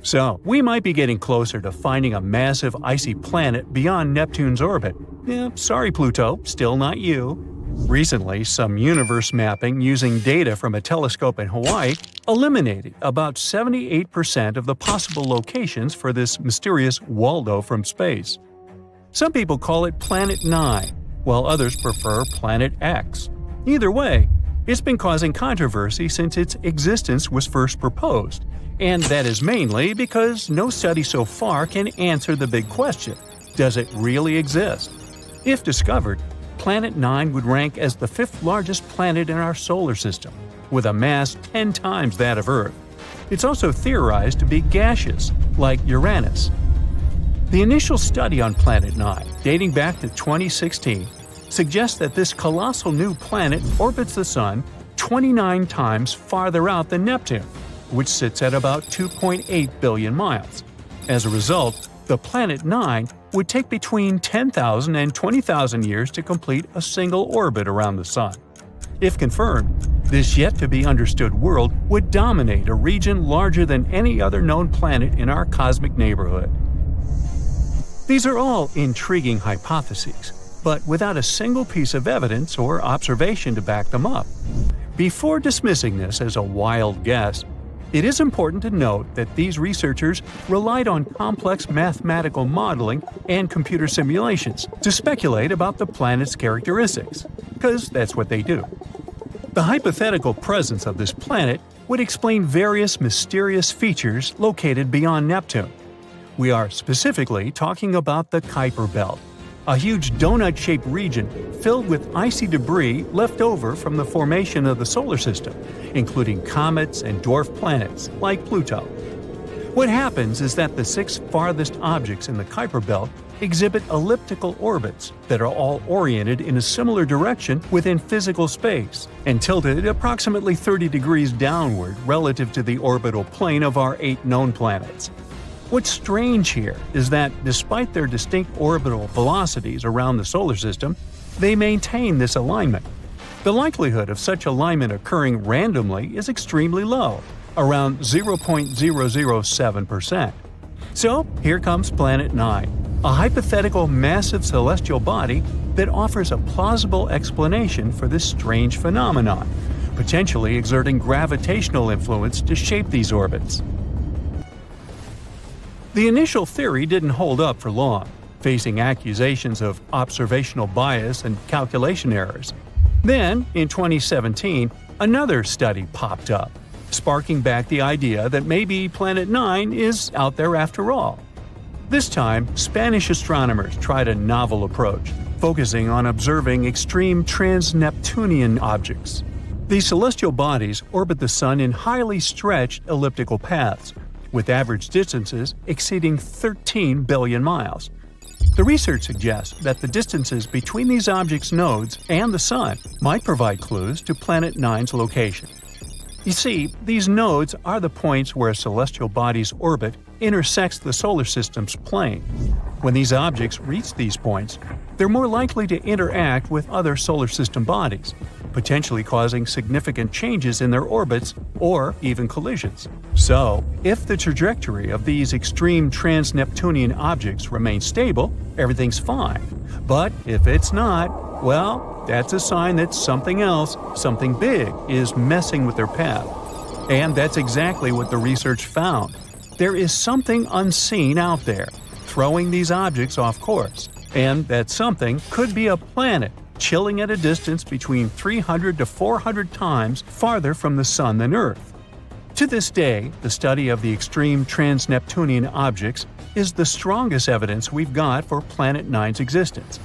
So, we might be getting closer to finding a massive icy planet beyond Neptune's orbit. Yeah, sorry Pluto, still not you. Recently, some universe mapping using data from a telescope in Hawaii eliminated about 78% of the possible locations for this mysterious Waldo from space. Some people call it Planet 9, while others prefer Planet X. Either way, it's been causing controversy since its existence was first proposed, and that is mainly because no study so far can answer the big question: does it really exist? If discovered, Planet 9 would rank as the fifth largest planet in our solar system, with a mass 10 times that of Earth. It's also theorized to be gaseous, like Uranus. The initial study on Planet 9, dating back to 2016, suggests that this colossal new planet orbits the Sun 29 times farther out than Neptune, which sits at about 2.8 billion miles. As a result, the Planet 9 would take between 10,000 and 20,000 years to complete a single orbit around the Sun. If confirmed, this yet-to-be-understood world would dominate a region larger than any other known planet in our cosmic neighborhood. These are all intriguing hypotheses, but without a single piece of evidence or observation to back them up. Before dismissing this as a wild guess, it is important to note that these researchers relied on complex mathematical modeling and computer simulations to speculate about the planet's characteristics, because that's what they do. The hypothetical presence of this planet would explain various mysterious features located beyond Neptune. We are specifically talking about the Kuiper Belt, a huge donut-shaped region filled with icy debris left over from the formation of the solar system, including comets and dwarf planets like Pluto. What happens is that the 6 farthest objects in the Kuiper Belt exhibit elliptical orbits that are all oriented in a similar direction within physical space and tilted approximately 30 degrees downward relative to the orbital plane of our 8 known planets. What's strange here is that, despite their distinct orbital velocities around the solar system, they maintain this alignment. The likelihood of such alignment occurring randomly is extremely low, around 0.007%. So, here comes Planet 9, a hypothetical massive celestial body that offers a plausible explanation for this strange phenomenon, potentially exerting gravitational influence to shape these orbits. The initial theory didn't hold up for long, facing accusations of observational bias and calculation errors. Then, in 2017, another study popped up, sparking back the idea that maybe Planet 9 is out there after all. This time, Spanish astronomers tried a novel approach, focusing on observing extreme trans-Neptunian objects. These celestial bodies orbit the Sun in highly stretched elliptical paths, with average distances exceeding 13 billion miles. The research suggests that the distances between these objects' nodes and the Sun might provide clues to Planet 9's location. You see, these nodes are the points where a celestial body's orbit intersects the solar system's plane. When these objects reach these points, they're more likely to interact with other solar system bodies, potentially causing significant changes in their orbits or even collisions. So, if the trajectory of these extreme trans-Neptunian objects remains stable, everything's fine. But if it's not, well, that's a sign that something else, something big, is messing with their path. And that's exactly what the research found. There is something unseen out there, throwing these objects off course. And that something could be a planet, chilling at a distance between 300 to 400 times farther from the Sun than Earth. To this day, the study of the extreme trans-Neptunian objects is the strongest evidence we've got for Planet 9's existence.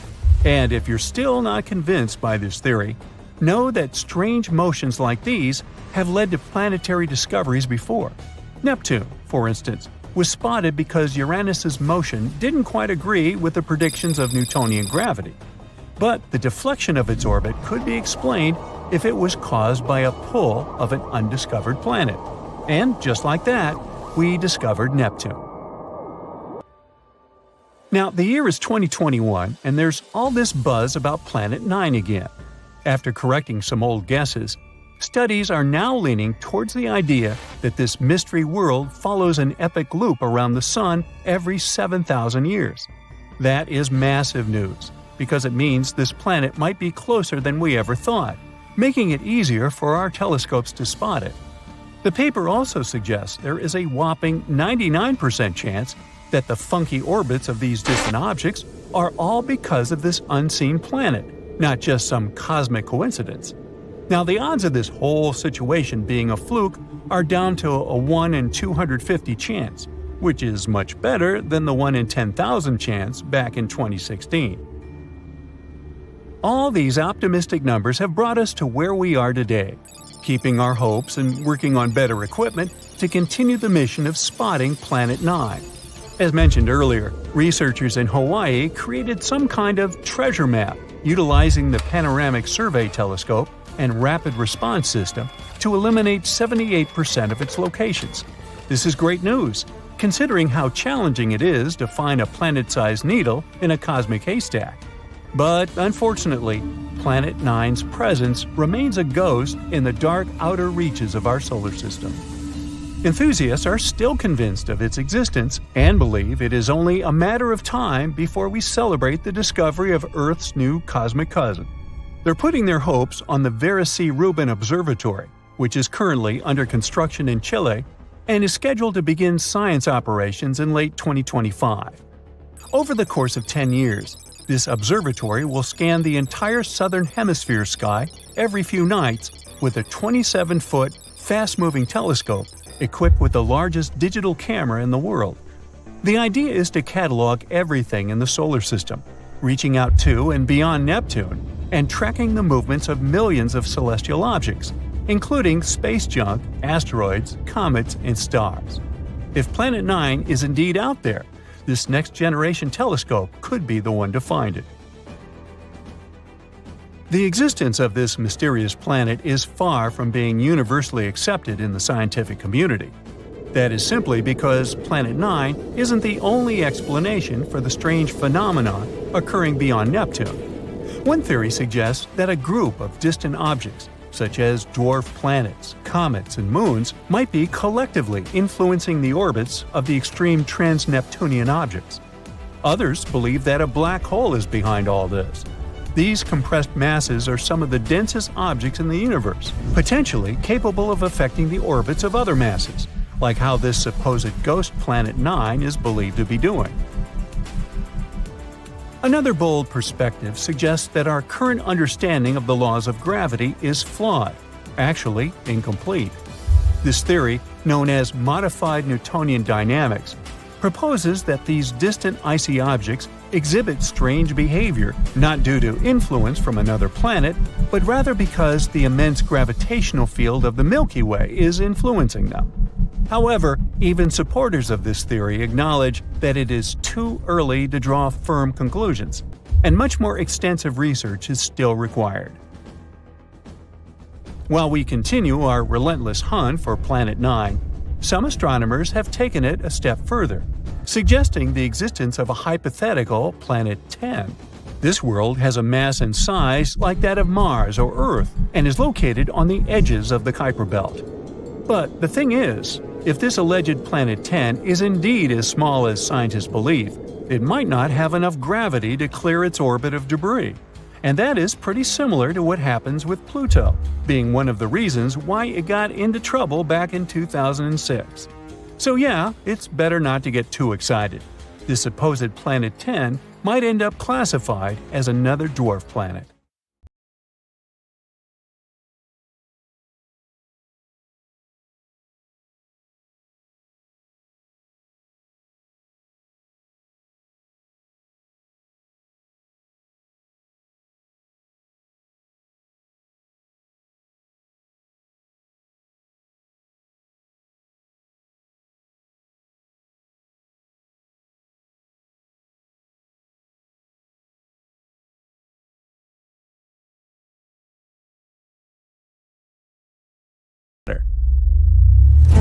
And if you're still not convinced by this theory, know that strange motions like these have led to planetary discoveries before. Neptune, for instance, was spotted because Uranus's motion didn't quite agree with the predictions of Newtonian gravity. But the deflection of its orbit could be explained if it was caused by a pull of an undiscovered planet. And just like that, we discovered Neptune. Now, the year is 2021, and there's all this buzz about Planet 9 again. After correcting some old guesses, Studies are now leaning towards the idea that this mystery world follows an epic loop around the Sun every 7,000 years. That is massive news, because it means this planet might be closer than we ever thought, making it easier for our telescopes to spot it. The paper also suggests there is a whopping 99% chance that the funky orbits of these distant objects are all because of this unseen planet, not just some cosmic coincidence. Now, the odds of this whole situation being a fluke are down to a 1 in 250 chance, which is much better than the 1 in 10,000 chance back in 2016. All these optimistic numbers have brought us to where we are today, keeping our hopes and working on better equipment to continue the mission of spotting Planet 9. As mentioned earlier, researchers in Hawaii created some kind of treasure map utilizing the Panoramic Survey Telescope and Rapid Response System to eliminate 78% of its locations. This is great news, considering how challenging it is to find a planet-sized needle in a cosmic haystack. But unfortunately, Planet 9's presence remains a ghost in the dark outer reaches of our solar system. Enthusiasts are still convinced of its existence and believe it is only a matter of time before we celebrate the discovery of Earth's new cosmic cousin. They're putting their hopes on the Vera C. Rubin Observatory, which is currently under construction in Chile and is scheduled to begin science operations in late 2025. Over the course of 10 years, this observatory will scan the entire southern hemisphere sky every few nights with a 27-foot, fast-moving telescope equipped with the largest digital camera in the world. The idea is to catalog everything in the solar system, reaching out to and beyond Neptune, and tracking the movements of millions of celestial objects, including space junk, asteroids, comets, and stars. If Planet 9 is indeed out there, this next-generation telescope could be the one to find it. The existence of this mysterious planet is far from being universally accepted in the scientific community. That is simply because Planet 9 isn't the only explanation for the strange phenomenon occurring beyond Neptune. One theory suggests that a group of distant objects, such as dwarf planets, comets, and moons, might be collectively influencing the orbits of the extreme trans-Neptunian objects. Others believe that a black hole is behind all this. These compressed masses are some of the densest objects in the universe, potentially capable of affecting the orbits of other masses, like how this supposed ghost Planet 9 is believed to be doing. Another bold perspective suggests that our current understanding of the laws of gravity is flawed, actually incomplete. This theory, known as modified Newtonian dynamics, proposes that these distant icy objects exhibit strange behavior not due to influence from another planet, but rather because the immense gravitational field of the Milky Way is influencing them. However, even supporters of this theory acknowledge that it is too early to draw firm conclusions, and much more extensive research is still required. While we continue our relentless hunt for Planet 9, some astronomers have taken it a step further, suggesting the existence of a hypothetical Planet 10. This world has a mass and size like that of Mars or Earth and is located on the edges of the Kuiper Belt. But the thing is, if this alleged Planet 10 is indeed as small as scientists believe, it might not have enough gravity to clear its orbit of debris. And that is pretty similar to what happens with Pluto, being one of the reasons why it got into trouble back in 2006. So yeah, it's better not to get too excited. This supposed Planet 10 might end up classified as another dwarf planet.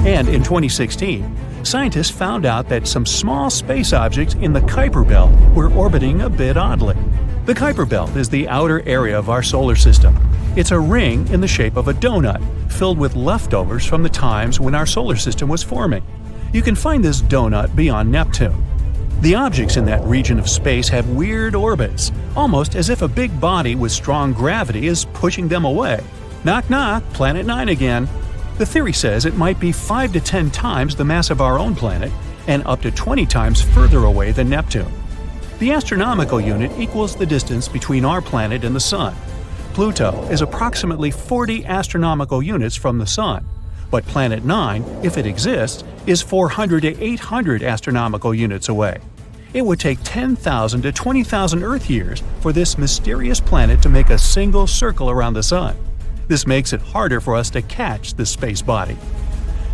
And in 2016, scientists found out that some small space objects in the Kuiper Belt were orbiting a bit oddly. The Kuiper Belt is the outer area of our solar system. It's a ring in the shape of a donut, filled with leftovers from the times when our solar system was forming. You can find this donut beyond Neptune. The objects in that region of space have weird orbits, almost as if a big body with strong gravity is pushing them away. Knock knock, Planet 9 again. The theory says it might be 5 to 10 times the mass of our own planet and up to 20 times further away than Neptune. The astronomical unit equals the distance between our planet and the Sun. Pluto is approximately 40 astronomical units from the Sun, but Planet 9, if it exists, is 400 to 800 astronomical units away. It would take 10,000 to 20,000 Earth years for this mysterious planet to make a single circle around the Sun. This makes it harder for us to catch this space body.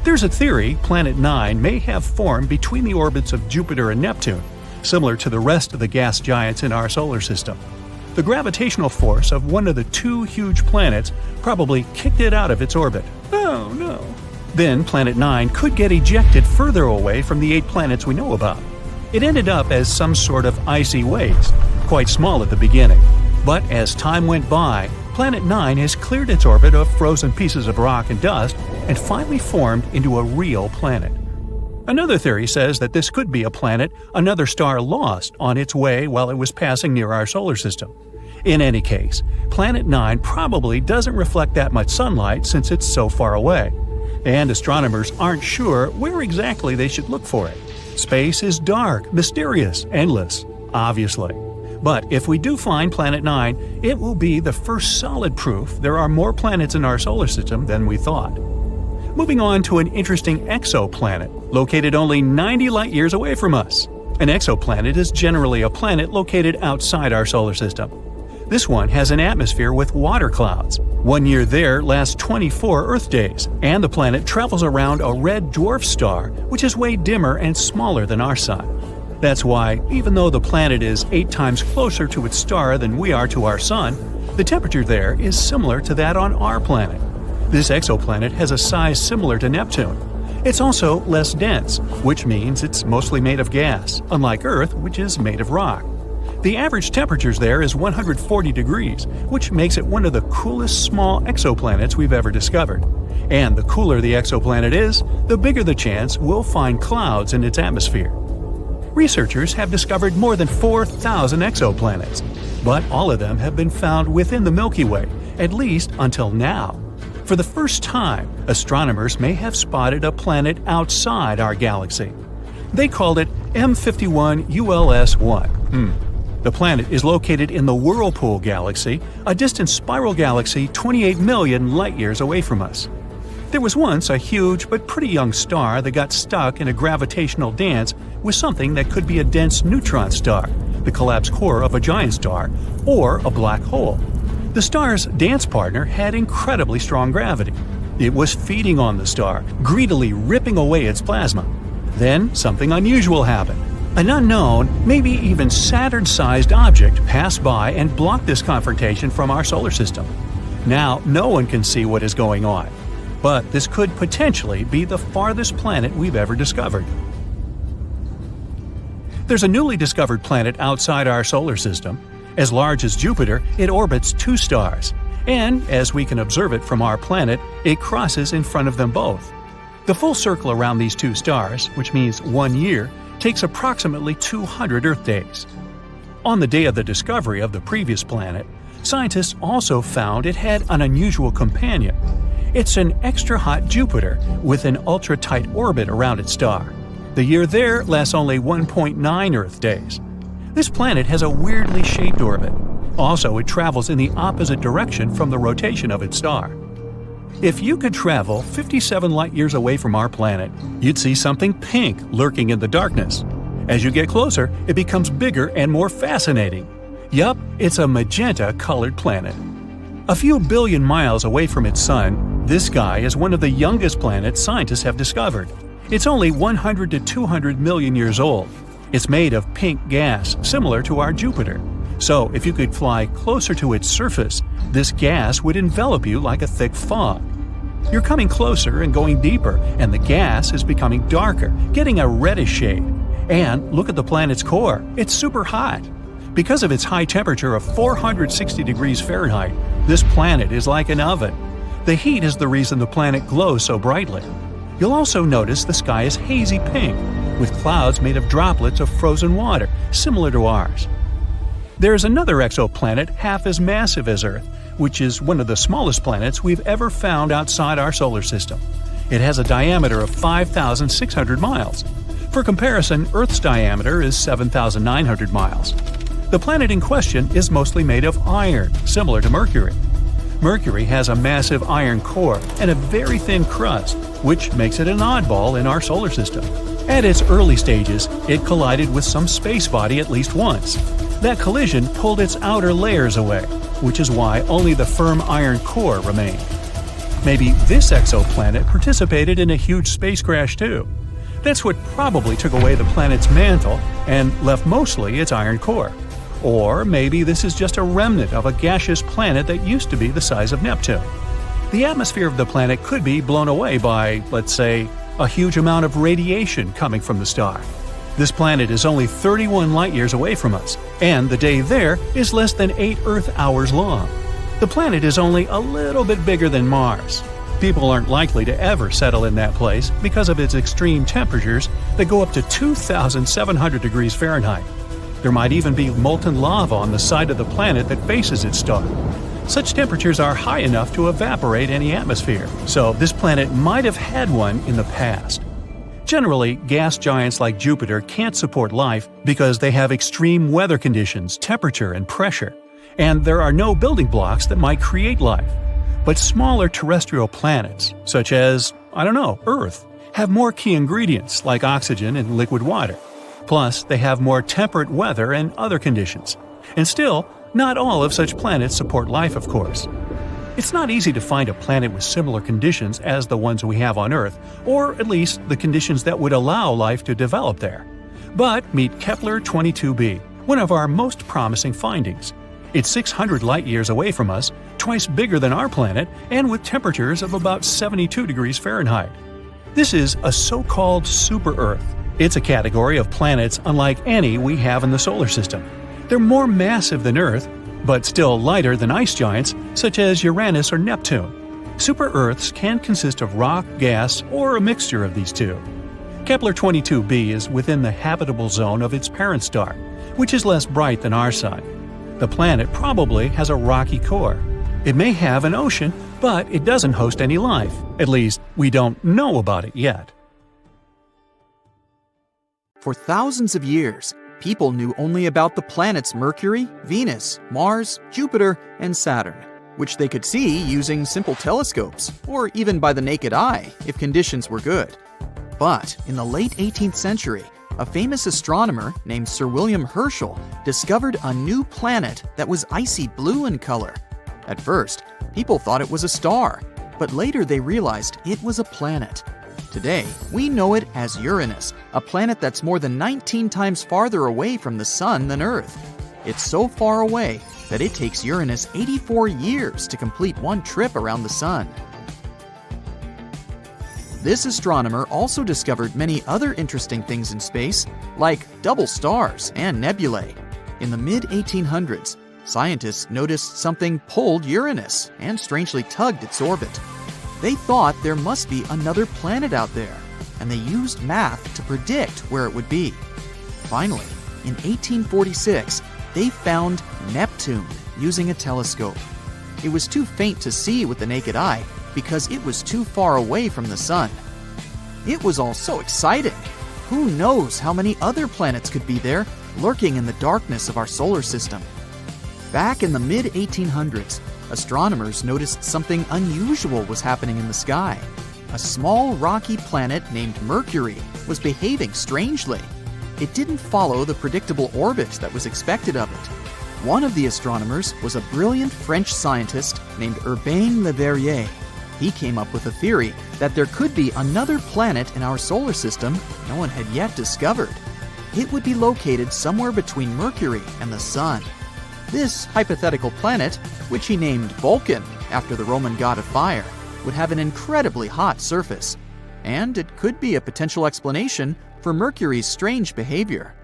There's a theory Planet 9 may have formed between the orbits of Jupiter and Neptune, similar to the rest of the gas giants in our solar system. The gravitational force of one of the two huge planets probably kicked it out of its orbit. Oh no. Then Planet 9 could get ejected further away from the 8 planets we know about. It ended up as some sort of icy waste, quite small at the beginning. But as time went by, Planet 9 has cleared its orbit of frozen pieces of rock and dust and finally formed into a real planet. Another theory says that this could be a planet another star lost on its way while it was passing near our solar system. In any case, Planet 9 probably doesn't reflect that much sunlight since it's so far away. And astronomers aren't sure where exactly they should look for it. Space is dark, mysterious, endless, obviously. But if we do find Planet 9, it will be the first solid proof there are more planets in our solar system than we thought. Moving on to an interesting exoplanet, located only 90 light-years away from us. An exoplanet is generally a planet located outside our solar system. This one has an atmosphere with water clouds. 1 year there lasts 24 Earth days, and the planet travels around a red dwarf star, which is way dimmer and smaller than our Sun. That's why, even though the planet is 8 times closer to its star than we are to our Sun, the temperature there is similar to that on our planet. This exoplanet has a size similar to Neptune. It's also less dense, which means it's mostly made of gas, unlike Earth, which is made of rock. The average temperatures there is 140 degrees, which makes it one of the coolest small exoplanets we've ever discovered. And the cooler the exoplanet is, the bigger the chance we'll find clouds in its atmosphere. Researchers have discovered more than 4,000 exoplanets, but all of them have been found within the Milky Way, at least until now. For the first time, astronomers may have spotted a planet outside our galaxy. They called it M51 ULS-1. The planet is located in the Whirlpool Galaxy, a distant spiral galaxy 28 million light-years away from us. There was once a huge but pretty young star that got stuck in a gravitational dance with something that could be a dense neutron star, the collapsed core of a giant star, or a black hole. The star's dance partner had incredibly strong gravity. It was feeding on the star, greedily ripping away its plasma. Then something unusual happened. An unknown, maybe even Saturn-sized object passed by and blocked this confrontation from our solar system. Now no one can see what is going on. But this could potentially be the farthest planet we've ever discovered. There's a newly discovered planet outside our solar system. As large as Jupiter, it orbits 2 stars. And, as we can observe it from our planet, it crosses in front of them both. The full circle around these 2 stars, which means 1 year, takes approximately 200 Earth days. On the day of the discovery of the previous planet, scientists also found it had an unusual companion. It's an extra-hot Jupiter with an ultra-tight orbit around its star. The year there lasts only 1.9 Earth days. This planet has a weirdly shaped orbit. Also, it travels in the opposite direction from the rotation of its star. If you could travel 57 light-years away from our planet, you'd see something pink lurking in the darkness. As you get closer, it becomes bigger and more fascinating. Yup, it's a magenta-colored planet. A few billion miles away from its sun, this guy is one of the youngest planets scientists have discovered. It's only 100 to 200 million years old. It's made of pink gas, similar to our Jupiter. So if you could fly closer to its surface, this gas would envelop you like a thick fog. You're coming closer and going deeper, and the gas is becoming darker, getting a reddish shade. And look at the planet's core. It's super hot. Because of its high temperature of 460 degrees Fahrenheit, this planet is like an oven. The heat is the reason the planet glows so brightly. You'll also notice the sky is hazy pink, with clouds made of droplets of frozen water, similar to ours. There's another exoplanet half as massive as Earth, which is one of the smallest planets we've ever found outside our solar system. It has a diameter of 5,600 miles. For comparison, Earth's diameter is 7,900 miles. The planet in question is mostly made of iron, similar to Mercury. Mercury has a massive iron core and a very thin crust, which makes it an oddball in our solar system. At its early stages, it collided with some space body at least once. That collision pulled its outer layers away, which is why only the firm iron core remained. Maybe this exoplanet participated in a huge space crash too. That's what probably took away the planet's mantle and left mostly its iron core. Or maybe this is just a remnant of a gaseous planet that used to be the size of Neptune. The atmosphere of the planet could be blown away by, let's say, a huge amount of radiation coming from the star. This planet is only 31 light-years away from us, and the day there is less than 8 Earth hours long. The planet is only a little bit bigger than Mars. People aren't likely to ever settle in that place because of its extreme temperatures that go up to 2,700 degrees Fahrenheit. There might even be molten lava on the side of the planet that faces its star. Such temperatures are high enough to evaporate any atmosphere, so this planet might have had one in the past. Generally, gas giants like Jupiter can't support life because they have extreme weather conditions, temperature, and pressure, and there are no building blocks that might create life. But smaller terrestrial planets, such as, Earth, have more key ingredients like oxygen and liquid water. Plus, they have more temperate weather and other conditions. And still, not all of such planets support life, of course. It's not easy to find a planet with similar conditions as the ones we have on Earth, or at least the conditions that would allow life to develop there. But meet Kepler-22b, one of our most promising findings. It's 600 light-years away from us, twice bigger than our planet, and with temperatures of about 72 degrees Fahrenheit. This is a so-called super-Earth. It's a category of planets unlike any we have in the solar system. They're more massive than Earth, but still lighter than ice giants such as Uranus or Neptune. Super-Earths can consist of rock, gas, or a mixture of these two. Kepler-22b is within the habitable zone of its parent star, which is less bright than our Sun. The planet probably has a rocky core. It may have an ocean, but it doesn't host any life. At least, we don't know about it yet. For thousands of years, people knew only about the planets Mercury, Venus, Mars, Jupiter, and Saturn, which they could see using simple telescopes, or even by the naked eye if conditions were good. But in the late 18th century, a famous astronomer named Sir William Herschel discovered a new planet that was icy blue in color. At first, people thought it was a star, but later they realized it was a planet. Today, we know it as Uranus, a planet that's more than 19 times farther away from the Sun than Earth. It's so far away that it takes Uranus 84 years to complete one trip around the Sun. This astronomer also discovered many other interesting things in space, like double stars and nebulae. In the mid-1800s, scientists noticed something pulled Uranus and strangely tugged its orbit. They thought there must be another planet out there, and they used math to predict where it would be. Finally, in 1846, they found Neptune using a telescope. It was too faint to see with the naked eye because it was too far away from the Sun. It was all so exciting. Who knows how many other planets could be there, lurking in the darkness of our solar system? Back in the mid-1800s, astronomers noticed something unusual was happening in the sky. A small rocky planet named Mercury was behaving strangely. It didn't follow the predictable orbit that was expected of it. One of the astronomers was a brilliant French scientist named Urbain Le Verrier. He came up with a theory that there could be another planet in our solar system no one had yet discovered. It would be located somewhere between Mercury and the Sun. This hypothetical planet, which he named Vulcan after the Roman god of fire, would have an incredibly hot surface, and it could be a potential explanation for Mercury's strange behavior.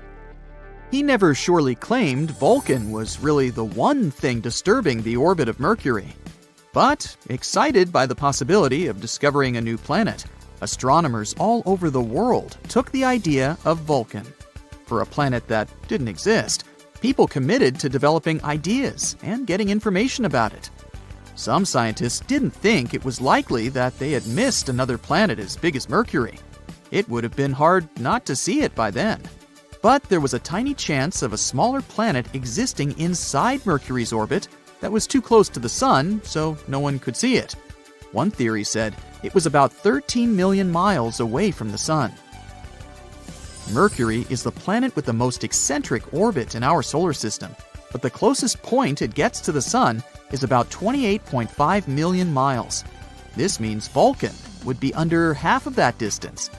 He never surely claimed Vulcan was really the one thing disturbing the orbit of Mercury. But, excited by the possibility of discovering a new planet, astronomers all over the world took the idea of Vulcan. For a planet that didn't exist, people committed to developing ideas and getting information about it. Some scientists didn't think it was likely that they had missed another planet as big as Mercury. It would have been hard not to see it by then. But there was a tiny chance of a smaller planet existing inside Mercury's orbit that was too close to the Sun, so no one could see it. One theory said it was about 13 million miles away from the Sun. Mercury is the planet with the most eccentric orbit in our solar system, but the closest point it gets to the Sun is about 28.5 million miles. This means Vulcan would be under half of that distance.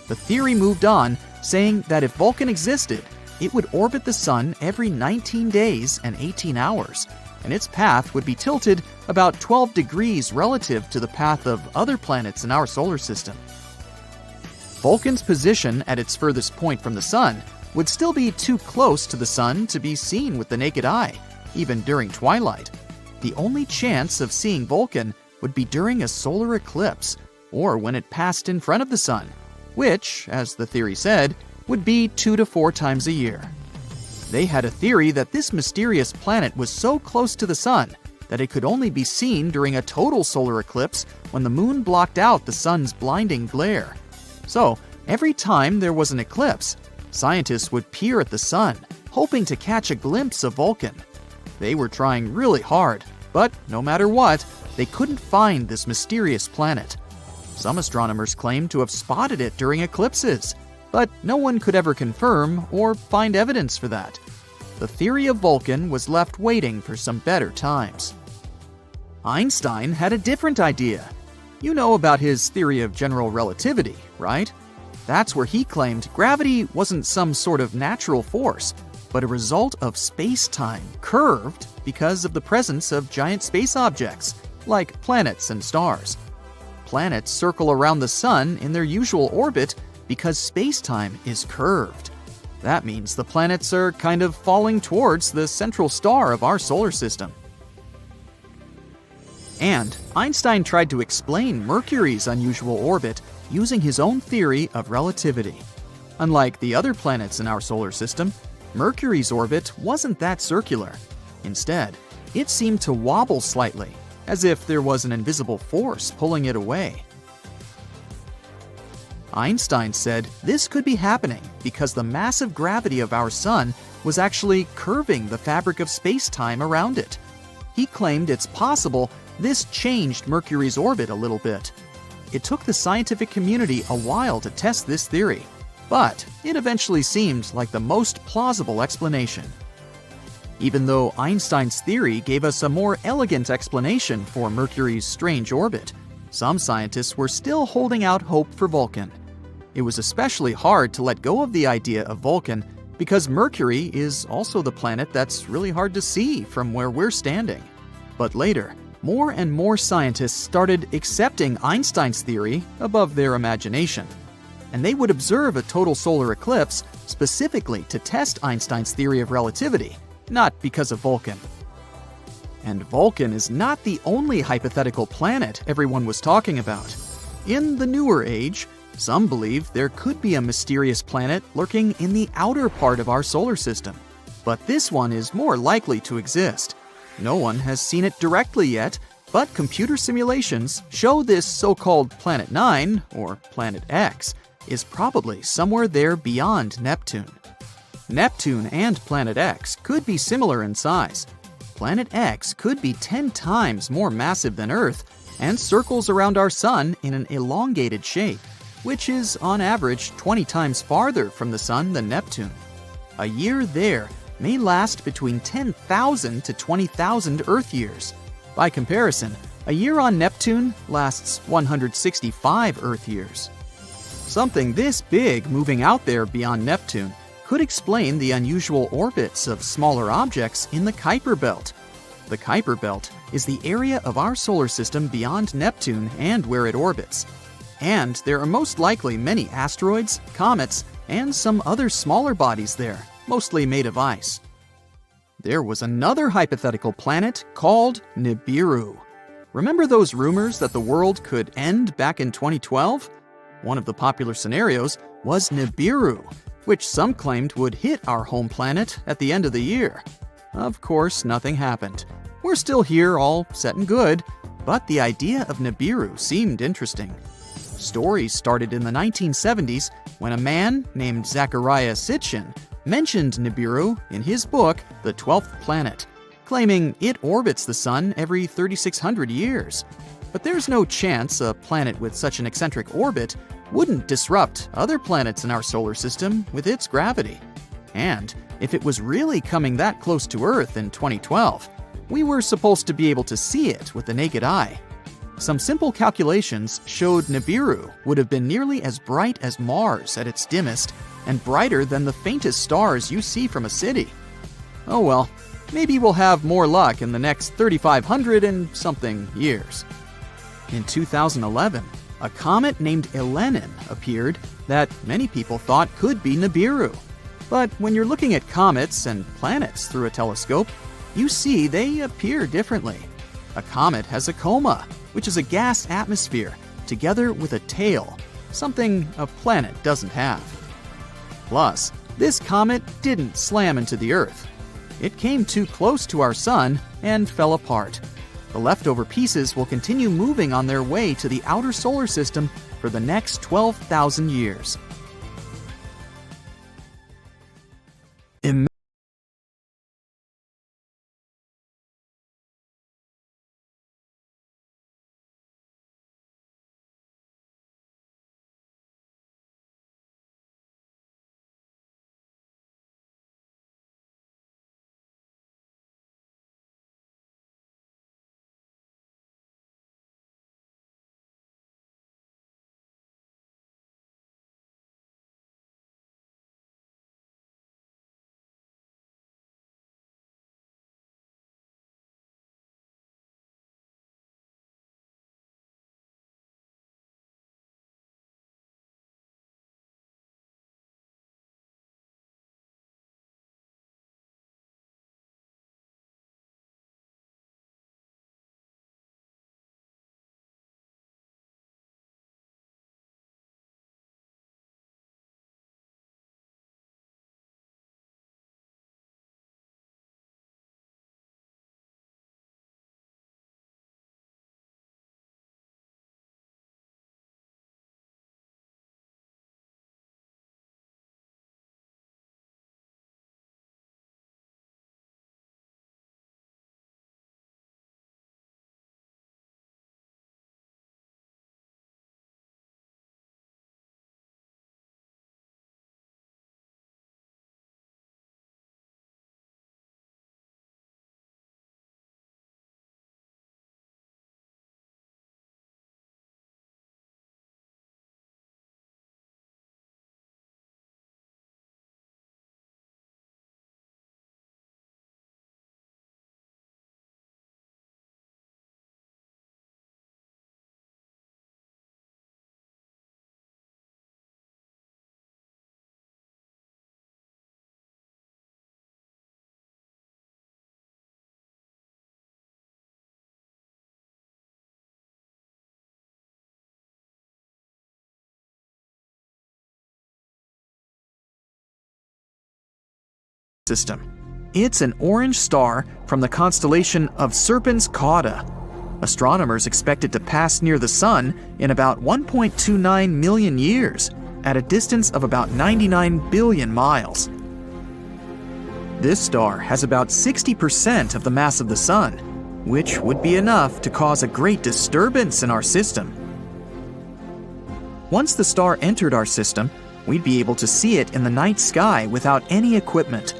The theory moved on, saying that if Vulcan existed, it would orbit the Sun every 19 days and 18 hours, and its path would be tilted about 12 degrees relative to the path of other planets in our solar system. Vulcan's position at its furthest point from the Sun would still be too close to the Sun to be seen with the naked eye, even during twilight. The only chance of seeing Vulcan would be during a solar eclipse, or when it passed in front of the Sun, which, as the theory said, would be 2 to 4 times a year. They had a theory that this mysterious planet was so close to the Sun that it could only be seen during a total solar eclipse when the moon blocked out the Sun's blinding glare. So, every time there was an eclipse, scientists would peer at the Sun, hoping to catch a glimpse of Vulcan. They were trying really hard, but no matter what, they couldn't find this mysterious planet. Some astronomers claimed to have spotted it during eclipses, but no one could ever confirm or find evidence for that. The theory of Vulcan was left waiting for some better times. Einstein had a different idea. You know about his theory of general relativity, right? That's where he claimed gravity wasn't some sort of natural force, but a result of space-time curved because of the presence of giant space objects, like planets and stars. Planets circle around the Sun in their usual orbit because space-time is curved. That means the planets are kind of falling towards the central star of our solar system. And Einstein tried to explain Mercury's unusual orbit using his own theory of relativity. Unlike the other planets in our solar system, Mercury's orbit wasn't that circular. Instead, it seemed to wobble slightly, as if there was an invisible force pulling it away. Einstein said this could be happening because the massive gravity of our Sun was actually curving the fabric of space-time around it. He claimed it's possible this changed Mercury's orbit a little bit. It took the scientific community a while to test this theory, but it eventually seemed like the most plausible explanation. Even though Einstein's theory gave us a more elegant explanation for Mercury's strange orbit, some scientists were still holding out hope for Vulcan. It was especially hard to let go of the idea of Vulcan because Mercury is also the planet that's really hard to see from where we're standing. But later, more and more scientists started accepting Einstein's theory above their imagination. And they would observe a total solar eclipse specifically to test Einstein's theory of relativity, not because of Vulcan. And Vulcan is not the only hypothetical planet everyone was talking about. In the newer age, some believe there could be a mysterious planet lurking in the outer part of our solar system. But this one is more likely to exist. No one has seen it directly yet, but computer simulations show this so-called Planet 9, or Planet X, is probably somewhere there beyond Neptune. Neptune and Planet X could be similar in size. Planet X could be 10 times more massive than Earth and circles around our Sun in an elongated shape, which is on average 20 times farther from the Sun than Neptune. A year there may last between 10,000 to 20,000 Earth years. By comparison, a year on Neptune lasts 165 Earth years. Something this big moving out there beyond Neptune could explain the unusual orbits of smaller objects in the Kuiper Belt. The Kuiper Belt is the area of our solar system beyond Neptune and where it orbits. And there are most likely many asteroids, comets, and some other smaller bodies there, mostly made of ice. There was another hypothetical planet called Nibiru. Remember those rumors that the world could end back in 2012? One of the popular scenarios was Nibiru, which some claimed would hit our home planet at the end of the year. Of course, nothing happened. We're still here, all set and good, but the idea of Nibiru seemed interesting. Stories started in the 1970s when a man named Zachariah Sitchin mentioned Nibiru in his book, The 12th Planet, claiming it orbits the Sun every 3,600 years. But there's no chance a planet with such an eccentric orbit wouldn't disrupt other planets in our solar system with its gravity. And if it was really coming that close to Earth in 2012, we were supposed to be able to see it with the naked eye. Some simple calculations showed Nibiru would have been nearly as bright as Mars at its dimmest and brighter than the faintest stars you see from a city. Oh well, maybe we'll have more luck in the next 3,500 and something years. In 2011, a comet named Elenin appeared that many people thought could be Nibiru. But when you're looking at comets and planets through a telescope, you see they appear differently. A comet has a coma, which is a gas atmosphere, together with a tail, something a planet doesn't have. Plus, this comet didn't slam into the Earth. It came too close to our Sun and fell apart. The leftover pieces will continue moving on their way to the outer solar system for the next 12,000 years. System. It's an orange star from the constellation of Serpens Cauda. Astronomers expect it to pass near the Sun in about 1.29 million years, at a distance of about 99 billion miles. This star has about 60% of the mass of the Sun, which would be enough to cause a great disturbance in our system. Once the star entered our system, we'd be able to see it in the night sky without any equipment.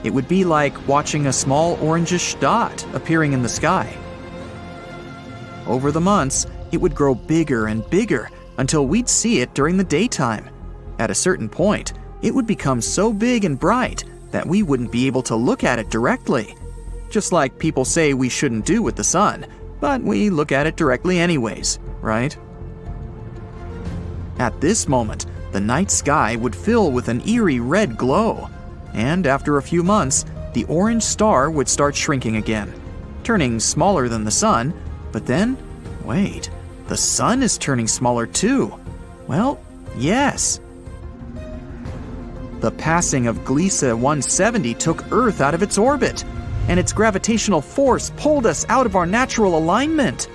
It would be like watching a small orangish dot appearing in the sky. Over the months, it would grow bigger and bigger until we'd see it during the daytime. At a certain point, it would become so big and bright that we wouldn't be able to look at it directly. Just like people say we shouldn't do with the Sun, but we look at it directly anyways, right? At this moment, the night sky would fill with an eerie red glow. And after a few months, the orange star would start shrinking again, turning smaller than the sun. But then, wait, the sun is turning smaller too. Well, yes. The passing of Gliese 170 took Earth out of its orbit, and its gravitational force pulled us out of our natural alignment.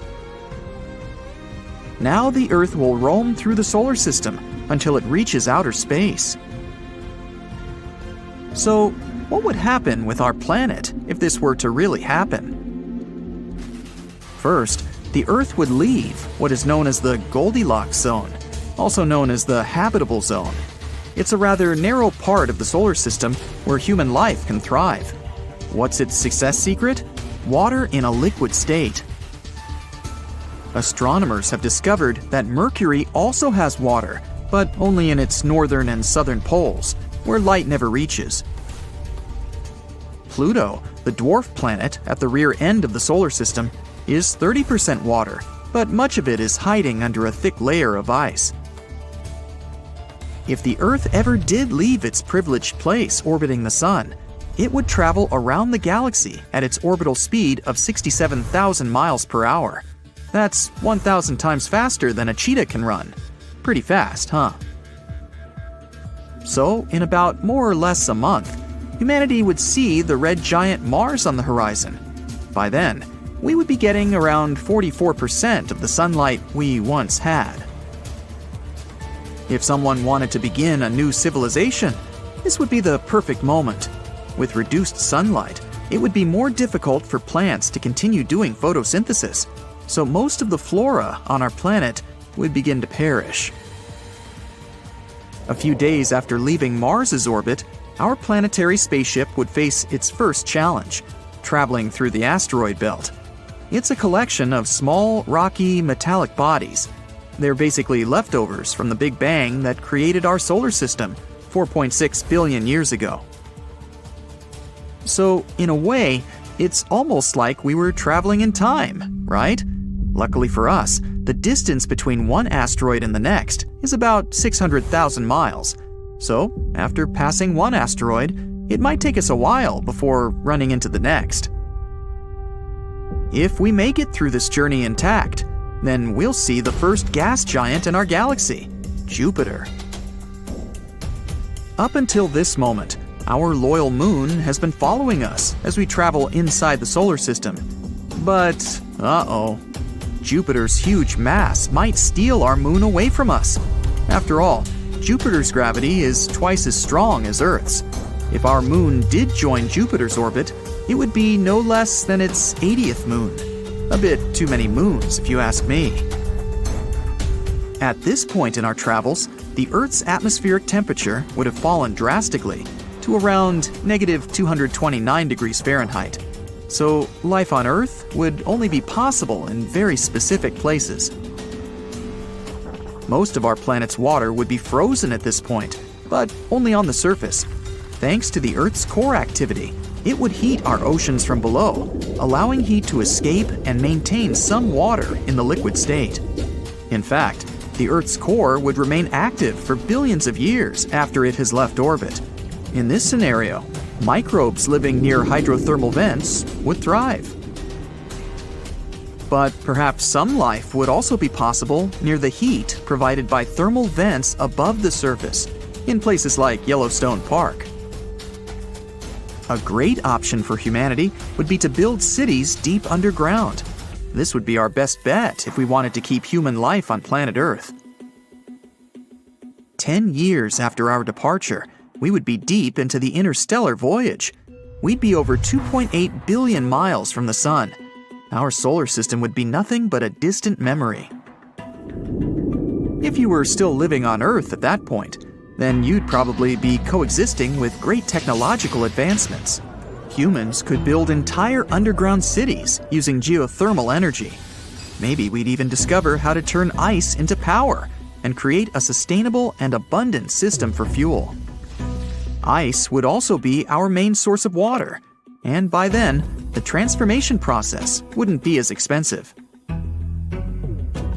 Now the Earth will roam through the solar system until it reaches outer space. So, what would happen with our planet if this were to really happen? First, the Earth would leave what is known as the Goldilocks zone, also known as the habitable zone. It's a rather narrow part of the solar system where human life can thrive. What's its success secret? Water in a liquid state. Astronomers have discovered that Mercury also has water, but only in its northern and southern poles, where light never reaches. Pluto, the dwarf planet at the rear end of the solar system, is 30% water, but much of it is hiding under a thick layer of ice. If the Earth ever did leave its privileged place orbiting the Sun, it would travel around the galaxy at its orbital speed of 67,000 miles per hour. That's 1,000 times faster than a cheetah can run. Pretty fast, huh? So, in about more or less a month, humanity would see the red giant Mars on the horizon. By then, we would be getting around 44% of the sunlight we once had. If someone wanted to begin a new civilization, this would be the perfect moment. With reduced sunlight, it would be more difficult for plants to continue doing photosynthesis, so most of the flora on our planet would begin to perish. A few days after leaving Mars's orbit, our planetary spaceship would face its first challenge, traveling through the asteroid belt. It's a collection of small, rocky, metallic bodies. They're basically leftovers from the Big Bang that created our solar system 4.6 billion years ago. So, in a way, it's almost like we were traveling in time, right? Luckily for us, the distance between one asteroid and the next is about 600,000 miles. So, after passing one asteroid, it might take us a while before running into the next. If we make it through this journey intact, then we'll see the first gas giant in our galaxy, Jupiter. Up until this moment, our loyal moon has been following us as we travel inside the solar system. But, Jupiter's huge mass might steal our moon away from us. After all, Jupiter's gravity is twice as strong as Earth's. If our moon did join Jupiter's orbit, it would be no less than its 80th moon. A bit too many moons, if you ask me. At this point in our travels, the Earth's atmospheric temperature would have fallen drastically to around negative 229 degrees Fahrenheit. So life on Earth would only be possible in very specific places. Most of our planet's water would be frozen at this point, but only on the surface. Thanks to the Earth's core activity, it would heat our oceans from below, allowing heat to escape and maintain some water in the liquid state. In fact, the Earth's core would remain active for billions of years after it has left orbit. In this scenario, microbes living near hydrothermal vents would thrive. But perhaps some life would also be possible near the heat provided by thermal vents above the surface, in places like Yellowstone Park. A great option for humanity would be to build cities deep underground. This would be our best bet if we wanted to keep human life on planet Earth. 10 years after our departure, we would be deep into the interstellar voyage. We'd be over 2.8 billion miles from the Sun. Our solar system would be nothing but a distant memory. If you were still living on Earth at that point, then you'd probably be coexisting with great technological advancements. Humans could build entire underground cities using geothermal energy. Maybe we'd even discover how to turn ice into power and create a sustainable and abundant system for fuel. Ice would also be our main source of water, and by then, the transformation process wouldn't be as expensive.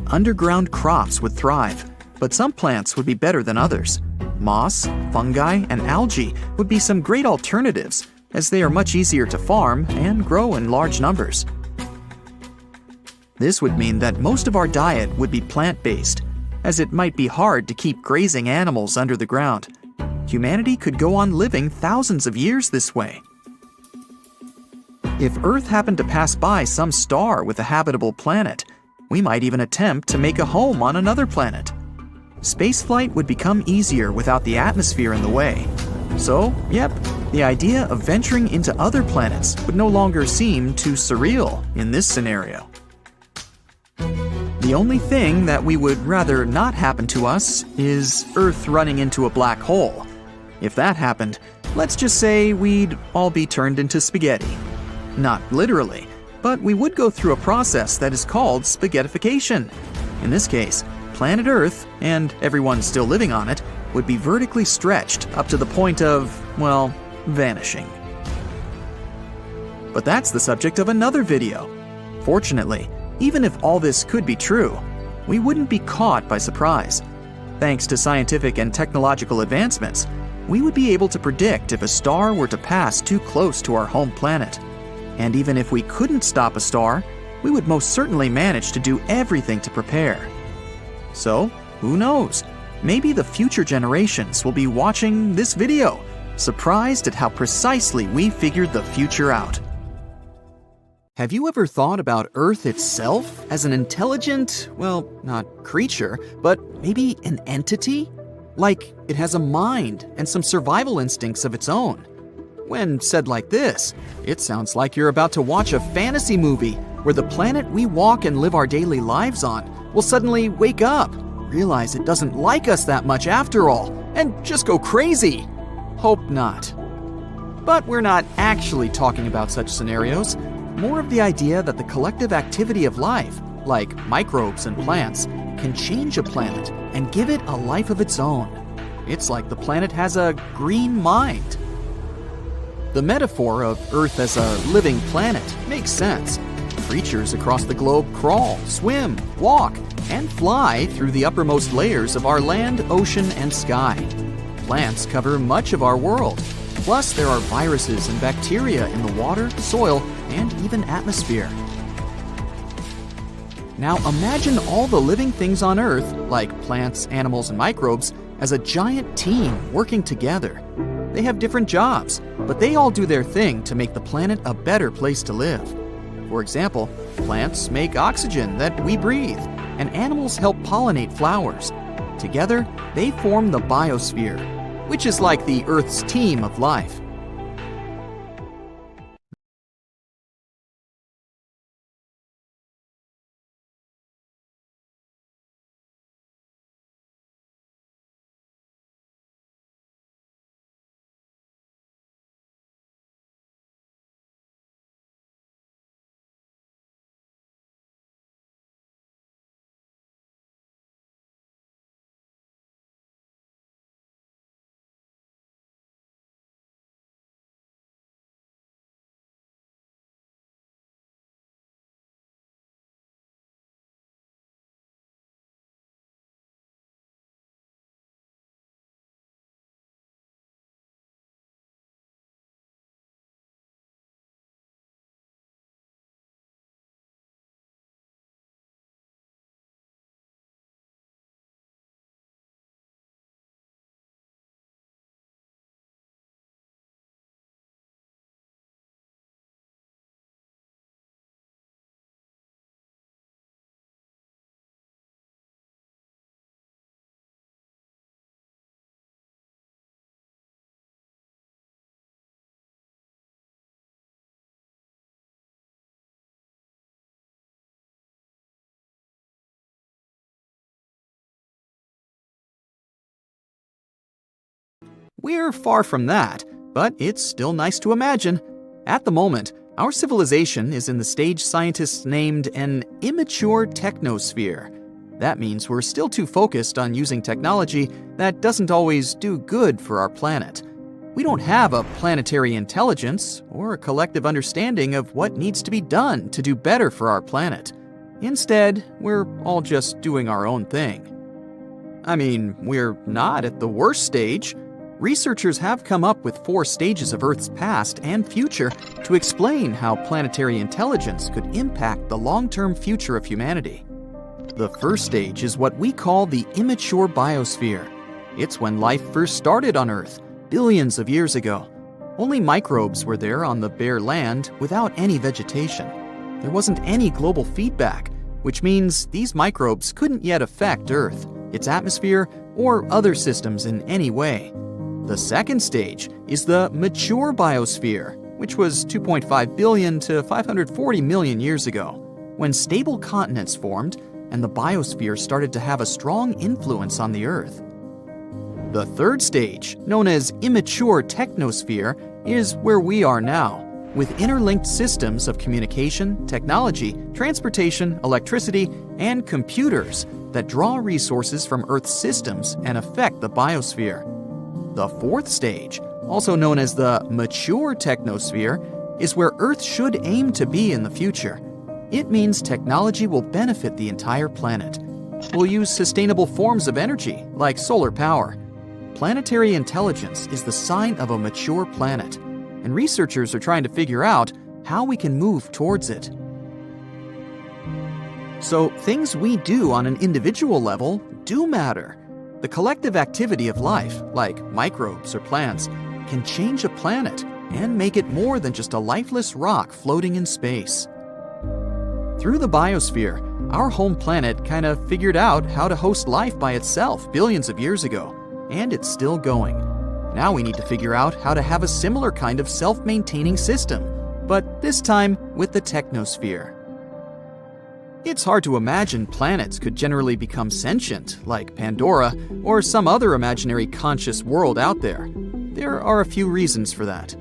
Underground crops would thrive, But some plants would be better than others. Moss, fungi, and algae would be some great alternatives, as they are much easier to farm and grow in large numbers. This would mean that most of our diet would be plant-based, as it might be hard to keep grazing animals under the ground. Humanity could go on living thousands of years this way. If Earth happened to pass by some star with a habitable planet, we might even attempt to make a home on another planet. Spaceflight would become easier without the atmosphere in the way. So, yep, the idea of venturing into other planets would no longer seem too surreal in this scenario. The only thing that we would rather not happen to us is Earth running into a black hole. If that happened, let's just say we'd all be turned into spaghetti. Not literally, but we would go through a process that is called spaghettification. In this case, planet Earth, and everyone still living on it, would be vertically stretched up to the point of, well, vanishing. But that's the subject of another video. Fortunately, even if all this could be true, we wouldn't be caught by surprise. Thanks to scientific and technological advancements, we would be able to predict if a star were to pass too close to our home planet. And even if we couldn't stop a star, we would most certainly manage to do everything to prepare. So, who knows? Maybe the future generations will be watching this video, surprised at how precisely we figured the future out. Have you ever thought about Earth itself as an intelligent, well, not creature, but maybe an entity? Like it has a mind and some survival instincts of its own. When said like this, it sounds like you're about to watch a fantasy movie where the planet we walk and live our daily lives on will suddenly wake up, realize it doesn't like us that much after all, and just go crazy. Hope not. But we're not actually talking about such scenarios. More of the idea that the collective activity of life, like microbes and plants, can change a planet and give it a life of its own. It's like the planet has a green mind. The metaphor of Earth as a living planet makes sense. Creatures across the globe crawl, swim, walk, and fly through the uppermost layers of our land, ocean, and sky. Plants cover much of our world. Plus, there are viruses and bacteria in the water, soil, and even atmosphere. Now imagine all the living things on Earth, like plants, animals, and microbes, as a giant team working together. They have different jobs, but they all do their thing to make the planet a better place to live. For example, plants make oxygen that we breathe, and animals help pollinate flowers. Together, they form the biosphere, which is like the Earth's team of life. We're far from that, but it's still nice to imagine. At the moment, our civilization is in the stage scientists named an immature technosphere. That means we're still too focused on using technology that doesn't always do good for our planet. We don't have a planetary intelligence or a collective understanding of what needs to be done to do better for our planet. Instead, we're all just doing our own thing. I mean, we're not at the worst stage. Researchers have come up with 4 stages of Earth's past and future to explain how planetary intelligence could impact the long-term future of humanity. The first stage is what we call the immature biosphere. It's when life first started on Earth, billions of years ago. Only microbes were there on the bare land without any vegetation. There wasn't any global feedback, which means these microbes couldn't yet affect Earth, its atmosphere, or other systems in any way. The second stage is the mature biosphere, which was 2.5 billion to 540 million years ago, when stable continents formed and the biosphere started to have a strong influence on the Earth. The third stage, known as immature technosphere, is where we are now, with interlinked systems of communication, technology, transportation, electricity, and computers that draw resources from Earth's systems and affect the biosphere. The fourth stage, also known as the mature technosphere, is where Earth should aim to be in the future. It means technology will benefit the entire planet. We'll use sustainable forms of energy, like solar power. Planetary intelligence is the sign of a mature planet, and researchers are trying to figure out how we can move towards it. So, things we do on an individual level do matter. The collective activity of life, like microbes or plants, can change a planet and make it more than just a lifeless rock floating in space. Through the biosphere, our home planet kind of figured out how to host life by itself billions of years ago, and it's still going. Now we need to figure out how to have a similar kind of self-maintaining system, but this time with the technosphere. It's hard to imagine planets could generally become sentient, like Pandora or some other imaginary conscious world out there. There are a few reasons for that.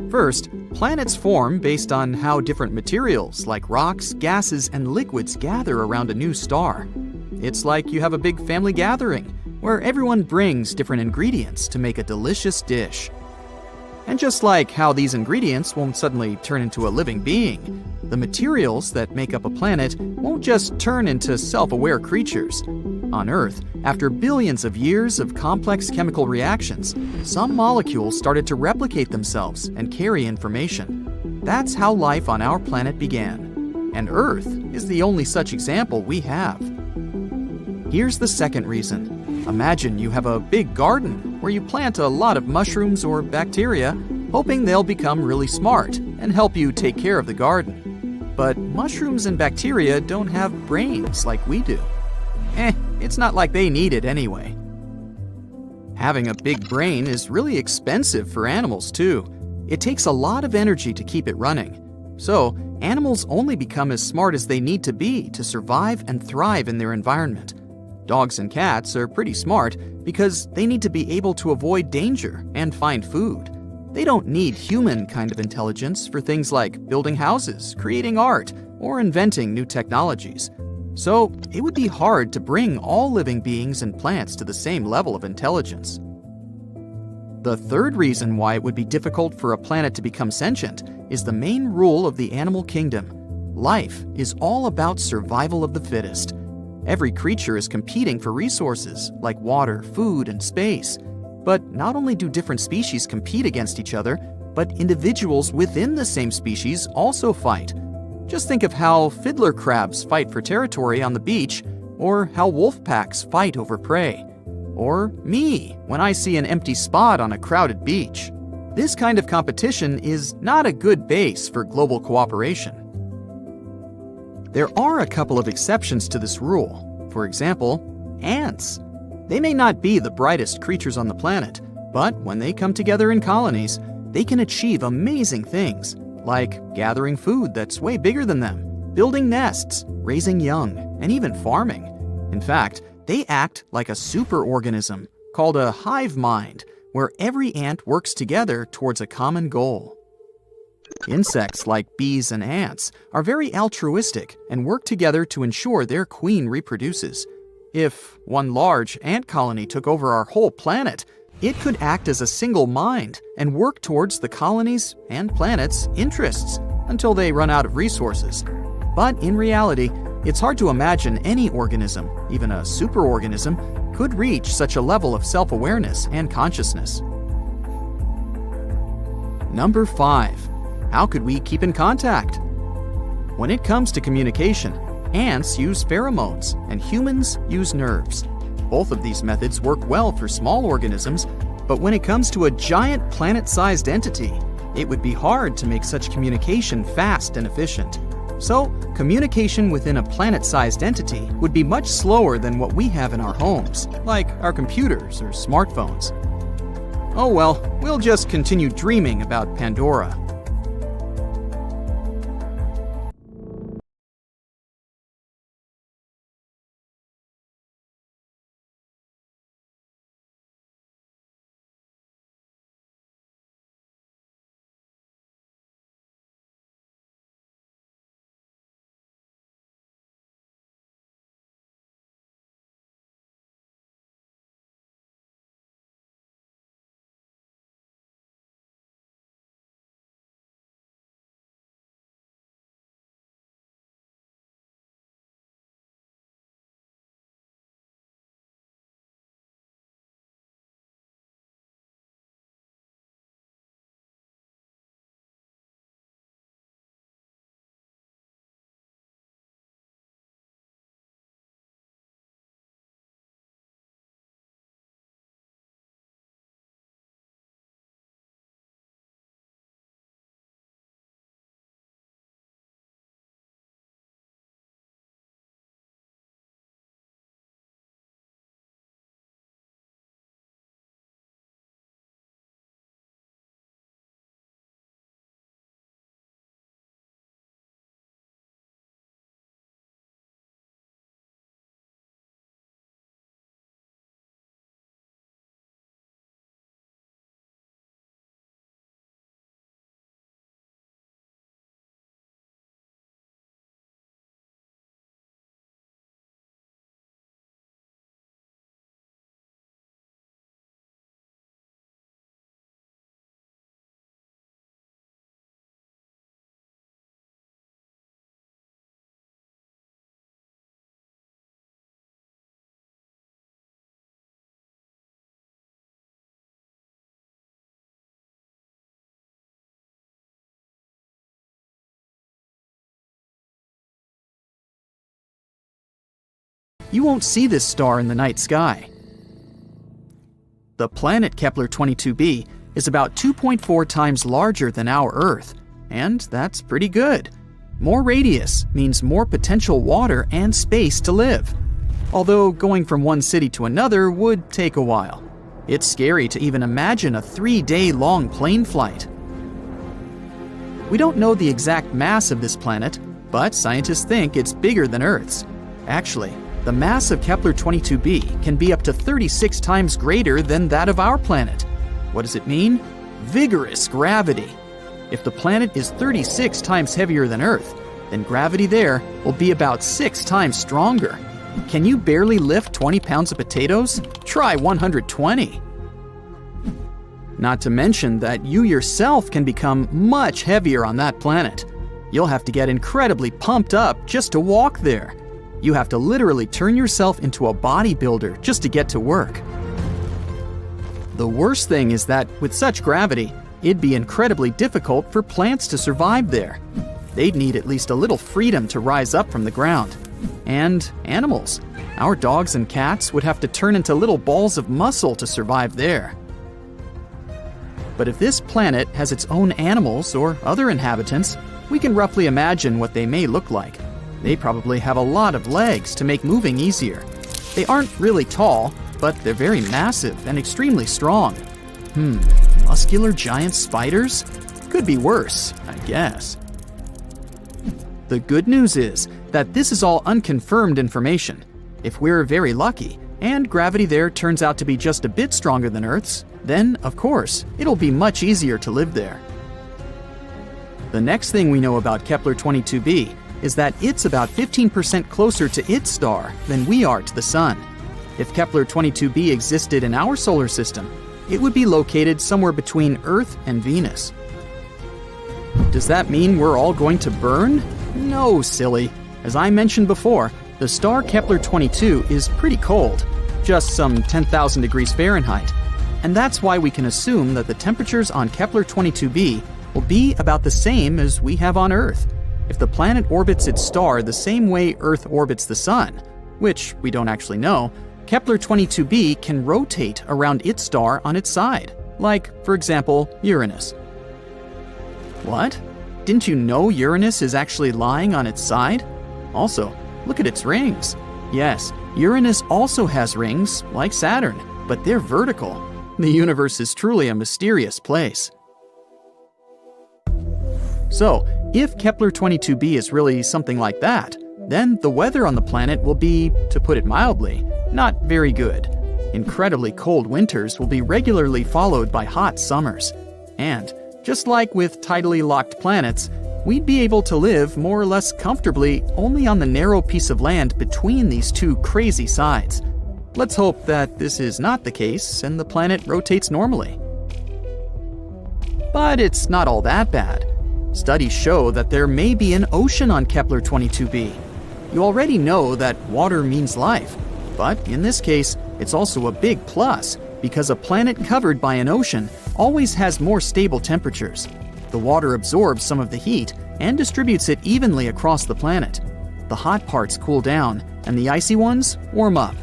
First, planets form based on how different materials like rocks, gases, and liquids gather around a new star. It's like you have a big family gathering, where everyone brings different ingredients to make a delicious dish. And just like how these ingredients won't suddenly turn into a living being, the materials that make up a planet won't just turn into self-aware creatures. On Earth, after billions of years of complex chemical reactions, some molecules started to replicate themselves and carry information. That's how life on our planet began. And Earth is the only such example we have. Here's the second reason. Imagine you have a big garden where you plant a lot of mushrooms or bacteria, hoping they'll become really smart and help you take care of the garden. But mushrooms and bacteria don't have brains like we do. It's not like they need it anyway. Having a big brain is really expensive for animals too. It takes a lot of energy to keep it running. So, animals only become as smart as they need to be to survive and thrive in their environment. Dogs and cats are pretty smart because they need to be able to avoid danger and find food. They don't need human kind of intelligence for things like building houses, creating art, or inventing new technologies. So, it would be hard to bring all living beings and plants to the same level of intelligence. The third reason why it would be difficult for a planet to become sentient is the main rule of the animal kingdom. Life is all about survival of the fittest. Every creature is competing for resources like water, food, and space. But not only do different species compete against each other, but individuals within the same species also fight. Just think of how fiddler crabs fight for territory on the beach, or how wolf packs fight over prey. Or me, when I see an empty spot on a crowded beach. This kind of competition is not a good base for global cooperation. There are a couple of exceptions to this rule. For example, ants. They may not be the brightest creatures on the planet, but when they come together in colonies, they can achieve amazing things, like gathering food that's way bigger than them, building nests, raising young, and even farming. In fact, they act like a superorganism called a hive mind, where every ant works together towards a common goal. Insects like bees and ants are very altruistic and work together to ensure their queen reproduces. If one large ant colony took over our whole planet, it could act as a single mind and work towards the colony's and planet's interests until they run out of resources. But in reality, it's hard to imagine any organism, even a superorganism, could reach such a level of self-awareness and consciousness. Number 5. How could we keep in contact? When it comes to communication, ants use pheromones and humans use nerves. Both of these methods work well for small organisms, but when it comes to a giant planet-sized entity, it would be hard to make such communication fast and efficient. So, communication within a planet-sized entity would be much slower than what we have in our homes, like our computers or smartphones. Oh well, we'll just continue dreaming about Pandora. You won't see this star in the night sky. The planet Kepler-22b is about 2.4 times larger than our Earth, and that's pretty good. More radius means more potential water and space to live. Although going from one city to another would take a while. It's scary to even imagine a 3-day-long plane flight. We don't know the exact mass of this planet, but scientists think it's bigger than Earth's. Actually, the mass of Kepler-22b can be up to 36 times greater than that of our planet. What does it mean? Vigorous gravity. If the planet is 36 times heavier than Earth, then gravity there will be about 6 times stronger. Can you barely lift 20 pounds of potatoes? Try 120. Not to mention that you yourself can become much heavier on that planet. You'll have to get incredibly pumped up just to walk there. You have to literally turn yourself into a bodybuilder just to get to work. The worst thing is that with such gravity, it'd be incredibly difficult for plants to survive there. They'd need at least a little freedom to rise up from the ground. And animals. Our dogs and cats would have to turn into little balls of muscle to survive there. But if this planet has its own animals or other inhabitants, we can roughly imagine what they may look like. They probably have a lot of legs to make moving easier. They aren't really tall, but they're very massive and extremely strong. Muscular giant spiders? Could be worse, I guess. The good news is that this is all unconfirmed information. If we're very lucky, and gravity there turns out to be just a bit stronger than Earth's, then, of course, it'll be much easier to live there. The next thing we know about Kepler-22b is that it's about 15% closer to its star than we are to the Sun. If Kepler-22b existed in our solar system, it would be located somewhere between Earth and Venus. Does that mean we're all going to burn? No, silly. As I mentioned before, the star Kepler-22 is pretty cold, just some 10,000 degrees Fahrenheit. And that's why we can assume that the temperatures on Kepler-22b will be about the same as we have on Earth. If the planet orbits its star the same way Earth orbits the Sun, which we don't actually know, Kepler-22b can rotate around its star on its side, like, for example, Uranus. What? Didn't you know Uranus is actually lying on its side? Also, look at its rings. Yes, Uranus also has rings, like Saturn, but they're vertical. The universe is truly a mysterious place. So, if Kepler-22b is really something like that, then the weather on the planet will be, to put it mildly, not very good. Incredibly cold winters will be regularly followed by hot summers. And, just like with tidally locked planets, we'd be able to live more or less comfortably only on the narrow piece of land between these two crazy sides. Let's hope that this is not the case and the planet rotates normally. But it's not all that bad. Studies show that there may be an ocean on Kepler-22b. You already know that water means life, but in this case, it's also a big plus because a planet covered by an ocean always has more stable temperatures. The water absorbs some of the heat and distributes it evenly across the planet. The hot parts cool down, and the icy ones warm up.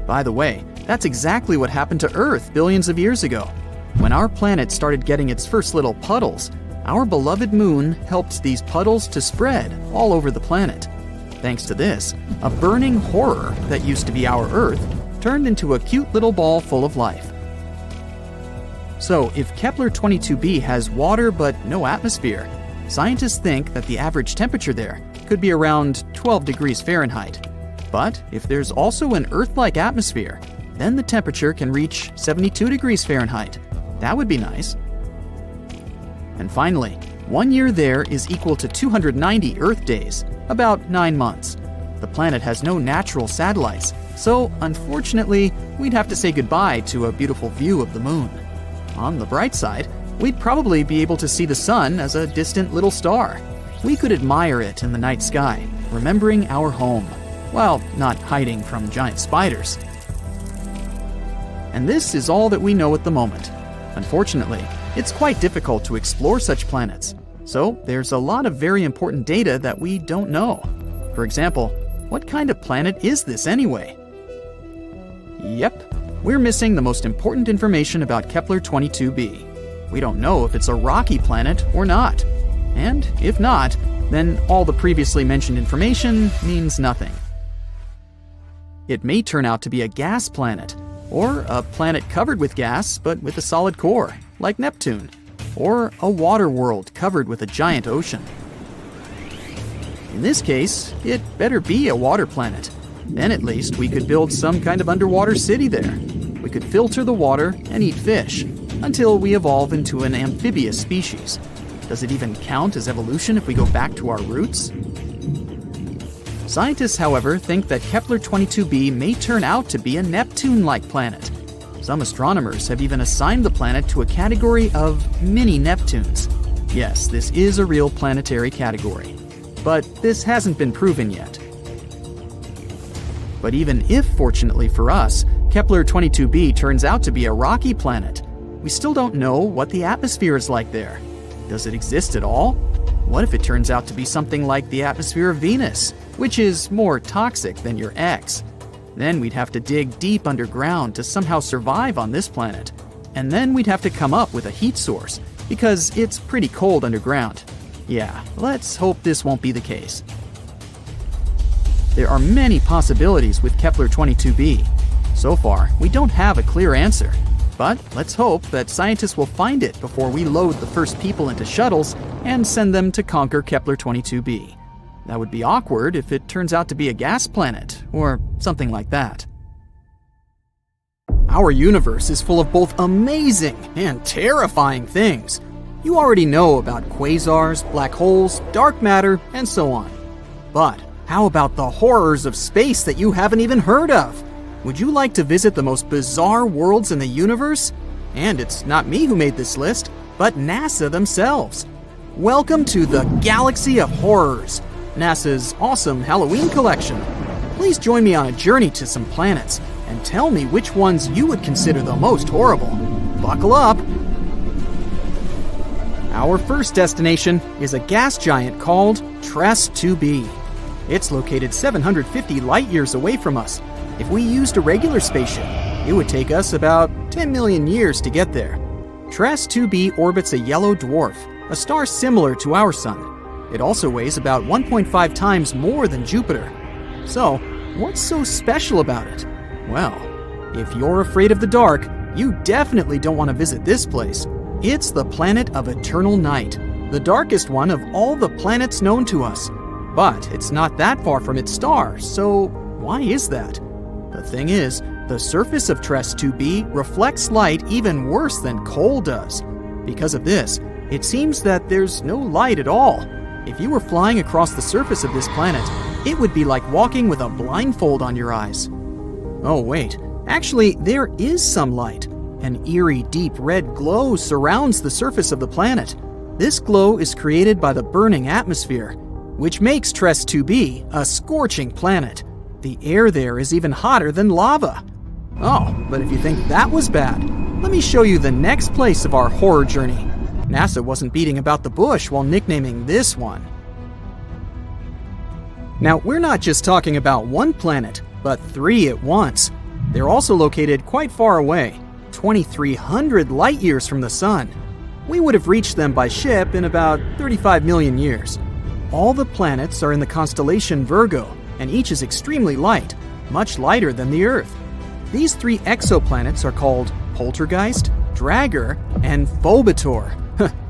By the way, that's exactly what happened to Earth billions of years ago. When our planet started getting its first little puddles, our beloved moon helped these puddles to spread all over the planet. Thanks to this, a burning horror that used to be our Earth turned into a cute little ball full of life. So, if Kepler-22b has water but no atmosphere, scientists think that the average temperature there could be around 12 degrees Fahrenheit. But if there's also an Earth-like atmosphere, then the temperature can reach 72 degrees Fahrenheit. That would be nice. And finally, 1 year there is equal to 290 Earth days, about 9 months. The planet has no natural satellites, so unfortunately, we'd have to say goodbye to a beautiful view of the moon. On the bright side, we'd probably be able to see the sun as a distant little star. We could admire it in the night sky, remembering our home, while not hiding from giant spiders. And this is all that we know at the moment. Unfortunately, it's quite difficult to explore such planets, so there's a lot of very important data that we don't know. For example, what kind of planet is this anyway? Yep, we're missing the most important information about Kepler-22b. We don't know if it's a rocky planet or not. And if not, then all the previously mentioned information means nothing. It may turn out to be a gas planet, or a planet covered with gas but with a solid core, like Neptune, or a water world covered with a giant ocean. In this case, it better be a water planet. Then at least we could build some kind of underwater city there. We could filter the water and eat fish, until we evolve into an amphibious species. Does it even count as evolution if we go back to our roots? Scientists, however, think that Kepler-22b may turn out to be a Neptune-like planet. Some astronomers have even assigned the planet to a category of mini-Neptunes. Yes, this is a real planetary category. But this hasn't been proven yet. But even if, fortunately for us, Kepler-22b turns out to be a rocky planet, we still don't know what the atmosphere is like there. Does it exist at all? What if it turns out to be something like the atmosphere of Venus, which is more toxic than your ex? Then we'd have to dig deep underground to somehow survive on this planet. And then we'd have to come up with a heat source, because it's pretty cold underground. Yeah, let's hope this won't be the case. There are many possibilities with Kepler-22b. So far, we don't have a clear answer. But let's hope that scientists will find it before we load the first people into shuttles and send them to conquer Kepler-22b. That would be awkward if it turns out to be a gas planet, or something like that. Our universe is full of both amazing and terrifying things. You already know about quasars, black holes, dark matter, and so on. But how about the horrors of space that you haven't even heard of? Would you like to visit the most bizarre worlds in the universe? And it's not me who made this list, but NASA themselves. Welcome to the Galaxy of Horrors, NASA's awesome Halloween collection. Please join me on a journey to some planets and tell me which ones you would consider the most horrible. Buckle up! Our first destination is a gas giant called Tres 2b. It's located 750 light-years away from us. If we used a regular spaceship, it would take us about 10 million years to get there. Tres 2b orbits a yellow dwarf, a star similar to our Sun. It also weighs about 1.5 times more than Jupiter. So, what's so special about it? Well, if you're afraid of the dark, you definitely don't want to visit this place. It's the planet of eternal night, the darkest one of all the planets known to us. But it's not that far from its star, so why is that? The thing is, the surface of Tres 2b reflects light even worse than coal does. Because of this, it seems that there's no light at all. If you were flying across the surface of this planet, it would be like walking with a blindfold on your eyes. Oh wait, actually there is some light. An eerie deep red glow surrounds the surface of the planet. This glow is created by the burning atmosphere, which makes Tres 2b a scorching planet. The air there is even hotter than lava. Oh, but if you think that was bad, let me show you the next place of our horror journey. NASA wasn't beating about the bush while nicknaming this one. Now, we're not just talking about one planet, but 3 at once. They're also located quite far away, 2,300 light-years from the Sun. We would have reached them by ship in about 35 million years. All the planets are in the constellation Virgo, and each is extremely light, much lighter than the Earth. These 3 exoplanets are called Poltergeist, Dragger, and Phobator.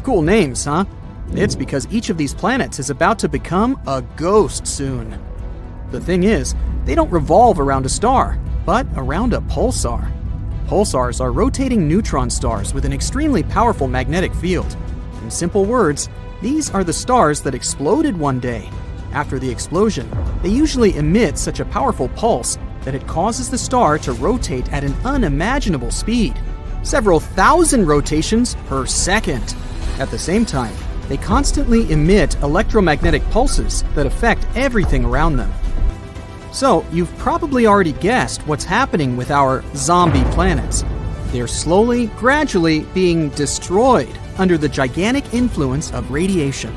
Cool names, huh? It's because each of these planets is about to become a ghost soon. The thing is, they don't revolve around a star, but around a pulsar. Pulsars are rotating neutron stars with an extremely powerful magnetic field. In simple words, these are the stars that exploded one day. After the explosion, they usually emit such a powerful pulse that it causes the star to rotate at an unimaginable speed, several thousand rotations per second. At the same time, they constantly emit electromagnetic pulses that affect everything around them. So, you've probably already guessed what's happening with our zombie planets. They're slowly, gradually being destroyed under the gigantic influence of radiation.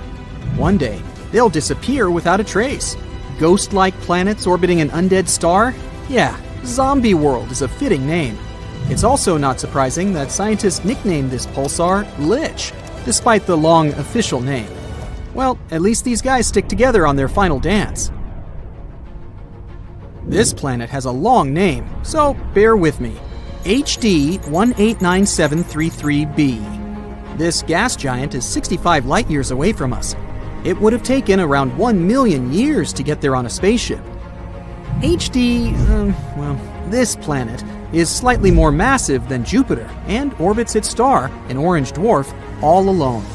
One day, they'll disappear without a trace. Ghost-like planets orbiting an undead star? Yeah, Zombie World is a fitting name. It's also not surprising that scientists nicknamed this pulsar Lich, despite the long official name. Well, at least these guys stick together on their final dance. This planet has a long name, so bear with me. HD 189733b. This gas giant is 65 light-years away from us. It would have taken around 1 million years to get there on a spaceship. This planet is slightly more massive than Jupiter and orbits its star, an orange dwarf, all alone.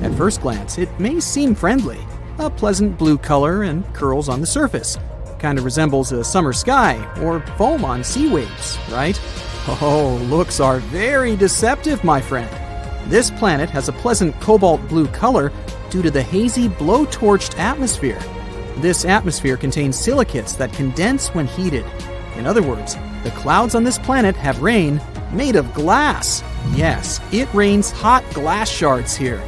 At first glance, it may seem friendly. A pleasant blue color and curls on the surface. Kind of resembles a summer sky or foam on sea waves, right? Oh, looks are very deceptive, my friend. This planet has a pleasant cobalt blue color due to the hazy blow-torched atmosphere. This atmosphere contains silicates that condense when heated. In other words, the clouds on this planet have rain made of glass. Yes, it rains hot glass shards here.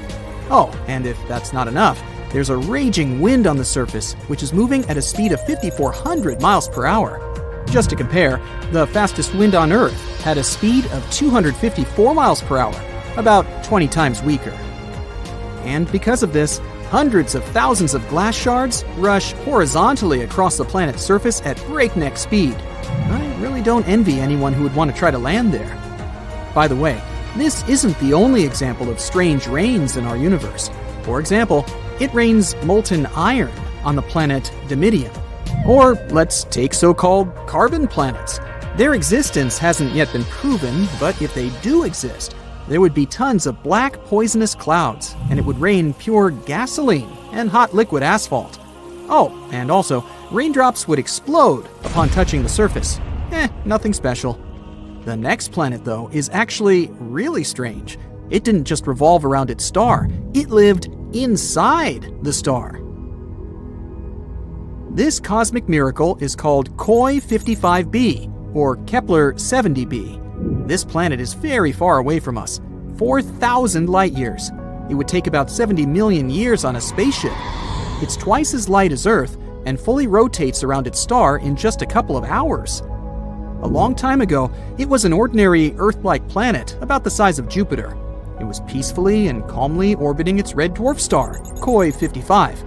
Oh, and if that's not enough, there's a raging wind on the surface, which is moving at a speed of 5,400 miles per hour. Just to compare, the fastest wind on Earth had a speed of 254 miles per hour, about 20 times weaker. And because of this, hundreds of thousands of glass shards rush horizontally across the planet's surface at breakneck speed. I really don't envy anyone who would want to try to land there. By the way, this isn't the only example of strange rains in our universe. For example, it rains molten iron on the planet Dimidium. Or let's take so-called carbon planets. Their existence hasn't yet been proven, but if they do exist, there would be tons of black poisonous clouds, and it would rain pure gasoline and hot liquid asphalt. Oh, and also, raindrops would explode upon touching the surface. Nothing special. The next planet, though, is actually really strange. It didn't just revolve around its star, it lived inside the star. This cosmic miracle is called KOI 55b, or Kepler 70b. This planet is very far away from us, 4,000 light-years. It would take about 70 million years on a spaceship. It's twice as light as Earth and fully rotates around its star in just a couple of hours. A long time ago, it was an ordinary Earth-like planet about the size of Jupiter. It was peacefully and calmly orbiting its red dwarf star, KOI 55.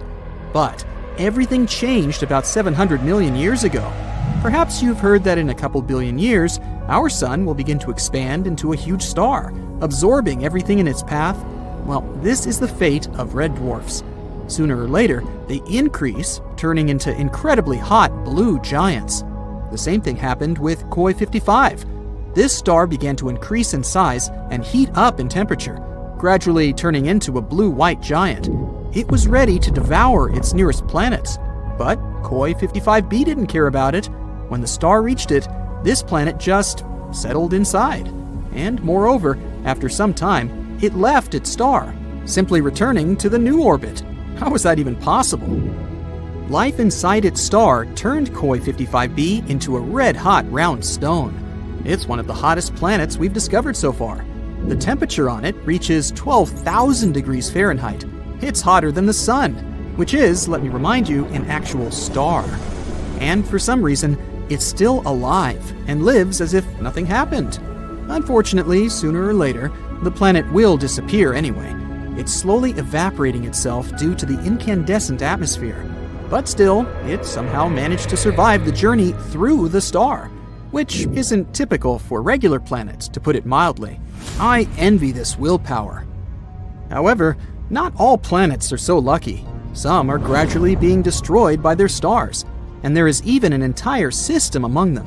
But everything changed about 700 million years ago. Perhaps you've heard that in a couple billion years, our sun will begin to expand into a huge star, absorbing everything in its path. Well, this is the fate of red dwarfs. Sooner or later, they increase, turning into incredibly hot blue giants. The same thing happened with KOI 55. This star began to increase in size and heat up in temperature, gradually turning into a blue-white giant. It was ready to devour its nearest planets. But KOI 55b didn't care about it. When the star reached it, this planet just settled inside. And moreover, after some time, it left its star, simply returning to the new orbit. How was that even possible? Life inside its star turned KOI 55b into a red-hot round stone. It's one of the hottest planets we've discovered so far. The temperature on it reaches 12,000 degrees Fahrenheit. It's hotter than the sun, which is, let me remind you, an actual star. And for some reason, it's still alive and lives as if nothing happened. Unfortunately, sooner or later, the planet will disappear anyway. It's slowly evaporating itself due to the incandescent atmosphere. But still, it somehow managed to survive the journey through the star, which isn't typical for regular planets, to put it mildly. I envy this willpower. However, not all planets are so lucky. Some are gradually being destroyed by their stars, and there is even an entire system among them.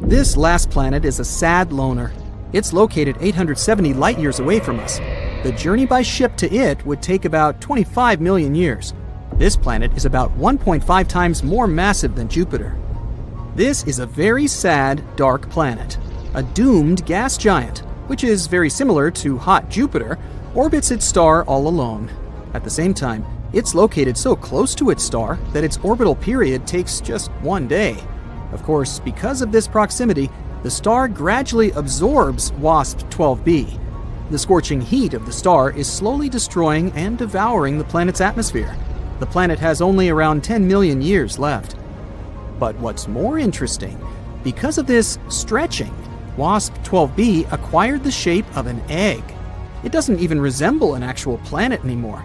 This last planet is a sad loner. It's located 870 light-years away from us. The journey by ship to it would take about 25 million years. This planet is about 1.5 times more massive than Jupiter. This is a very sad, dark planet. A doomed gas giant, which is very similar to hot Jupiter, orbits its star all alone. At the same time, it's located so close to its star that its orbital period takes just one day. Of course, because of this proximity, the star gradually absorbs WASP-12b. The scorching heat of the star is slowly destroying and devouring the planet's atmosphere. The planet has only around 10 million years left. But what's more interesting, because of this stretching, WASP-12b acquired the shape of an egg. It doesn't even resemble an actual planet anymore.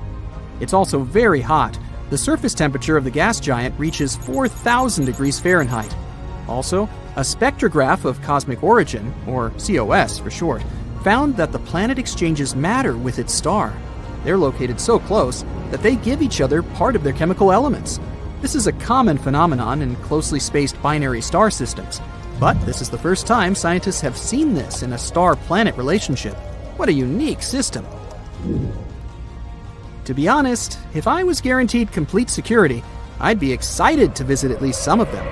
It's also very hot. The surface temperature of the gas giant reaches 4,000 degrees Fahrenheit. Also, a spectrograph of cosmic origin, or COS for short, found that the planet exchanges matter with its star. They're located so close that they give each other part of their chemical elements. This is a common phenomenon in closely spaced binary star systems, but this is the first time scientists have seen this in a star-planet relationship. What a unique system. To be honest, if I was guaranteed complete security, I'd be excited to visit at least some of them.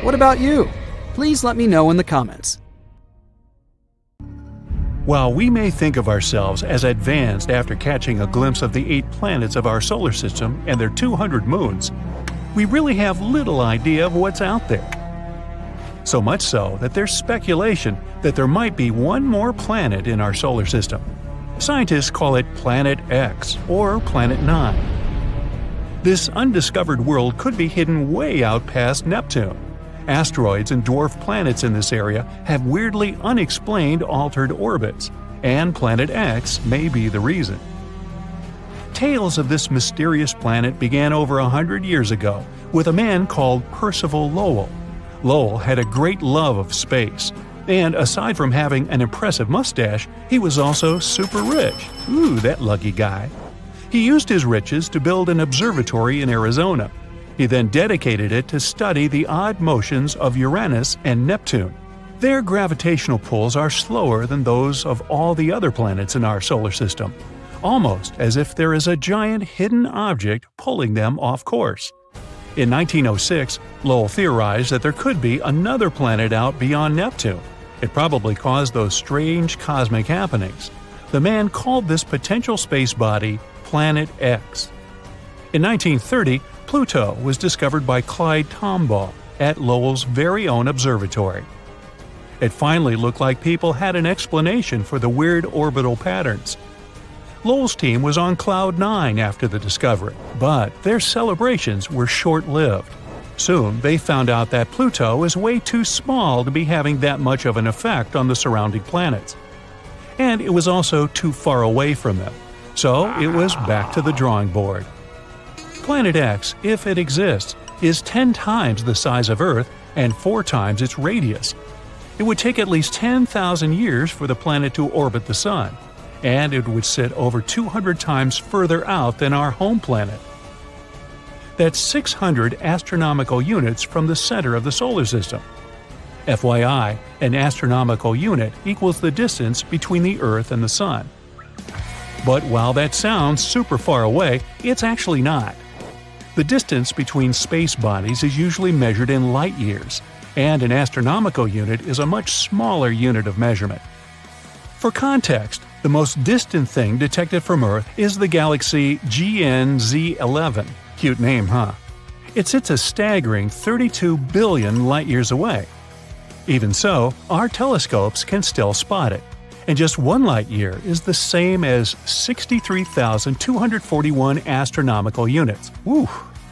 What about you? Please let me know in the comments. While we may think of ourselves as advanced after catching a glimpse of the 8 planets of our solar system and their 200 moons, we really have little idea of what's out there. So much so that there's speculation that there might be one more planet in our solar system. Scientists call it Planet X or Planet 9. This undiscovered world could be hidden way out past Neptune. Asteroids and dwarf planets in this area have weirdly unexplained altered orbits, and Planet X may be the reason. Tales of this mysterious planet began over 100 years ago with a man called Percival Lowell. Lowell had a great love of space, and aside from having an impressive mustache, he was also super rich. Ooh, that lucky guy. He used his riches to build an observatory in Arizona. He then dedicated it to study the odd motions of Uranus and Neptune. Their gravitational pulls are slower than those of all the other planets in our solar system, almost as if there is a giant hidden object pulling them off course. In 1906, Lowell theorized that there could be another planet out beyond Neptune. It probably caused those strange cosmic happenings. The man called this potential space body Planet X. In 1930, Pluto was discovered by Clyde Tombaugh at Lowell's very own observatory. It finally looked like people had an explanation for the weird orbital patterns. Lowell's team was on cloud 9 after the discovery, but their celebrations were short-lived. Soon, they found out that Pluto is way too small to be having that much of an effect on the surrounding planets. And it was also too far away from them, so it was back to the drawing board. Planet X, if it exists, is 10 times the size of Earth and 4 times its radius. It would take at least 10,000 years for the planet to orbit the Sun, and it would sit over 200 times further out than our home planet. That's 600 astronomical units from the center of the solar system. FYI, an astronomical unit equals the distance between the Earth and the Sun. But while that sounds super far away, it's actually not. The distance between space bodies is usually measured in light years, and an astronomical unit is a much smaller unit of measurement. For context, the most distant thing detected from Earth is the galaxy GNZ11. Cute name, huh? It sits a staggering 32 billion light-years away. Even so, our telescopes can still spot it, and just 1 light-year is the same as 63,241 astronomical units. Woo!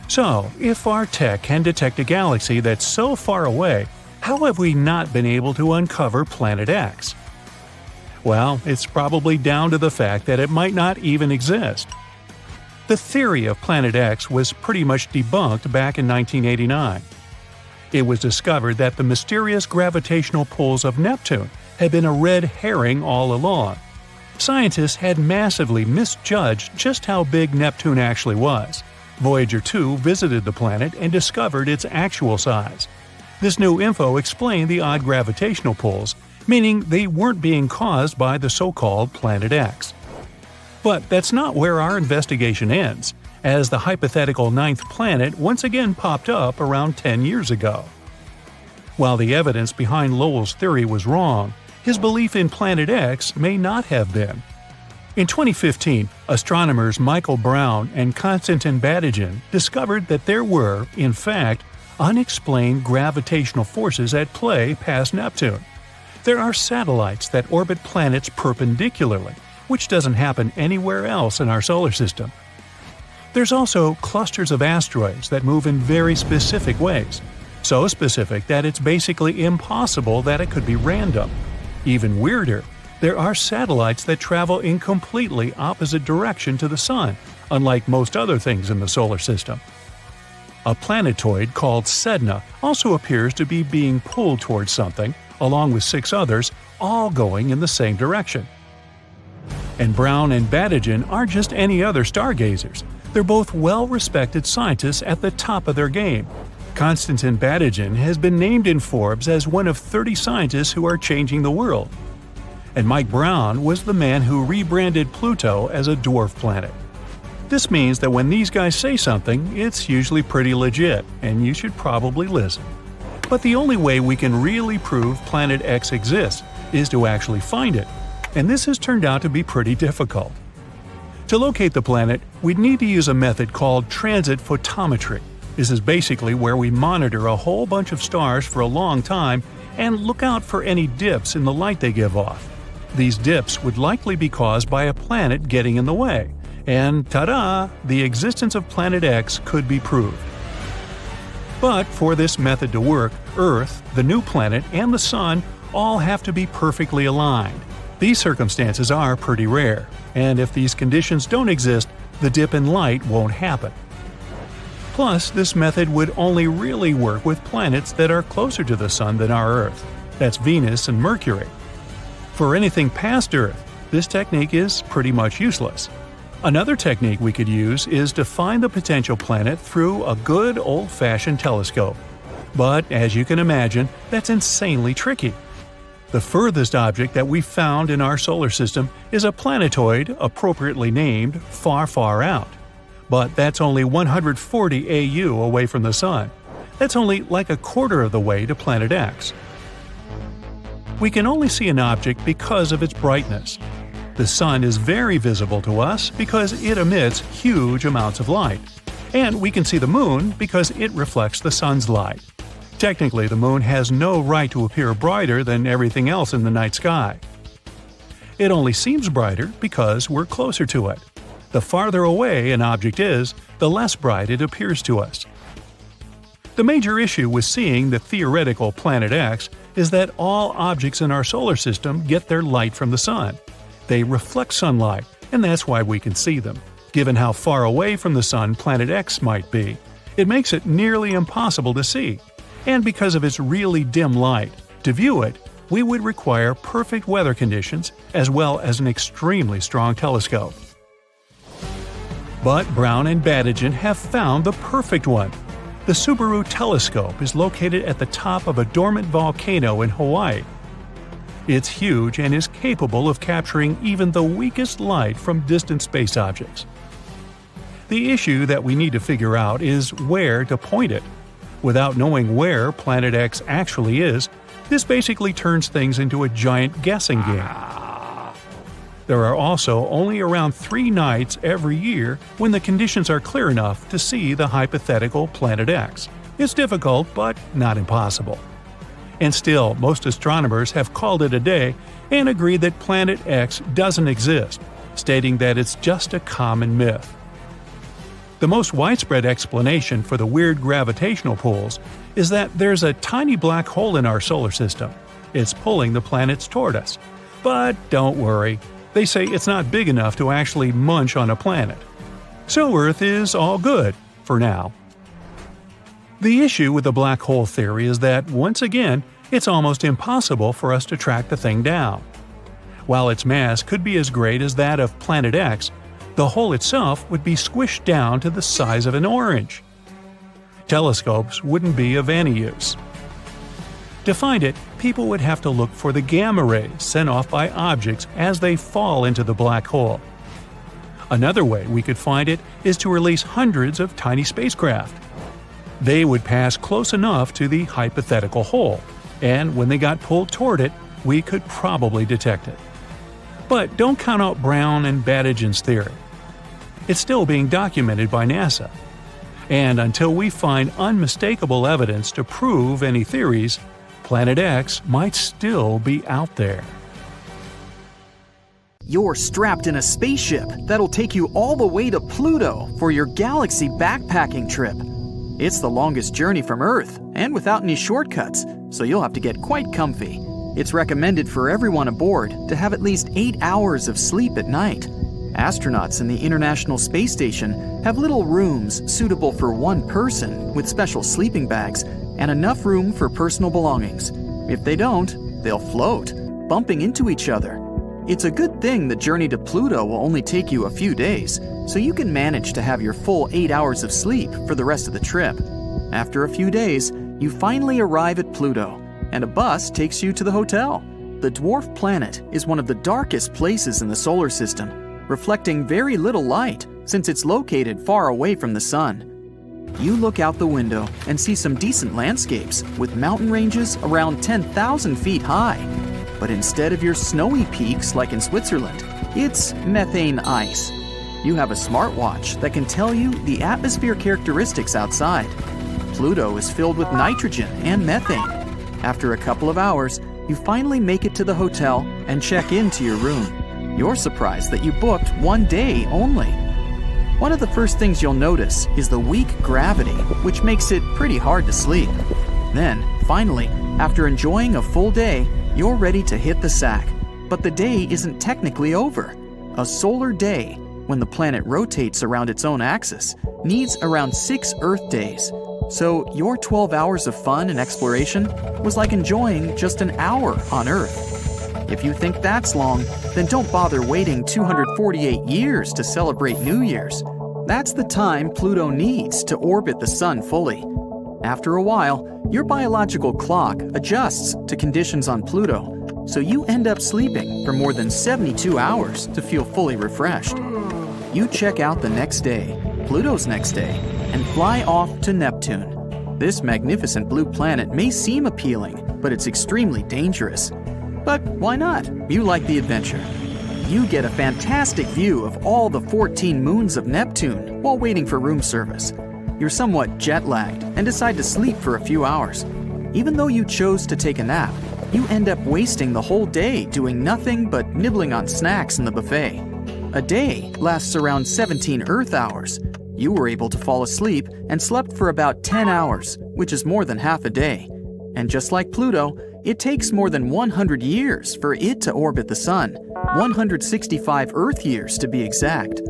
So, if our tech can detect a galaxy that's so far away, how have we not been able to uncover Planet X? Well, it's probably down to the fact that it might not even exist. The theory of Planet X was pretty much debunked back in 1989. It was discovered that the mysterious gravitational pulls of Neptune had been a red herring all along. Scientists had massively misjudged just how big Neptune actually was. Voyager 2 visited the planet and discovered its actual size. This new info explained the odd gravitational pulls, meaning they weren't being caused by the so-called Planet X. But that's not where our investigation ends, as the hypothetical 9th planet once again popped up around 10 years ago. While the evidence behind Lowell's theory was wrong, his belief in Planet X may not have been. In 2015, astronomers Michael Brown and Konstantin Batygin discovered that there were, in fact, unexplained gravitational forces at play past Neptune. There are satellites that orbit planets perpendicularly, which doesn't happen anywhere else in our solar system. There's also clusters of asteroids that move in very specific ways, so specific that it's basically impossible that it could be random. Even weirder, there are satellites that travel in completely opposite direction to the Sun, unlike most other things in the solar system. A planetoid called Sedna also appears to be being pulled towards something, along with 6 others, all going in the same direction. And Brown and Batygin aren't just any other stargazers. They're both well-respected scientists at the top of their game. Konstantin Batygin has been named in Forbes as one of 30 scientists who are changing the world. And Mike Brown was the man who rebranded Pluto as a dwarf planet. This means that when these guys say something, it's usually pretty legit, and you should probably listen. But the only way we can really prove Planet X exists is to actually find it, and this has turned out to be pretty difficult. To locate the planet, we'd need to use a method called transit photometry. This is basically where we monitor a whole bunch of stars for a long time and look out for any dips in the light they give off. These dips would likely be caused by a planet getting in the way, and ta-da! The existence of Planet X could be proved. But for this method to work, Earth, the new planet, and the Sun all have to be perfectly aligned. These circumstances are pretty rare, and if these conditions don't exist, the dip in light won't happen. Plus, this method would only really work with planets that are closer to the Sun than our Earth. That's Venus and Mercury. For anything past Earth, this technique is pretty much useless. Another technique we could use is to find the potential planet through a good old-fashioned telescope. But, as you can imagine, that's insanely tricky. The furthest object that we've found in our solar system is a planetoid appropriately named Far, Far Out. But that's only 140 AU away from the Sun. That's only like a quarter of the way to Planet X. We can only see an object because of its brightness. The Sun is very visible to us because it emits huge amounts of light. And we can see the moon because it reflects the sun's light. Technically, the moon has no right to appear brighter than everything else in the night sky. It only seems brighter because we're closer to it. The farther away an object is, the less bright it appears to us. The major issue with seeing the theoretical Planet X is that all objects in our solar system get their light from the sun. They reflect sunlight, and that's why we can see them. Given how far away from the sun Planet X might be, it makes it nearly impossible to see. And because of its really dim light, to view it, we would require perfect weather conditions as well as an extremely strong telescope. But Brown and Badigeon have found the perfect one. The Subaru telescope is located at the top of a dormant volcano in Hawaii. It's huge and is capable of capturing even the weakest light from distant space objects. The issue that we need to figure out is where to point it. Without knowing where Planet X actually is, this basically turns things into a giant guessing game. There are also only around 3 nights every year when the conditions are clear enough to see the hypothetical Planet X. It's difficult, but not impossible. And still, most astronomers have called it a day and agreed that Planet X doesn't exist, stating that it's just a common myth. The most widespread explanation for the weird gravitational pulls is that there's a tiny black hole in our solar system. It's pulling the planets toward us. But don't worry, they say it's not big enough to actually munch on a planet. So Earth is all good, for now. The issue with the black hole theory is that, once again, it's almost impossible for us to track the thing down. While its mass could be as great as that of Planet X, the hole itself would be squished down to the size of an orange. Telescopes wouldn't be of any use. To find it, people would have to look for the gamma rays sent off by objects as they fall into the black hole. Another way we could find it is to release hundreds of tiny spacecraft. They would pass close enough to the hypothetical hole, and when they got pulled toward it, we could probably detect it. But don't count out Brown and Badigeon's theory. It's still being documented by NASA. And until we find unmistakable evidence to prove any theories, Planet X might still be out there. You're strapped in a spaceship that'll take you all the way to Pluto for your galaxy backpacking trip. It's the longest journey from Earth, and without any shortcuts, so you'll have to get quite comfy. It's recommended for everyone aboard to have at least 8 hours of sleep at night. Astronauts in the International Space Station have little rooms suitable for one person with special sleeping bags and enough room for personal belongings. If they don't, they'll float, bumping into each other. It's a good thing the journey to Pluto will only take you a few days, so you can manage to have your full 8 hours of sleep for the rest of the trip. After a few days, you finally arrive at Pluto, and a bus takes you to the hotel. The dwarf planet is one of the darkest places in the solar system, reflecting very little light since it's located far away from the sun. You look out the window and see some decent landscapes with mountain ranges around 10,000 feet high. But instead of your snowy peaks like in Switzerland, it's methane ice. You have a smartwatch that can tell you the atmosphere characteristics outside. Pluto is filled with nitrogen and methane. After a couple of hours, you finally make it to the hotel and check into your room. You're surprised that you booked 1 day only. One of the first things you'll notice is the weak gravity, which makes it pretty hard to sleep. Then, finally, after enjoying a full day, you're ready to hit the sack. But the day isn't technically over. A solar day, when the planet rotates around its own axis, needs around 6 Earth days. So your 12 hours of fun and exploration was like enjoying just an hour on Earth. If you think that's long, then don't bother waiting 248 years to celebrate New Year's. That's the time Pluto needs to orbit the sun fully. After a while, your biological clock adjusts to conditions on Pluto, so you end up sleeping for more than 72 hours to feel fully refreshed. You check out the next day, Pluto's next day, and fly off to Neptune. This magnificent blue planet may seem appealing, but it's extremely dangerous. But why not? You like the adventure. you get a fantastic view of all the 14 moons of Neptune while waiting for room service. You're somewhat jet-lagged and decide to sleep for a few hours. Even though you chose to take a nap, you end up wasting the whole day doing nothing but nibbling on snacks in the buffet. A day lasts around 17 Earth hours. You were able to fall asleep and slept for about 10 hours, which is more than half a day. And just like Pluto, it takes more than 100 years for it to orbit the Sun, 165 Earth years to be exact.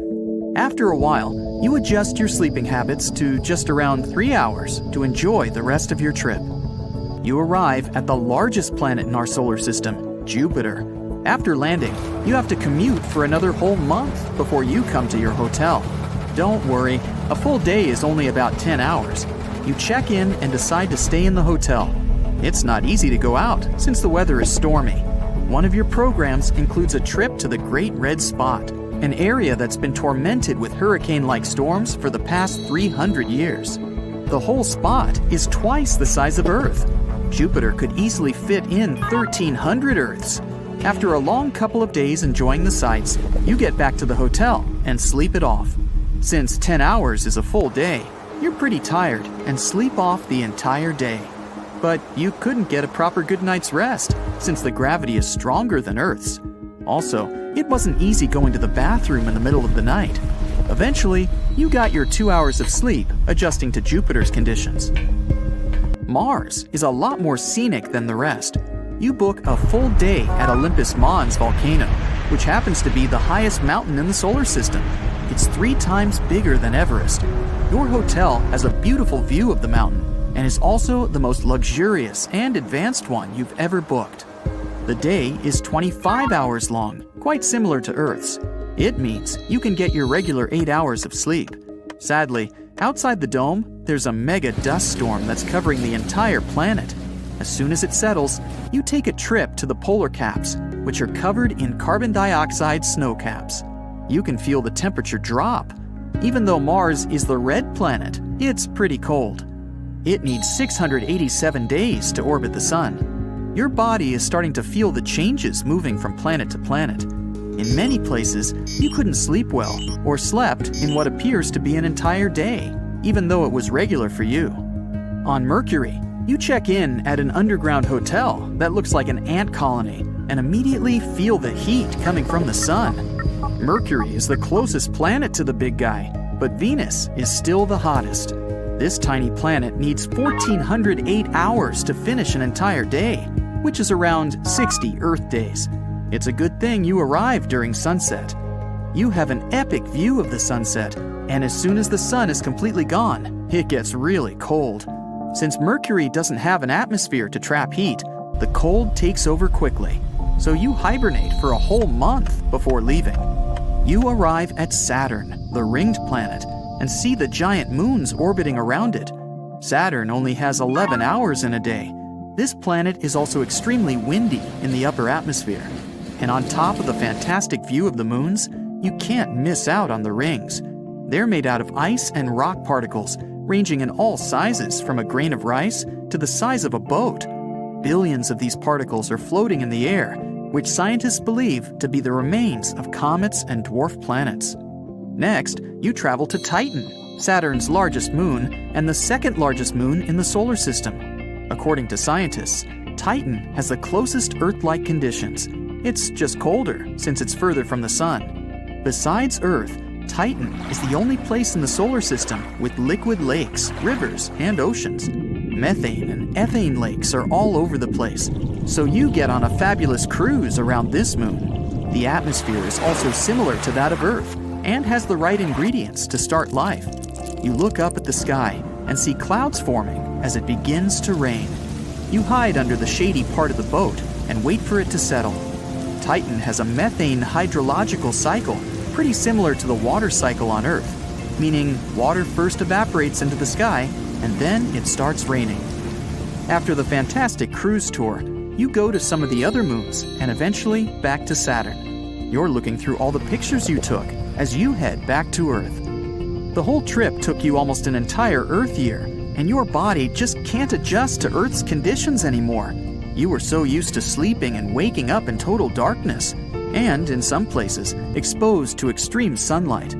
After a while, you adjust your sleeping habits to just around 3 hours to enjoy the rest of your trip. You arrive at the largest planet in our solar system, Jupiter. After landing, you have to commute for another whole month before you come to your hotel. Don't worry, a full day is only about 10 hours. You check in and decide to stay in the hotel. It's not easy to go out since the weather is stormy. One of your programs includes a trip to the Great Red Spot, an area that's been tormented with hurricane-like storms for the past 300 years. The whole spot is twice the size of Earth. Jupiter could easily fit in 1,300 Earths. After a long couple of days enjoying the sights, you get back to the hotel and sleep it off. Since 10 hours is a full day, you're pretty tired and sleep off the entire day. But you couldn't get a proper good night's rest since the gravity is stronger than Earth's. Also, it wasn't easy going to the bathroom in the middle of the night. Eventually, you got your 2 hours of sleep adjusting to Jupiter's conditions. Mars is a lot more scenic than the rest. You book a full day at Olympus Mons volcano, which happens to be the highest mountain in the solar system. It's 3 times bigger than Everest. Your hotel has a beautiful view of the mountain and is also the most luxurious and advanced one you've ever booked. The day is 25 hours long, quite similar to Earth's. It means you can get your regular 8 hours of sleep. Sadly, outside the dome, there's a mega dust storm that's covering the entire planet. As soon as it settles, you take a trip to the polar caps, which are covered in carbon dioxide snow caps. You can feel the temperature drop. Even though Mars is the red planet, it's pretty cold. It needs 687 days to orbit the Sun. Your body is starting to feel the changes moving from planet to planet. In many places, you couldn't sleep well or slept in what appears to be an entire day, even though it was regular for you. On Mercury, you check in at an underground hotel that looks like an ant colony and immediately feel the heat coming from the Sun. Mercury is the closest planet to the big guy, but Venus is still the hottest. This tiny planet needs 1,408 hours to finish an entire day, which is around 60 Earth days. It's a good thing you arrived during sunset. You have an epic view of the sunset, and as soon as the sun is completely gone, it gets really cold. Since Mercury doesn't have an atmosphere to trap heat, the cold takes over quickly, so you hibernate for a whole month before leaving. You arrive at Saturn, the ringed planet, and see the giant moons orbiting around it. Saturn only has 11 hours in a day. This planet is also extremely windy in the upper atmosphere. And on top of the fantastic view of the moons, you can't miss out on the rings. They're made out of ice and rock particles, ranging in all sizes from a grain of rice to the size of a boat. Billions of these particles are floating in the air, which scientists believe to be the remains of comets and dwarf planets. Next, you travel to Titan, Saturn's largest moon and the second largest moon in the solar system. According to scientists, Titan has the closest Earth-like conditions. It's just colder since it's further from the Sun. Besides Earth, Titan is the only place in the solar system with liquid lakes, rivers, and oceans. Methane and ethane lakes are all over the place, so you get on a fabulous cruise around this moon. The atmosphere is also similar to that of Earth and has the right ingredients to start life. You look up at the sky and see clouds forming as it begins to rain. You hide under the shady part of the boat and wait for it to settle. Titan has a methane hydrological cycle pretty similar to the water cycle on Earth, meaning water first evaporates into the sky and then it starts raining. After the fantastic cruise tour, you go to some of the other moons and eventually back to Saturn. You're looking through all the pictures you took as you head back to Earth. The whole trip took you almost an entire Earth year, and your body just can't adjust to Earth's conditions anymore. You were so used to sleeping and waking up in total darkness. and in some places, exposed to extreme sunlight.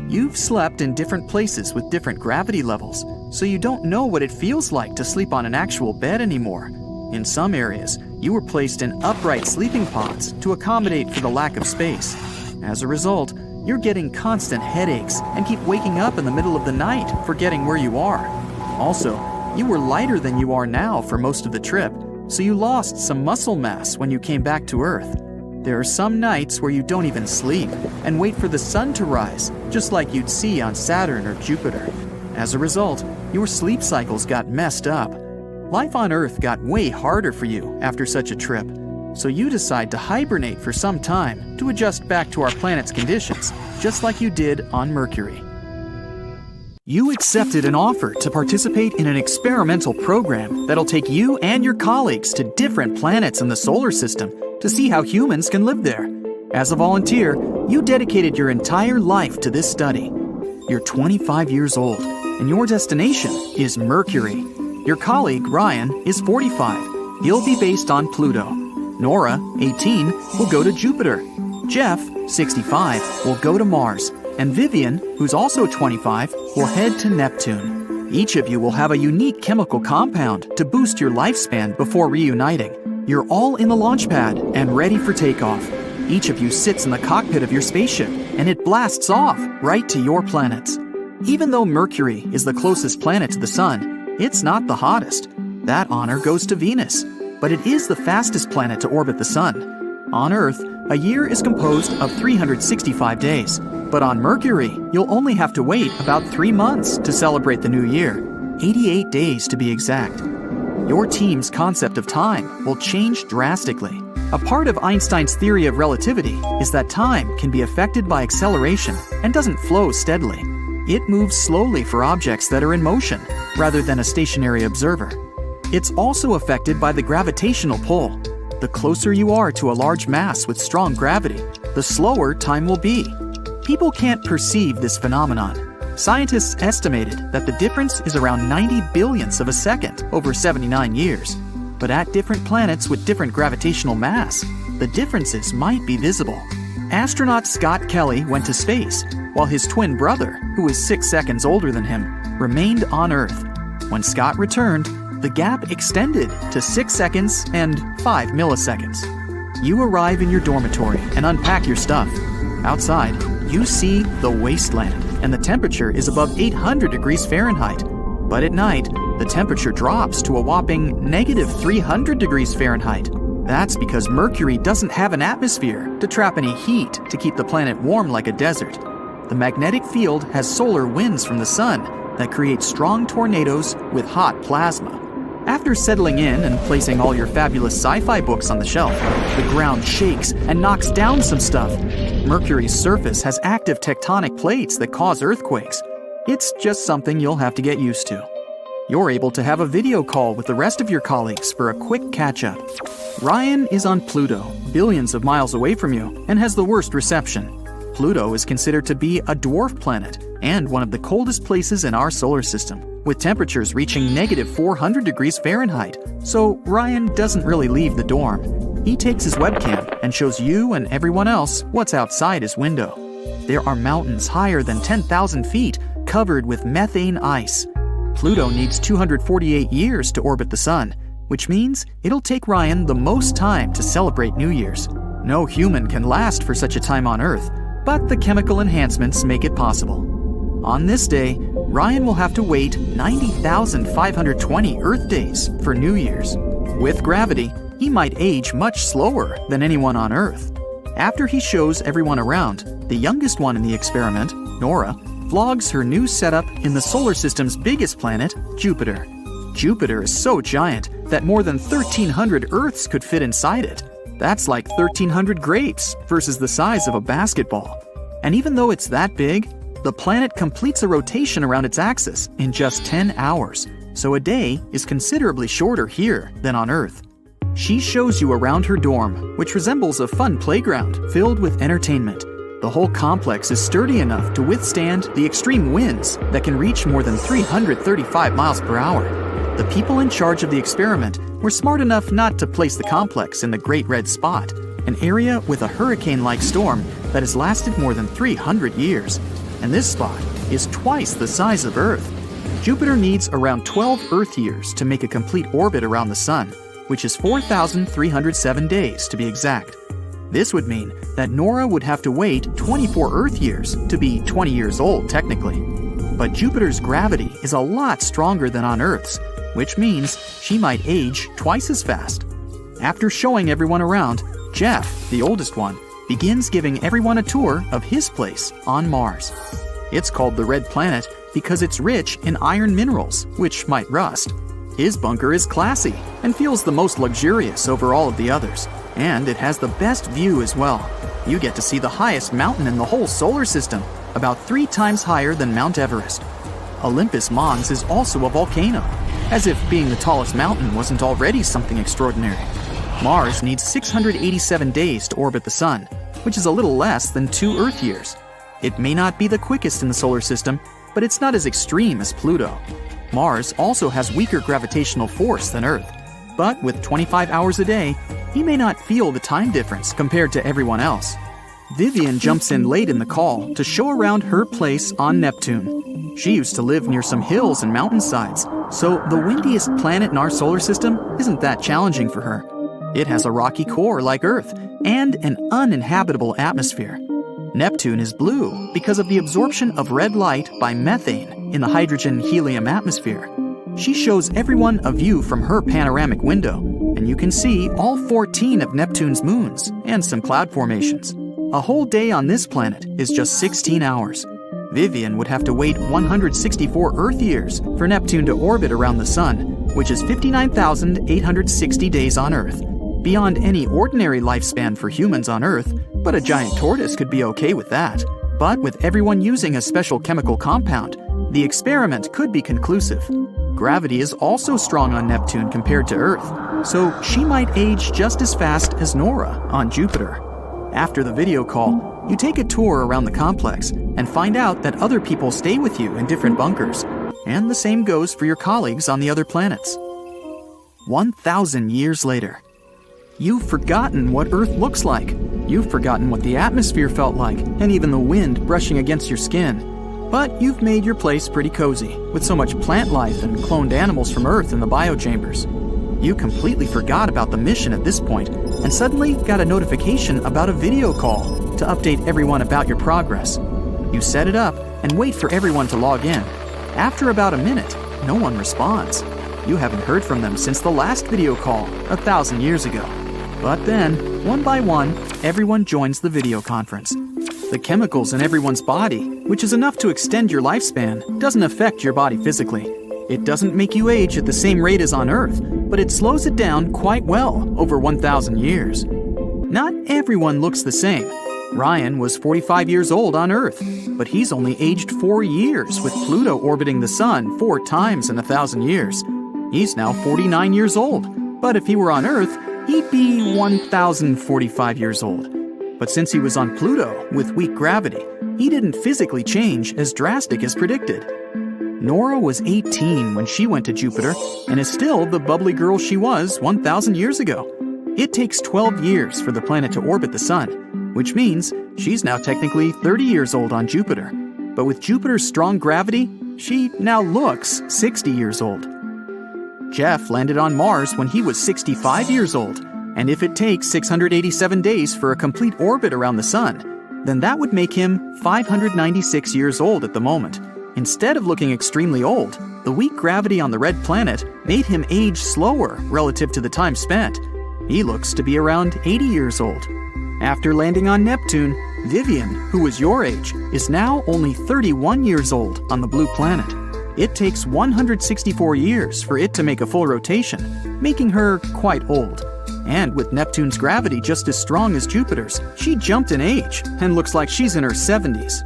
You've slept in different places with different gravity levels, so you don't know what it feels like to sleep on an actual bed anymore. In some areas, you were placed in upright sleeping pods to accommodate for the lack of space. As a result, you're getting constant headaches and keep waking up in the middle of the night, forgetting where you are. Also, you were lighter than you are now for most of the trip, so you lost some muscle mass when you came back to Earth. There are some nights where you don't even sleep and wait for the sun to rise, just like you'd see on Saturn or Jupiter. As a result, your sleep cycles got messed up. Life on Earth got way harder for you after such a trip, so you decide to hibernate for some time to adjust back to our planet's conditions, just like you did on Mercury. You accepted an offer to participate in an experimental program that'll take you and your colleagues to different planets in the solar system to see how humans can live there. As a volunteer, you dedicated your entire life to this study. You're 25 years old, and your destination is Mercury. Your colleague, Ryan, is 45. He'll be based on Pluto. Nora, 18, will go to Jupiter. Jeff, 65, will go to Mars. And Vivian, who's also 25, will head to Neptune. Each of you will have a unique chemical compound to boost your lifespan before reuniting. You're all in the launch pad and ready for takeoff. Each of you sits in the cockpit of your spaceship, and it blasts off right to your planets. Even though Mercury is the closest planet to the Sun, it's not the hottest. That honor goes to Venus, but it is the fastest planet to orbit the Sun. On Earth, a year is composed of 365 days, but on Mercury, you'll only have to wait about 3 months to celebrate the new year, 88 days to be exact. Your team's concept of time will change drastically. A part of Einstein's theory of relativity is that time can be affected by acceleration and doesn't flow steadily. It moves slowly for objects that are in motion, rather than a stationary observer. It's also affected by the gravitational pull. The closer you are to a large mass with strong gravity, the slower time will be. People can't perceive this phenomenon. Scientists estimated that the difference is around 90 billionths of a second over 79 years. But at different planets with different gravitational mass, the differences might be visible. Astronaut Scott Kelly went to space, while his twin brother, who is 6 seconds older than him, remained on Earth. When Scott returned, the gap extended to 6 seconds and 5 milliseconds. You arrive in your dormitory and unpack your stuff. Outside, you see the wasteland, and the temperature is above 800 degrees Fahrenheit. But at night, the temperature drops to a whopping -300 degrees Fahrenheit. That's because Mercury doesn't have an atmosphere to trap any heat to keep the planet warm like a desert. The magnetic field has solar winds from the sun that create strong tornadoes with hot plasma. After settling in and placing all your fabulous sci-fi books on the shelf, the ground shakes and knocks down some stuff. Mercury's surface has active tectonic plates that cause earthquakes. It's just something you'll have to get used to. You're able to have a video call with the rest of your colleagues for a quick catch-up. Ryan is on Pluto, billions of miles away from you, and has the worst reception. Pluto is considered to be a dwarf planet and one of the coldest places in our solar system, with temperatures reaching -400 degrees Fahrenheit, so Ryan doesn't really leave the dorm. He takes his webcam and shows you and everyone else what's outside his window. There are mountains higher than 10,000 feet covered with methane ice. Pluto needs 248 years to orbit the Sun, which means it'll take Ryan the most time to celebrate New Year's. No human can last for such a time on Earth, but the chemical enhancements make it possible. On this day, Ryan will have to wait 90,520 Earth days for New Year's. With gravity, he might age much slower than anyone on Earth. After he shows everyone around, the youngest one in the experiment, Nora, vlogs her new setup in the solar system's biggest planet, Jupiter. Jupiter is so giant that more than 1,300 Earths could fit inside it. That's like 1,300 grapes versus the size of a basketball. And even though it's that big, the planet completes a rotation around its axis in just 10 hours, so a day is considerably shorter here than on Earth. She shows you around her dorm, which resembles a fun playground filled with entertainment. The whole complex is sturdy enough to withstand the extreme winds that can reach more than 335 miles per hour. The people in charge of the experiment were smart enough not to place the complex in the Great Red Spot. an area with a hurricane-like storm that has lasted more than 300 years. And this spot is twice the size of Earth. Jupiter needs around 12 Earth years to make a complete orbit around the Sun, which is 4,307 days to be exact. This would mean that Nora would have to wait 24 Earth years to be 20 years old technically. But Jupiter's gravity is a lot stronger than on Earth's, which means she might age twice as fast. After showing everyone around, Jeff, the oldest one, begins giving everyone a tour of his place on Mars. It's called the Red Planet because it's rich in iron minerals, which might rust. His bunker is classy and feels the most luxurious over all of the others, and it has the best view as well. You get to see the highest mountain in the whole solar system, about 3 times higher than Mount Everest. Olympus Mons is also a volcano, as if being the tallest mountain wasn't already something extraordinary. Mars needs 687 days to orbit the Sun, which is a little less than 2 Earth years. It may not be the quickest in the solar system, but it's not as extreme as Pluto. Mars also has weaker gravitational force than Earth, but with 25 hours a day, he may not feel the time difference compared to everyone else. Vivian jumps in late in the call to show around her place on Neptune. She used to live near some hills and mountainsides, so the windiest planet in our solar system isn't that challenging for her. It has a rocky core like Earth and an uninhabitable atmosphere. Neptune is blue because of the absorption of red light by methane in the hydrogen-helium atmosphere. She shows everyone a view from her panoramic window, and you can see all 14 of Neptune's moons and some cloud formations. A whole day on this planet is just 16 hours. Vivian would have to wait 164 Earth years for Neptune to orbit around the Sun, which is 59,860 days on Earth, beyond any ordinary lifespan for humans on Earth, but a giant tortoise could be okay with that. But with everyone using a special chemical compound, the experiment could be conclusive. Gravity is also strong on Neptune compared to Earth, so she might age just as fast as Nora on Jupiter. After the video call, you take a tour around the complex and find out that other people stay with you in different bunkers, and the same goes for your colleagues on the other planets. 1,000 years later. You've forgotten what Earth looks like. You've forgotten what the atmosphere felt like, and even the wind brushing against your skin. But you've made your place pretty cozy, with so much plant life and cloned animals from Earth in the biochambers. You completely forgot about the mission at this point, and suddenly got a notification about a video call to update everyone about your progress. You set it up and wait for everyone to log in. After about a minute, no one responds. You haven't heard from them since the last video call 1,000 years ago. But then, one by one, everyone joins the video conference. The chemicals in everyone's body, which is enough to extend your lifespan, doesn't affect your body physically. It doesn't make you age at the same rate as on Earth, but it slows it down quite well over 1,000 years. Not everyone looks the same. Ryan was 45 years old on Earth, but he's only aged 4 years with Pluto orbiting the Sun 4 times in 1,000 years. He's now 49 years old, but if he were on Earth, he'd be 1,045 years old. But since he was on Pluto with weak gravity, he didn't physically change as drastic as predicted. Nora was 18 when she went to Jupiter and is still the bubbly girl she was 1,000 years ago. It takes 12 years for the planet to orbit the Sun, which means she's now technically 30 years old on Jupiter. But with Jupiter's strong gravity, she now looks 60 years old. Jeff landed on Mars when he was 65 years old, and if it takes 687 days for a complete orbit around the Sun, then that would make him 596 years old at the moment. Instead of looking extremely old, the weak gravity on the red planet made him age slower relative to the time spent. He looks to be around 80 years old. After landing on Neptune, Vivian, who was your age, is now only 31 years old on the blue planet. It takes 164 years for it to make a full rotation, making her quite old. And with Neptune's gravity just as strong as Jupiter's, she jumped in age and looks like she's in her 70s.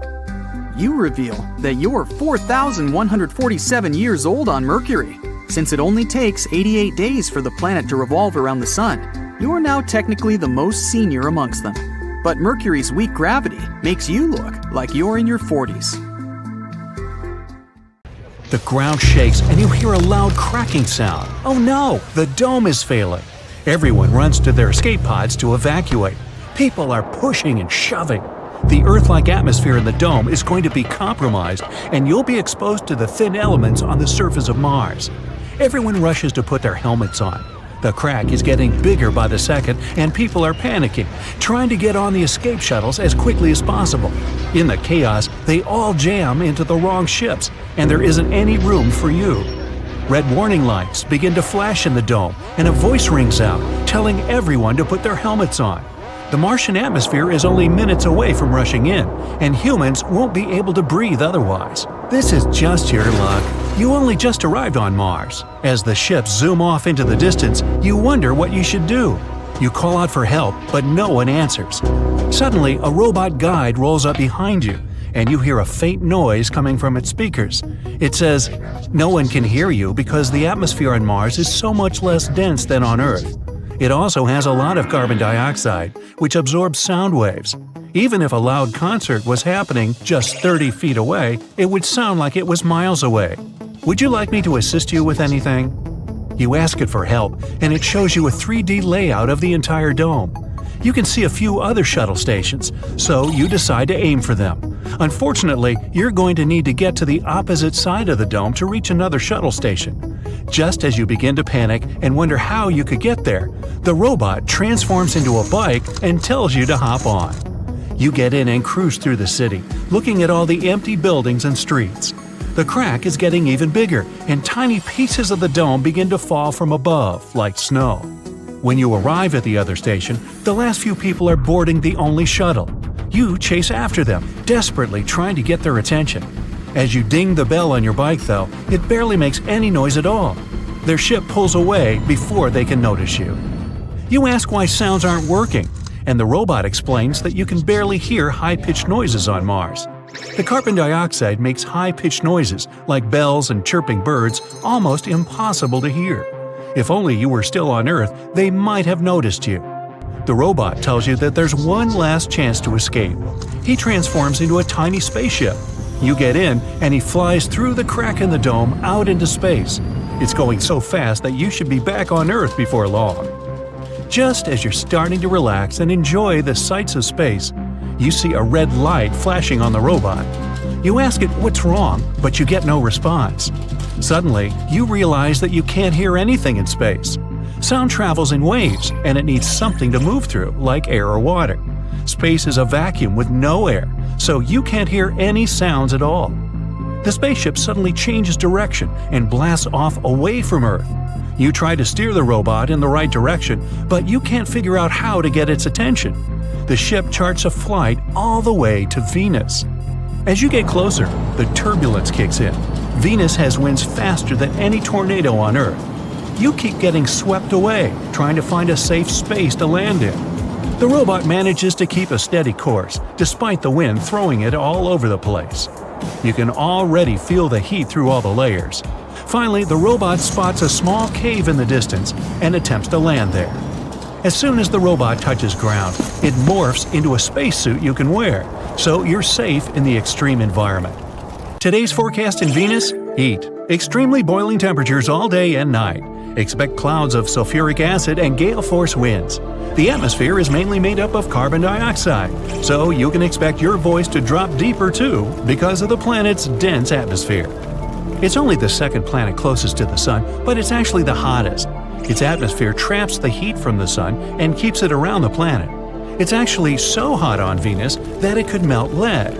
You reveal that you're 4,147 years old on Mercury. Since it only takes 88 days for the planet to revolve around the Sun, you're now technically the most senior amongst them. But Mercury's weak gravity makes you look like you're in your 40s. The ground shakes and you hear a loud cracking sound. Oh no, the dome is failing. Everyone runs to their escape pods to evacuate. People are pushing and shoving. The Earth-like atmosphere in the dome is going to be compromised, and you'll be exposed to the thin elements on the surface of Mars. Everyone rushes to put their helmets on. The crack is getting bigger by the second, and people are panicking, trying to get on the escape shuttles as quickly as possible. In the chaos, they all jam into the wrong ships, and there isn't any room for you. Red warning lights begin to flash in the dome, and a voice rings out, telling everyone to put their helmets on. The Martian atmosphere is only minutes away from rushing in, and humans won't be able to breathe otherwise. This is just your luck. You only just arrived on Mars. As the ships zoom off into the distance, you wonder what you should do. You call out for help, but no one answers. Suddenly, a robot guide rolls up behind you, and you hear a faint noise coming from its speakers. It says, "No one can hear you because the atmosphere on Mars is so much less dense than on Earth. It also has a lot of carbon dioxide, which absorbs sound waves. Even if a loud concert was happening just 30 feet away, it would sound like it was miles away. Would you like me to assist you with anything?" You ask it for help, and it shows you a 3D layout of the entire dome. You can see a few other shuttle stations, so you decide to aim for them. Unfortunately, you're going to need to get to the opposite side of the dome to reach another shuttle station. Just as you begin to panic and wonder how you could get there, the robot transforms into a bike and tells you to hop on. You get in and cruise through the city, looking at all the empty buildings and streets. The crack is getting even bigger, and tiny pieces of the dome begin to fall from above, like snow. When you arrive at the other station, the last few people are boarding the only shuttle. You chase after them, desperately trying to get their attention. As you ding the bell on your bike, though, it barely makes any noise at all. Their ship pulls away before they can notice you. You ask why sounds aren't working, and the robot explains that you can barely hear high-pitched noises on Mars. The carbon dioxide makes high-pitched noises, like bells and chirping birds, almost impossible to hear. If only you were still on Earth, they might have noticed you. The robot tells you that there's one last chance to escape. He transforms into a tiny spaceship. You get in, and he flies through the crack in the dome out into space. It's going so fast that you should be back on Earth before long. Just as you're starting to relax and enjoy the sights of space, you see a red light flashing on the robot. You ask it what's wrong, but you get no response. Suddenly, you realize that you can't hear anything in space. Sound travels in waves, and it needs something to move through, like air or water. Space is a vacuum with no air, so you can't hear any sounds at all. The spaceship suddenly changes direction and blasts off away from Earth. You try to steer the robot in the right direction, but you can't figure out how to get its attention. The ship charts a flight all the way to Venus. As you get closer, the turbulence kicks in. Venus has winds faster than any tornado on Earth. You keep getting swept away, trying to find a safe space to land in. The robot manages to keep a steady course, despite the wind throwing it all over the place. You can already feel the heat through all the layers. Finally, the robot spots a small cave in the distance and attempts to land there. As soon as the robot touches ground, it morphs into a spacesuit you can wear, so you're safe in the extreme environment. Today's forecast in Venus? Heat. Extremely boiling temperatures all day and night. Expect clouds of sulfuric acid and gale-force winds. The atmosphere is mainly made up of carbon dioxide, so you can expect your voice to drop deeper too because of the planet's dense atmosphere. It's only the second planet closest to the Sun, but it's actually the hottest. Its atmosphere traps the heat from the Sun and keeps it around the planet. It's actually so hot on Venus that it could melt lead.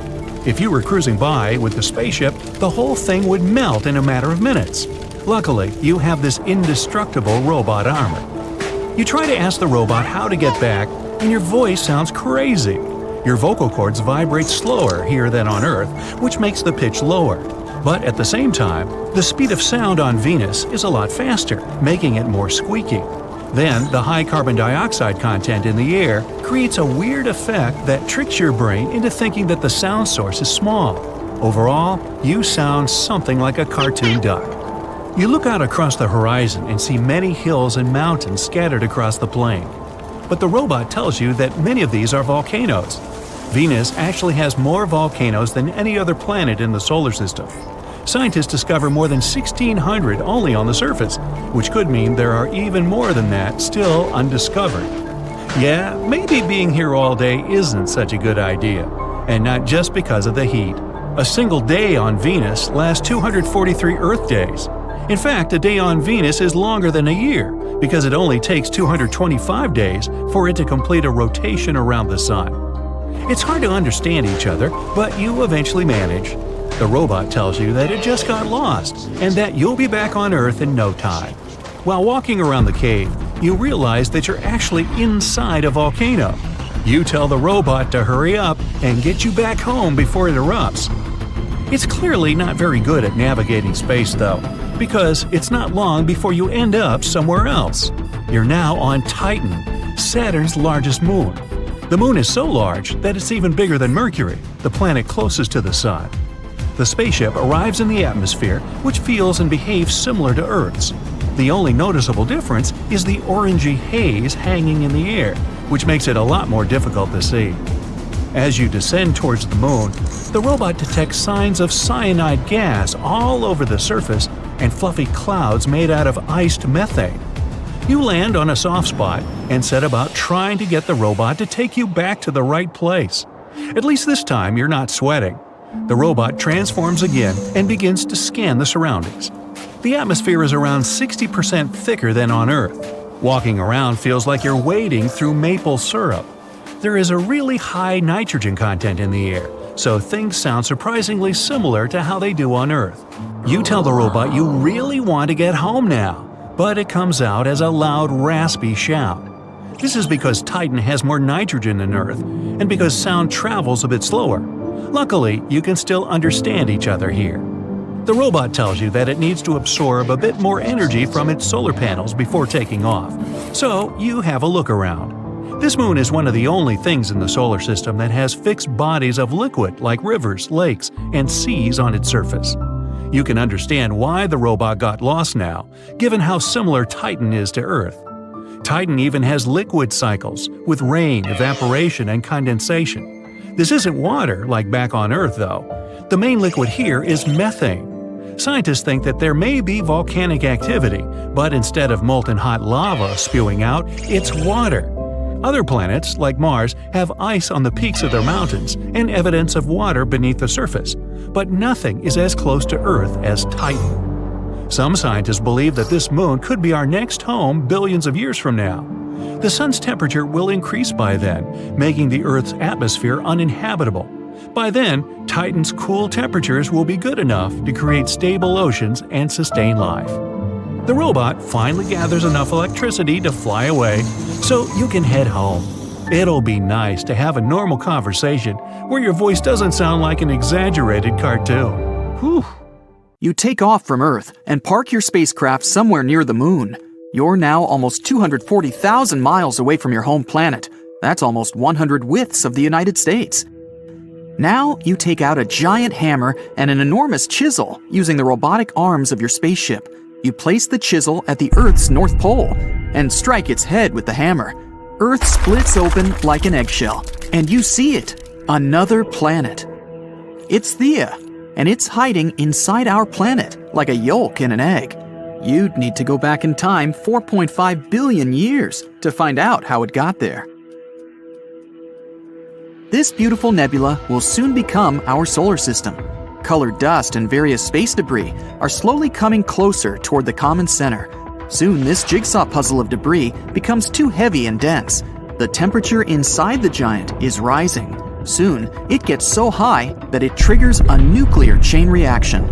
If you were cruising by with the spaceship, the whole thing would melt in a matter of minutes. Luckily, you have this indestructible robot armor. You try to ask the robot how to get back, and your voice sounds crazy. Your vocal cords vibrate slower here than on Earth, which makes the pitch lower. But at the same time, the speed of sound on Venus is a lot faster, making it more squeaky. Then, the high carbon dioxide content in the air creates a weird effect that tricks your brain into thinking that the sound source is small. Overall, you sound something like a cartoon duck. You look out across the horizon and see many hills and mountains scattered across the plain. But the robot tells you that many of these are volcanoes. Venus actually has more volcanoes than any other planet in the solar system. Scientists discover more than 1,600 only on the surface, which could mean there are even more than that still undiscovered. Yeah, maybe being here all day isn't such a good idea, and not just because of the heat. A single day on Venus lasts 243 Earth days. In fact, a day on Venus is longer than a year, because it only takes 225 days for it to complete a rotation around the Sun. It's hard to understand each other, but you eventually manage. The robot tells you that it just got lost, and that you'll be back on Earth in no time. While walking around the cave, you realize that you're actually inside a volcano. You tell the robot to hurry up and get you back home before it erupts. It's clearly not very good at navigating space, though, because it's not long before you end up somewhere else. You're now on Titan, Saturn's largest moon. The moon is so large that it's even bigger than Mercury, the planet closest to the Sun. The spaceship arrives in the atmosphere, which feels and behaves similar to Earth's. The only noticeable difference is the orangey haze hanging in the air, which makes it a lot more difficult to see. As you descend towards the moon, the robot detects signs of cyanide gas all over the surface and fluffy clouds made out of iced methane. You land on a soft spot and set about trying to get the robot to take you back to the right place. At least this time you're not sweating. The robot transforms again and begins to scan the surroundings. The atmosphere is around 60% thicker than on Earth. Walking around feels like you're wading through maple syrup. There is a really high nitrogen content in the air, so things sound surprisingly similar to how they do on Earth. You tell the robot you really want to get home now, but it comes out as a loud, raspy shout. This is because Titan has more nitrogen than Earth, and because sound travels a bit slower. Luckily, you can still understand each other here. The robot tells you that it needs to absorb a bit more energy from its solar panels before taking off, so you have a look around. This moon is one of the only things in the solar system that has fixed bodies of liquid like rivers, lakes, and seas on its surface. You can understand why the robot got lost now, given how similar Titan is to Earth. Titan even has liquid cycles, with rain, evaporation, and condensation. This isn't water like back on Earth, though. The main liquid here is methane. Scientists think that there may be volcanic activity, but instead of molten hot lava spewing out, it's water. Other planets, like Mars, have ice on the peaks of their mountains and evidence of water beneath the surface, but nothing is as close to Earth as Titan. Some scientists believe that this moon could be our next home billions of years from now. The Sun's temperature will increase by then, making the Earth's atmosphere uninhabitable. By then, Titan's cool temperatures will be good enough to create stable oceans and sustain life. The robot finally gathers enough electricity to fly away, so you can head home. It'll be nice to have a normal conversation where your voice doesn't sound like an exaggerated cartoon. Whew. You take off from Earth and park your spacecraft somewhere near the moon. You're now almost 240,000 miles away from your home planet. That's almost 100 widths of the United States. Now you take out a giant hammer and an enormous chisel using the robotic arms of your spaceship. You place the chisel at the Earth's North Pole and strike its head with the hammer. Earth splits open like an eggshell, and you see it, another planet. It's Thea, and it's hiding inside our planet like a yolk in an egg. You'd need to go back in time 4.5 billion years to find out how it got there. This beautiful nebula will soon become our solar system. Colored dust and various space debris are slowly coming closer toward the common center. Soon, this jigsaw puzzle of debris becomes too heavy and dense. The temperature inside the giant is rising. Soon, it gets so high that it triggers a nuclear chain reaction.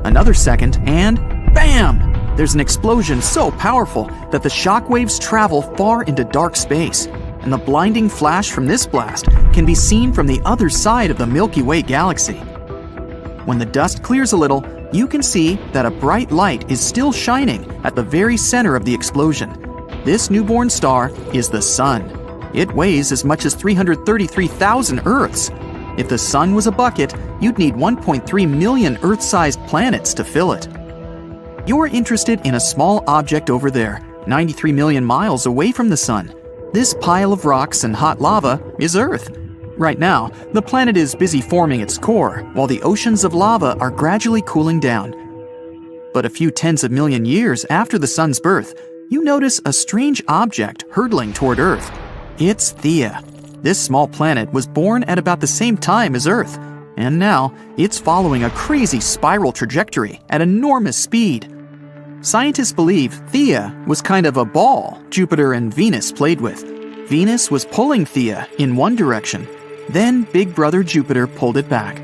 Another second, and bam! There's an explosion so powerful that the shockwaves travel far into dark space. And the blinding flash from this blast can be seen from the other side of the Milky Way galaxy. When the dust clears a little, you can see that a bright light is still shining at the very center of the explosion. This newborn star is the Sun. It weighs as much as 333,000 Earths. If the Sun was a bucket, you'd need 1.3 million Earth-sized planets to fill it. You're interested in a small object over there, 93 million miles away from the Sun. This pile of rocks and hot lava is Earth. Right now, the planet is busy forming its core, while the oceans of lava are gradually cooling down. But a few tens of million years after the Sun's birth, you notice a strange object hurtling toward Earth. It's Theia. This small planet was born at about the same time as Earth, and now it's following a crazy spiral trajectory at enormous speed. Scientists believe Theia was kind of a ball Jupiter and Venus played with. Venus was pulling Theia in one direction, then Big Brother Jupiter pulled it back.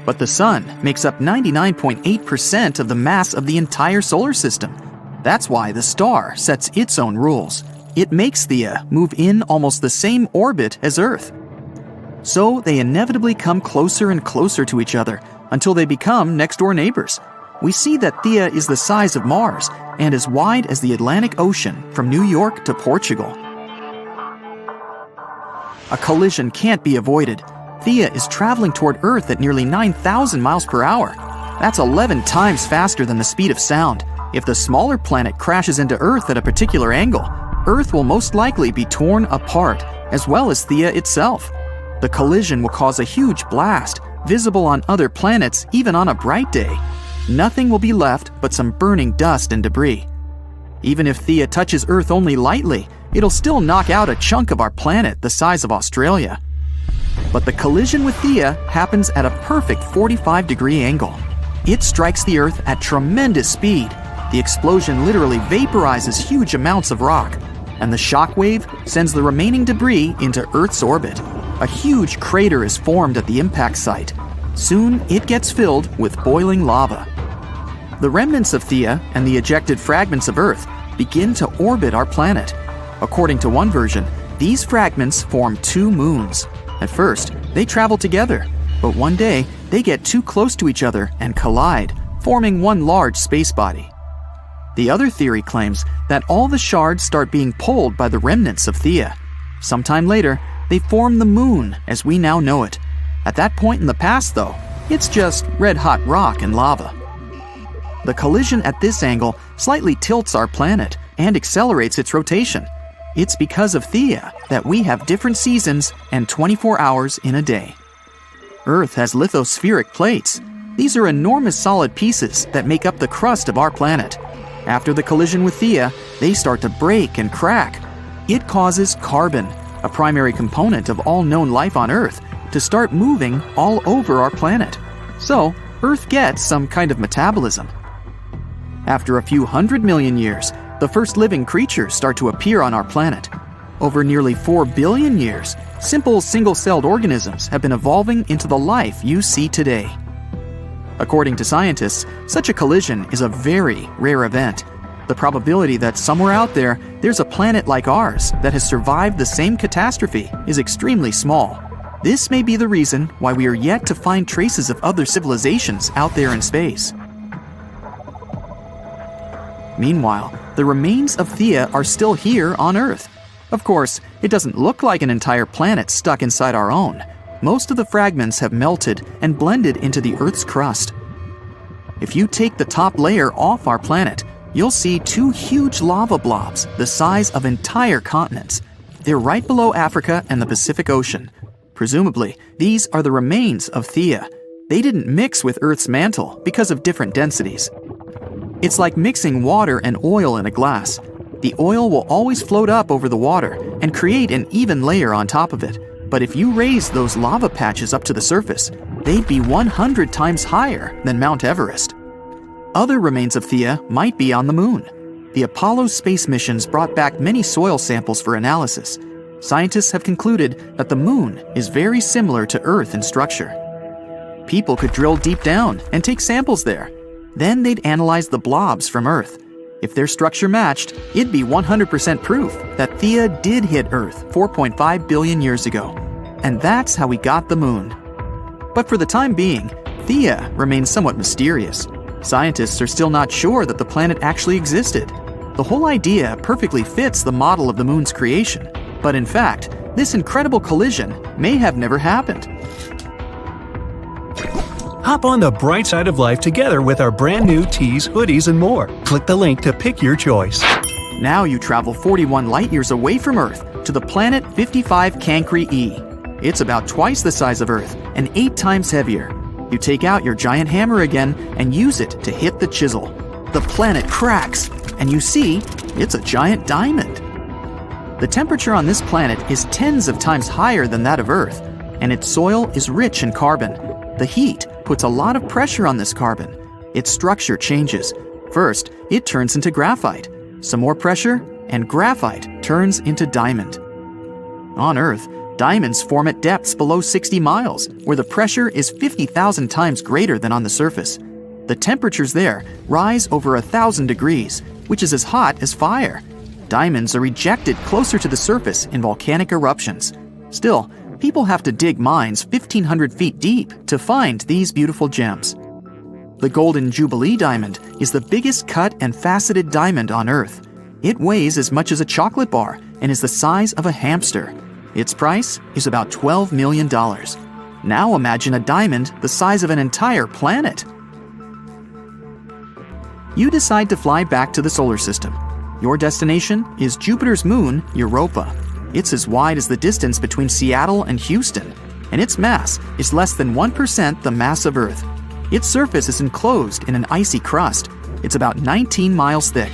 But the Sun makes up 99.8% of the mass of the entire solar system. That's why the star sets its own rules. It makes Theia move in almost the same orbit as Earth. So they inevitably come closer and closer to each other until they become next-door neighbors. We see that Theia is the size of Mars and as wide as the Atlantic Ocean from New York to Portugal. A collision can't be avoided. Theia is traveling toward Earth at nearly 9,000 miles per hour. That's 11 times faster than the speed of sound. If the smaller planet crashes into Earth at a particular angle, Earth will most likely be torn apart, as well as Theia itself. The collision will cause a huge blast, visible on other planets even on a bright day. Nothing will be left but some burning dust and debris. Even if Theia touches Earth only lightly, it'll still knock out a chunk of our planet the size of Australia. But the collision with Theia happens at a perfect 45-degree angle. It strikes the Earth at tremendous speed. The explosion literally vaporizes huge amounts of rock, and the shock wave sends the remaining debris into Earth's orbit. A huge crater is formed at the impact site. Soon, it gets filled with boiling lava. The remnants of Theia and the ejected fragments of Earth begin to orbit our planet. According to one version, these fragments form two moons. At first, they travel together, but one day, they get too close to each other and collide, forming one large space body. The other theory claims that all the shards start being pulled by the remnants of Theia. Sometime later, they form the moon as we now know it. At that point in the past, though, it's just red-hot rock and lava. The collision at this angle slightly tilts our planet and accelerates its rotation. It's because of Theia that we have different seasons and 24 hours in a day. Earth has lithospheric plates. These are enormous solid pieces that make up the crust of our planet. After the collision with Theia, they start to break and crack. It causes carbon, a primary component of all known life on Earth, to start moving all over our planet. So, Earth gets some kind of metabolism. After a few 100 million years, the first living creatures start to appear on our planet. Over nearly 4 billion years, simple single-celled organisms have been evolving into the life you see today. According to scientists, such a collision is a very rare event. The probability that somewhere out there, there's a planet like ours that has survived the same catastrophe is extremely small. This may be the reason why we are yet to find traces of other civilizations out there in space. Meanwhile, the remains of Theia are still here on Earth. Of course, it doesn't look like an entire planet stuck inside our own. Most of the fragments have melted and blended into the Earth's crust. If you take the top layer off our planet, you'll see two huge lava blobs the size of entire continents. They're right below Africa and the Pacific Ocean. Presumably, these are the remains of Theia. They didn't mix with Earth's mantle because of different densities. It's like mixing water and oil in a glass. The oil will always float up over the water and create an even layer on top of it. But if you raise those lava patches up to the surface, they'd be 100 times higher than Mount Everest. Other remains of Theia might be on the moon. The Apollo space missions brought back many soil samples for analysis. Scientists have concluded that the moon is very similar to Earth in structure. People could drill deep down and take samples there. Then they'd analyze the blobs from Earth. If their structure matched, it'd be 100% proof that Theia did hit Earth 4.5 billion years ago. And that's how we got the moon. But for the time being, Theia remains somewhat mysterious. Scientists are still not sure that the planet actually existed. The whole idea perfectly fits the model of the moon's creation. But in fact, this incredible collision may have never happened. Hop on the bright side of life together with our brand new tees, hoodies, and more. Click the link to pick your choice. Now you travel 41 light-years away from Earth to the planet 55 Cancri E. It's about twice the size of Earth and 8 times heavier. You take out your giant hammer again and use it to hit the chisel. The planet cracks, and you see it's a giant diamond. The temperature on this planet is tens of times higher than that of Earth, and its soil is rich in carbon. The heat puts a lot of pressure on this carbon. Its structure changes. First, it turns into graphite. Some more pressure, and graphite turns into diamond. On Earth, diamonds form at depths below 60 miles, where the pressure is 50,000 times greater than on the surface. The temperatures there rise over 1,000 degrees, which is as hot as fire. Diamonds are ejected closer to the surface in volcanic eruptions. Still, people have to dig mines 1,500 feet deep to find these beautiful gems. The Golden Jubilee diamond is the biggest cut and faceted diamond on Earth. It weighs as much as a chocolate bar and is the size of a hamster. Its price is about $12 million. Now imagine a diamond the size of an entire planet. You decide to fly back to the solar system. Your destination is Jupiter's moon, Europa. It's as wide as the distance between Seattle and Houston, and its mass is less than 1% the mass of Earth. Its surface is enclosed in an icy crust. It's about 19 miles thick.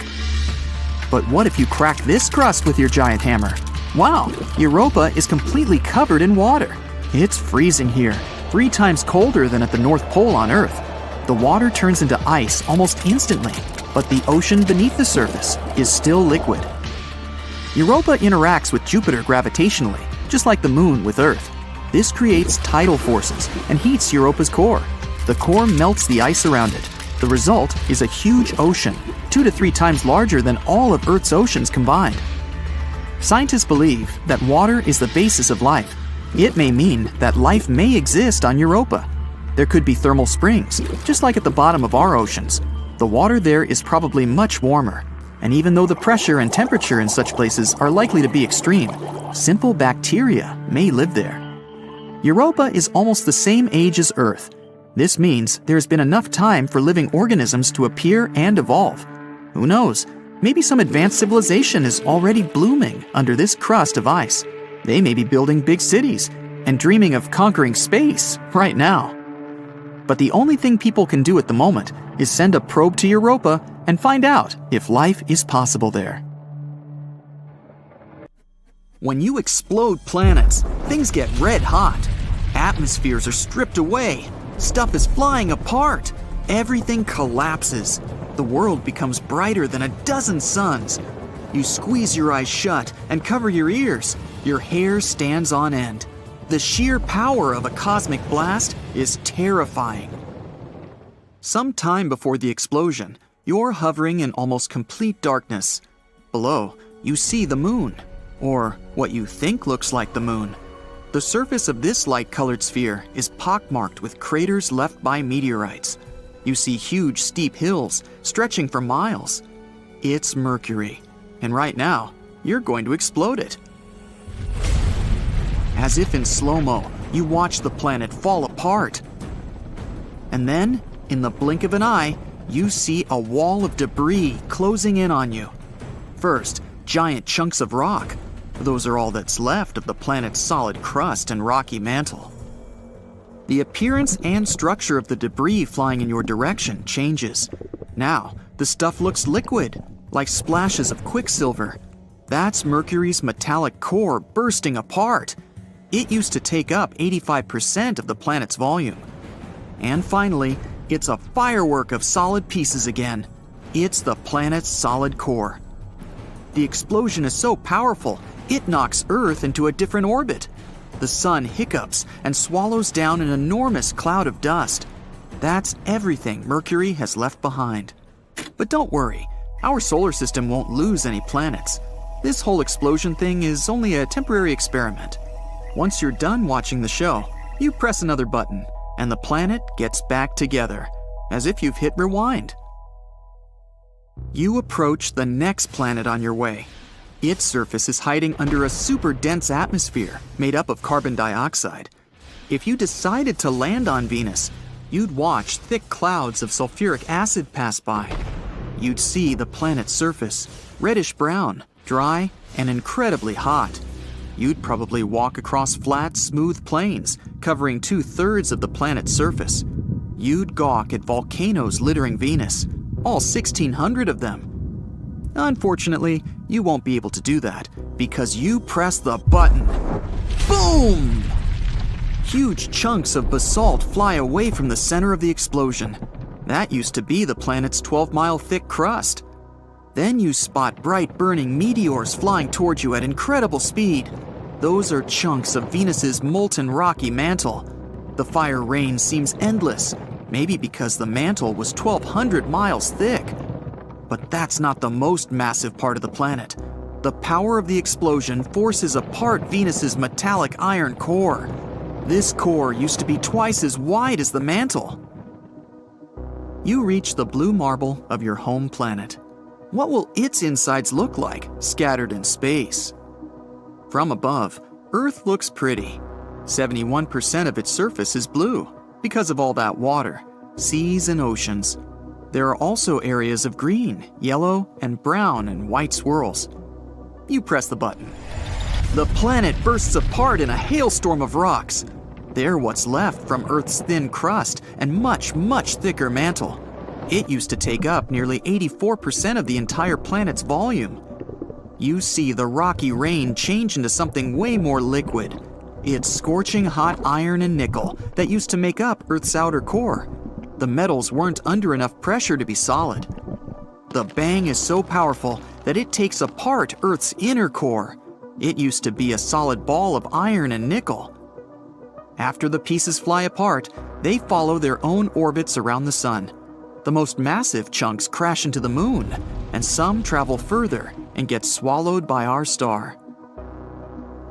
But what if you crack this crust with your giant hammer? Wow, Europa is completely covered in water. It's freezing here, 3 times colder than at the North Pole on Earth. The water turns into ice almost instantly, but the ocean beneath the surface is still liquid. Europa interacts with Jupiter gravitationally, just like the moon with Earth. This creates tidal forces and heats Europa's core. The core melts the ice around it. The result is a huge ocean, 2 to 3 times larger than all of Earth's oceans combined. Scientists believe that water is the basis of life. It may mean that life may exist on Europa. There could be thermal springs, just like at the bottom of our oceans. The water there is probably much warmer. And even though the pressure and temperature in such places are likely to be extreme, simple bacteria may live there. Europa is almost the same age as Earth. This means there's been enough time for living organisms to appear and evolve. Who knows? Maybe some advanced civilization is already blooming under this crust of ice. They may be building big cities and dreaming of conquering space right now. But the only thing people can do at the moment is send a probe to Europa and find out if life is possible there. When you explode planets, things get red hot. Atmospheres are stripped away. Stuff is flying apart. Everything collapses. The world becomes brighter than a dozen suns. You squeeze your eyes shut and cover your ears. Your hair stands on end. The sheer power of a cosmic blast is terrifying. Some time before the explosion, you're hovering in almost complete darkness. Below, you see the moon, or what you think looks like the moon. The surface of this light-colored sphere is pockmarked with craters left by meteorites. You see huge, steep hills stretching for miles. It's Mercury, and right now, you're going to explode it. As if in slow-mo, you watch the planet fall apart. And then, in the blink of an eye, you see a wall of debris closing in on you. First, giant chunks of rock. Those are all that's left of the planet's solid crust and rocky mantle. The appearance and structure of the debris flying in your direction changes. Now, the stuff looks liquid, like splashes of quicksilver. That's Mercury's metallic core bursting apart. It used to take up 85% of the planet's volume. And finally, it's a firework of solid pieces again. It's the planet's solid core. The explosion is so powerful, it knocks Earth into a different orbit. The sun hiccups and swallows down an enormous cloud of dust. That's everything Mercury has left behind. But don't worry, our solar system won't lose any planets. This whole explosion thing is only a temporary experiment. Once you're done watching the show, you press another button, and the planet gets back together, as if you've hit rewind. You approach the next planet on your way. Its surface is hiding under a super dense atmosphere made up of carbon dioxide. If you decided to land on Venus, you'd watch thick clouds of sulfuric acid pass by. You'd see the planet's surface, reddish-brown, dry, and incredibly hot. You'd probably walk across flat, smooth plains, covering 2/3 of the planet's surface. You'd gawk at volcanoes littering Venus, all 1,600 of them. Unfortunately, you won't be able to do that, Because you pressed the button. Boom! Huge chunks of basalt fly away from the center of the explosion. That used to be the planet's 12-mile thick crust. Then you spot bright burning meteors flying toward you at incredible speed. Those are chunks of Venus's molten rocky mantle. The fire rain seems endless, maybe because the mantle was 1,200 miles thick. But that's not the most massive part of the planet. The power of the explosion forces apart Venus's metallic iron core. This core used to be twice as wide as the mantle. You reach the blue marble of your home planet. What will its insides look like, scattered in space? From above, Earth looks pretty. 71% of its surface is blue, because of all that water, seas and oceans. There are also areas of green, yellow, and brown and white swirls. You press the button. The planet bursts apart in a hailstorm of rocks. They're what's left from Earth's thin crust and much, much thicker mantle. It used to take up nearly 84% of the entire planet's volume. You see the rocky rain change into something way more liquid. It's scorching hot iron and nickel that used to make up Earth's outer core. The metals weren't under enough pressure to be solid. The bang is so powerful that it takes apart Earth's inner core. It used to be a solid ball of iron and nickel. After the pieces fly apart, they follow their own orbits around the sun. The most massive chunks crash into the moon, and some travel further and get swallowed by our star.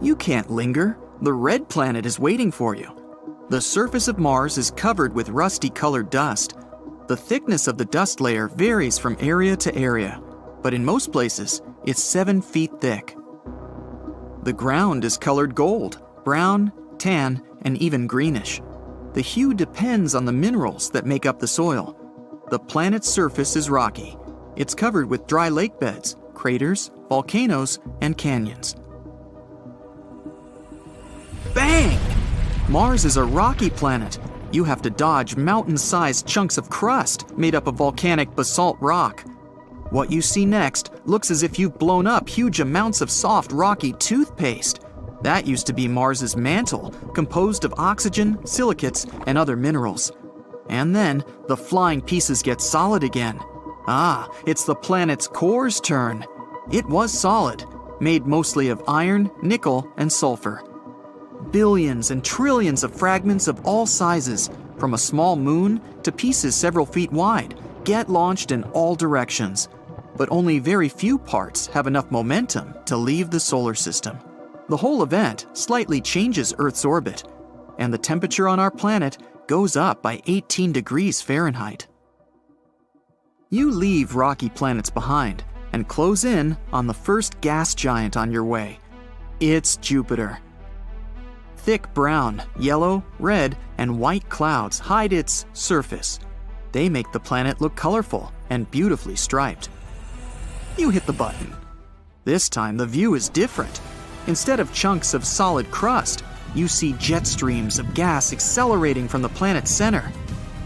You can't linger. The red planet is waiting for you. The surface of Mars is covered with rusty-colored dust. The thickness of the dust layer varies from area to area, but in most places, it's 7 feet thick. The ground is colored gold, brown, tan, and even greenish. The hue depends on the minerals that make up the soil. The planet's surface is rocky. It's covered with dry lake beds, craters, volcanoes, and canyons. Bang! Mars is a rocky planet. You have to dodge mountain-sized chunks of crust made up of volcanic basalt rock. What you see next looks as if you've blown up huge amounts of soft, rocky toothpaste. That used to be Mars's mantle, composed of oxygen, silicates, and other minerals. And then, the flying pieces get solid again. It's the planet's core's turn. It was solid, made mostly of iron, nickel, and sulfur. Billions and trillions of fragments of all sizes, from a small moon to pieces several feet wide, get launched in all directions. But only very few parts have enough momentum to leave the solar system. The whole event slightly changes Earth's orbit, and the temperature on our planet goes up by 18 degrees Fahrenheit. You leave rocky planets behind and close in on the first gas giant on your way. It's Jupiter. Thick brown, yellow, red, and white clouds hide its surface. They make the planet look colorful and beautifully striped. You hit the button. This time the view is different. Instead of chunks of solid crust, you see jet streams of gas accelerating from the planet's center.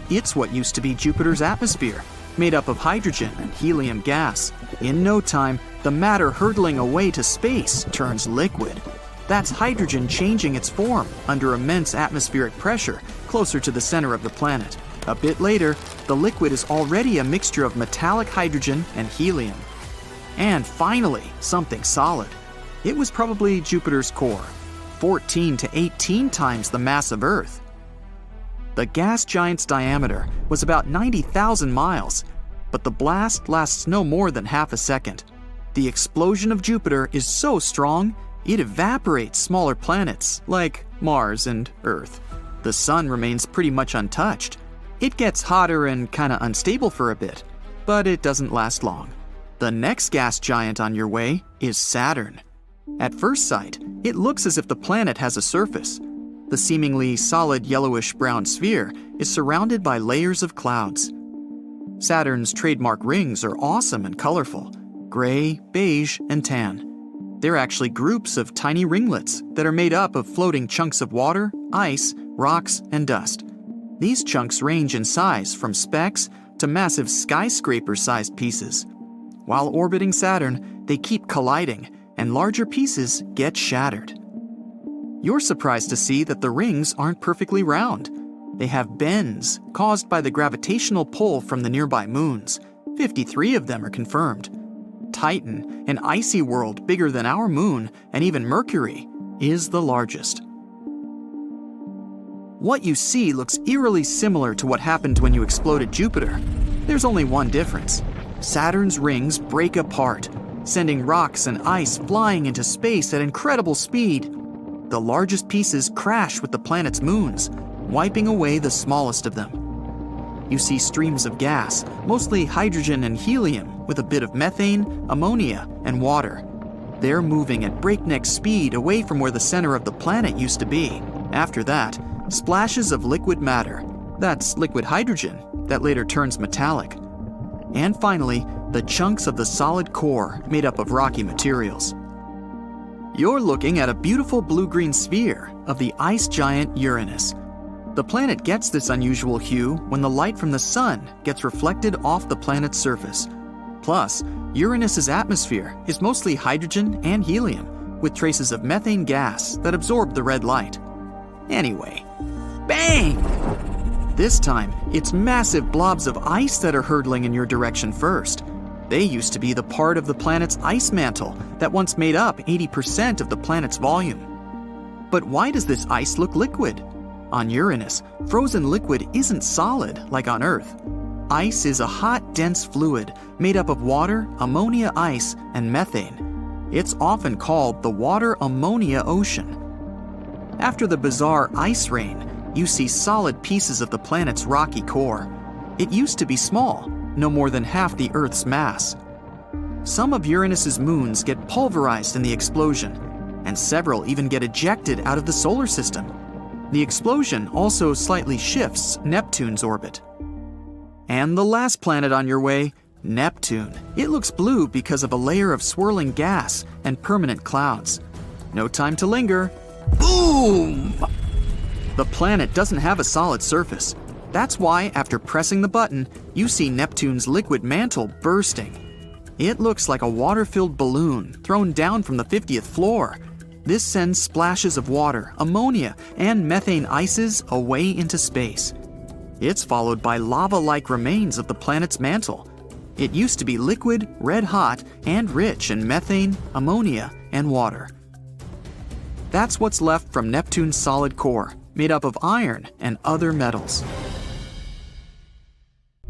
It's what used to be Jupiter's atmosphere, made up of hydrogen and helium gas. In no time, the matter hurtling away to space turns liquid. That's hydrogen changing its form under immense atmospheric pressure closer to the center of the planet. A bit later, the liquid is already a mixture of metallic hydrogen and helium. And finally, something solid. It was probably Jupiter's core, 14 to 18 times the mass of Earth. The gas giant's diameter was about 90,000 miles, but the blast lasts no more than half a second. The explosion of Jupiter is so strong, it evaporates smaller planets like Mars and Earth. The sun remains pretty much untouched. It gets hotter and kinda unstable for a bit, but it doesn't last long. The next gas giant on your way is Saturn. At first sight, it looks as if the planet has a surface. The seemingly solid yellowish-brown sphere is surrounded by layers of clouds. Saturn's trademark rings are awesome and colorful, gray, beige, and tan. They're actually groups of tiny ringlets that are made up of floating chunks of water, ice, rocks, and dust. These chunks range in size from specks to massive skyscraper-sized pieces. While orbiting Saturn, they keep colliding, and larger pieces get shattered. You're surprised to see that the rings aren't perfectly round. They have bends caused by the gravitational pull from the nearby moons. 53 of them are confirmed. Titan, an icy world bigger than our moon and even Mercury, is the largest. What you see looks eerily similar to what happened when you exploded Jupiter. There's only one difference. Saturn's rings break apart, sending rocks and ice flying into space at incredible speed. The largest pieces crash with the planet's moons, wiping away the smallest of them. You see streams of gas, mostly hydrogen and helium, with a bit of methane, ammonia, and water. They're moving at breakneck speed away from where the center of the planet used to be. After that, splashes of liquid matter. That's liquid hydrogen that later turns metallic. And finally, the chunks of the solid core made up of rocky materials. You're looking at a beautiful blue-green sphere of the ice giant Uranus. The planet gets this unusual hue when the light from the sun gets reflected off the planet's surface. Plus, Uranus's atmosphere is mostly hydrogen and helium, with traces of methane gas that absorb the red light. Anyway, bang! This time, it's massive blobs of ice that are hurtling in your direction first. They used to be the part of the planet's ice mantle that once made up 80% of the planet's volume. But why does this ice look liquid? On Uranus, frozen liquid isn't solid like on Earth. Ice is a hot, dense fluid made up of water, ammonia ice, and methane. It's often called the water-ammonia ocean. After the bizarre ice rain, you see solid pieces of the planet's rocky core. It used to be small, no more than half the Earth's mass. Some of Uranus's moons get pulverized in the explosion, and several even get ejected out of the solar system. The explosion also slightly shifts Neptune's orbit. And the last planet on your way, Neptune. It looks blue because of a layer of swirling gas and permanent clouds. No time to linger. Boom! The planet doesn't have a solid surface. That's why, after pressing the button, you see Neptune's liquid mantle bursting. It looks like a water-filled balloon thrown down from the 50th floor. This sends splashes of water, ammonia, and methane ices away into space. It's followed by lava-like remains of the planet's mantle. It used to be liquid, red-hot, and rich in methane, ammonia, and water. That's what's left from Neptune's solid core, made up of iron and other metals.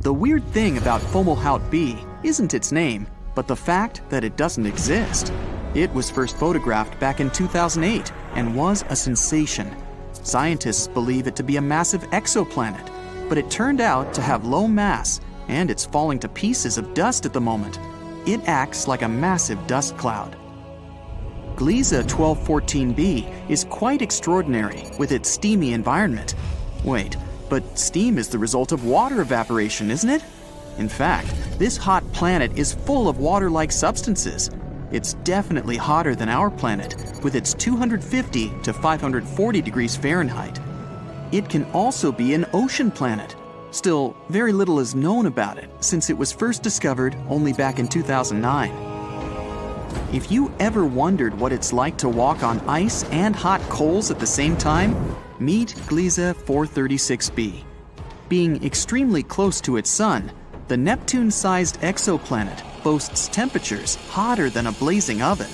The weird thing about Fomalhaut b isn't its name, but the fact that it doesn't exist. It was first photographed back in 2008 and was a sensation. Scientists believe it to be a massive exoplanet, but it turned out to have low mass, and it's falling to pieces of dust at the moment. It acts like a massive dust cloud. Gliese 1214b is quite extraordinary with its steamy environment. Wait, but steam is the result of water evaporation, isn't it? In fact, this hot planet is full of water-like substances. It's definitely hotter than our planet, with its 250 to 540 degrees Fahrenheit. It can also be an ocean planet. Still, very little is known about it since it was first discovered only back in 2009. If you ever wondered what it's like to walk on ice and hot coals at the same time, meet Gliese 436b. Being extremely close to its sun, the Neptune-sized exoplanet boasts temperatures hotter than a blazing oven.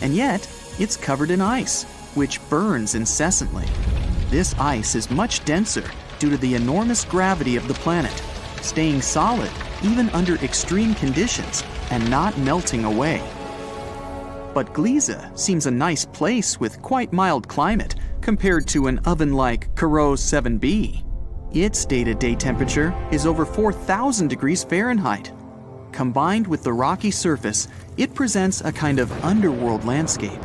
And yet, it's covered in ice, which burns incessantly. This ice is much denser due to the enormous gravity of the planet, staying solid even under extreme conditions and not melting away. But Gliese seems a nice place with quite mild climate compared to an oven-like Corot 7b. Its stated day temperature is over 4,000 degrees Fahrenheit. Combined with the rocky surface, it presents a kind of underworld landscape.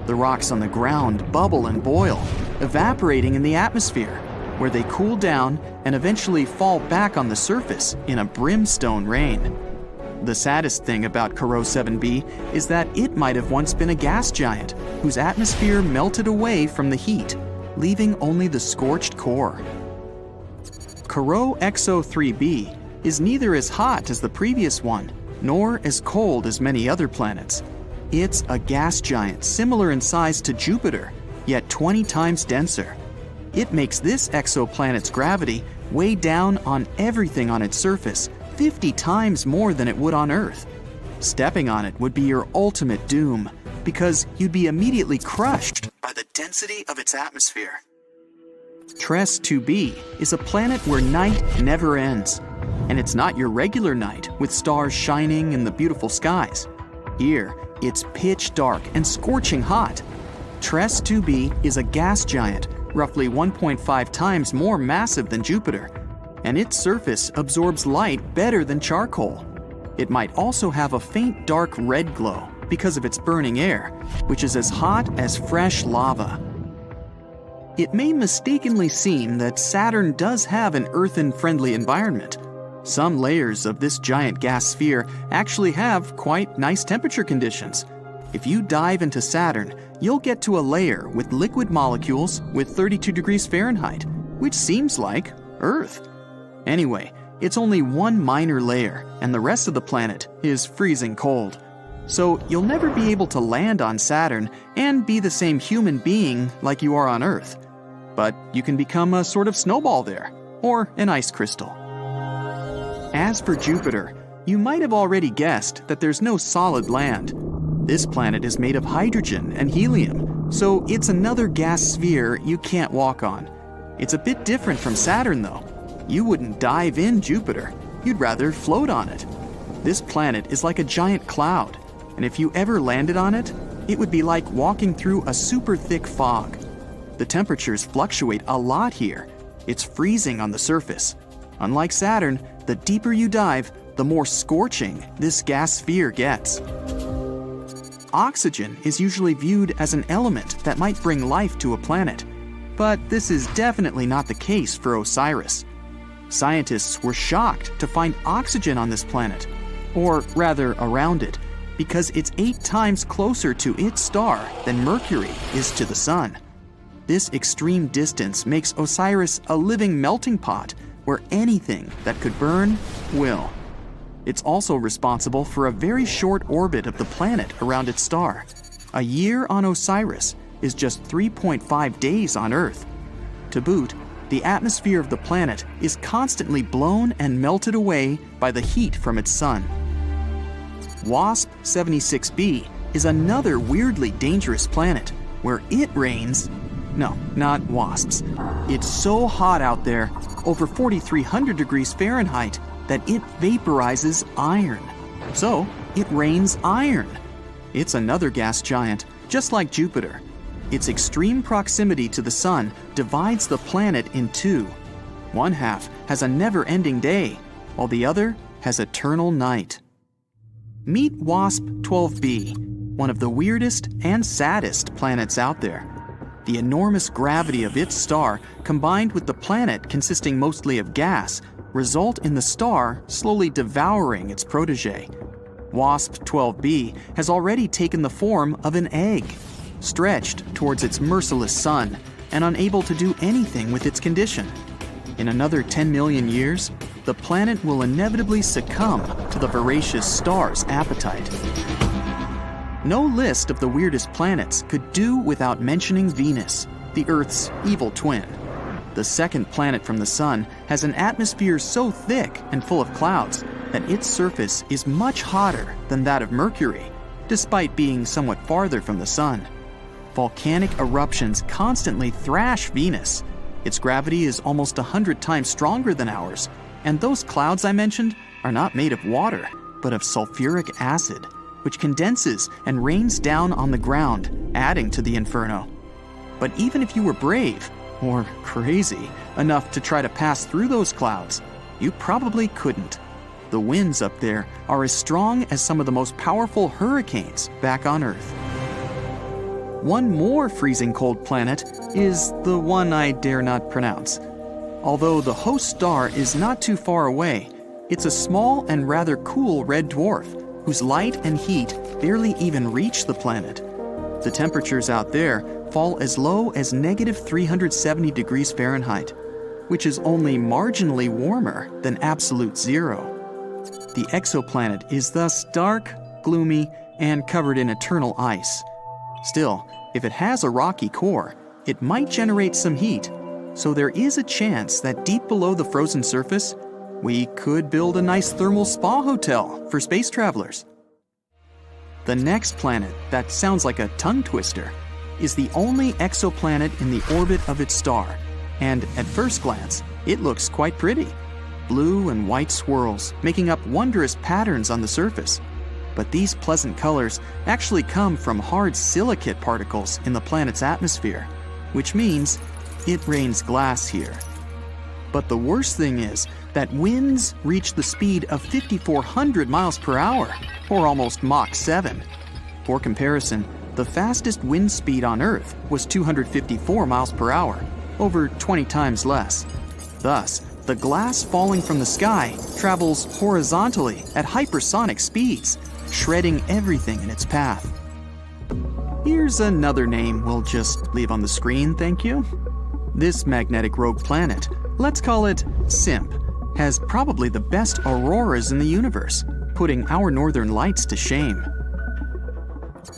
The rocks on the ground bubble and boil, evaporating in the atmosphere, where they cool down and eventually fall back on the surface in a brimstone rain. The saddest thing about Corot 7b is that it might have once been a gas giant whose atmosphere melted away from the heat, leaving only the scorched core. Corot Exo 3b is neither as hot as the previous one, nor as cold as many other planets. It's a gas giant similar in size to Jupiter, yet 20 times denser. It makes this exoplanet's gravity weigh down on everything on its surface 50 times more than it would on Earth. Stepping on it would be your ultimate doom, because you'd be immediately crushed by the density of its atmosphere. TRES 2b is a planet where night never ends. And it's not your regular night with stars shining in the beautiful skies. Here, it's pitch dark and scorching hot. TRES 2b is a gas giant, roughly 1.5 times more massive than Jupiter, and its surface absorbs light better than charcoal. It might also have a faint dark red glow because of its burning air, which is as hot as fresh lava. It may mistakenly seem that Saturn does have an Earthen-friendly environment. Some layers of this giant gas sphere actually have quite nice temperature conditions. If you dive into Saturn, you'll get to a layer with liquid molecules with 32 degrees Fahrenheit, which seems like Earth. Anyway, it's only one minor layer, and the rest of the planet is freezing cold. So you'll never be able to land on Saturn and be the same human being like you are on Earth. But you can become a sort of snowball there, or an ice crystal. As for Jupiter, you might have already guessed that there's no solid land. This planet is made of hydrogen and helium, so it's another gas sphere you can't walk on. It's a bit different from Saturn, though. You wouldn't dive in Jupiter, you'd rather float on it. This planet is like a giant cloud, and if you ever landed on it, it would be like walking through a super thick fog. The temperatures fluctuate a lot here. It's freezing on the surface. Unlike Saturn, the deeper you dive, the more scorching this gas sphere gets. Oxygen is usually viewed as an element that might bring life to a planet, but this is definitely not the case for Osiris. Scientists were shocked to find oxygen on this planet, or rather around it, because it's 8 times closer to its star than Mercury is to the Sun. This extreme distance makes Osiris a living melting pot where anything that could burn will. It's also responsible for a very short orbit of the planet around its star. A year on Osiris is just 3.5 days on Earth. To boot, the atmosphere of the planet is constantly blown and melted away by the heat from its sun. WASP 76b is another weirdly dangerous planet where it rains. No, not wasps. It's so hot out there, over 4,300 degrees Fahrenheit, that it vaporizes iron. So, it rains iron. It's another gas giant, just like Jupiter. Its extreme proximity to the sun divides the planet in two. One half has a never-ending day, while the other has eternal night. Meet WASP 12b, one of the weirdest and saddest planets out there. The enormous gravity of its star, combined with the planet consisting mostly of gas, result in the star slowly devouring its protege. WASP 12b has already taken the form of an egg, stretched towards its merciless sun and unable to do anything with its condition. In another 10 million years, the planet will inevitably succumb to the voracious star's appetite. No list of the weirdest planets could do without mentioning Venus, the Earth's evil twin. The second planet from the Sun has an atmosphere so thick and full of clouds that its surface is much hotter than that of Mercury, despite being somewhat farther from the Sun. Volcanic eruptions constantly thrash Venus. Its gravity is almost 100 times stronger than ours, and those clouds I mentioned are not made of water, but of sulfuric acid, which condenses and rains down on the ground, adding to the inferno. But even if you were brave, or crazy, enough to try to pass through those clouds, you probably couldn't. The winds up there are as strong as some of the most powerful hurricanes back on Earth. One more freezing cold planet is the one I dare not pronounce. Although the host star is not too far away, it's a small and rather cool red dwarf whose light and heat barely even reach the planet. The temperatures out there fall as low as -370 degrees Fahrenheit, which is only marginally warmer than absolute zero. The exoplanet is thus dark, gloomy, and covered in eternal ice. Still, if it has a rocky core, it might generate some heat, so there is a chance that deep below the frozen surface, we could build a nice thermal spa hotel for space travelers. The next planet that sounds like a tongue twister is the only exoplanet in the orbit of its star, and at first glance, it looks quite pretty. Blue and white swirls making up wondrous patterns on the surface. But these pleasant colors actually come from hard silicate particles in the planet's atmosphere, which means it rains glass here. But the worst thing is that winds reach the speed of 5,400 miles per hour, or almost Mach 7. For comparison, the fastest wind speed on Earth was 254 miles per hour, over 20 times less. Thus, the glass falling from the sky travels horizontally at hypersonic speeds, shredding everything in its path. Here's another name we'll just leave on the screen, thank you. This magnetic rogue planet, let's call it SIMP, has probably the best auroras in the universe, putting our northern lights to shame.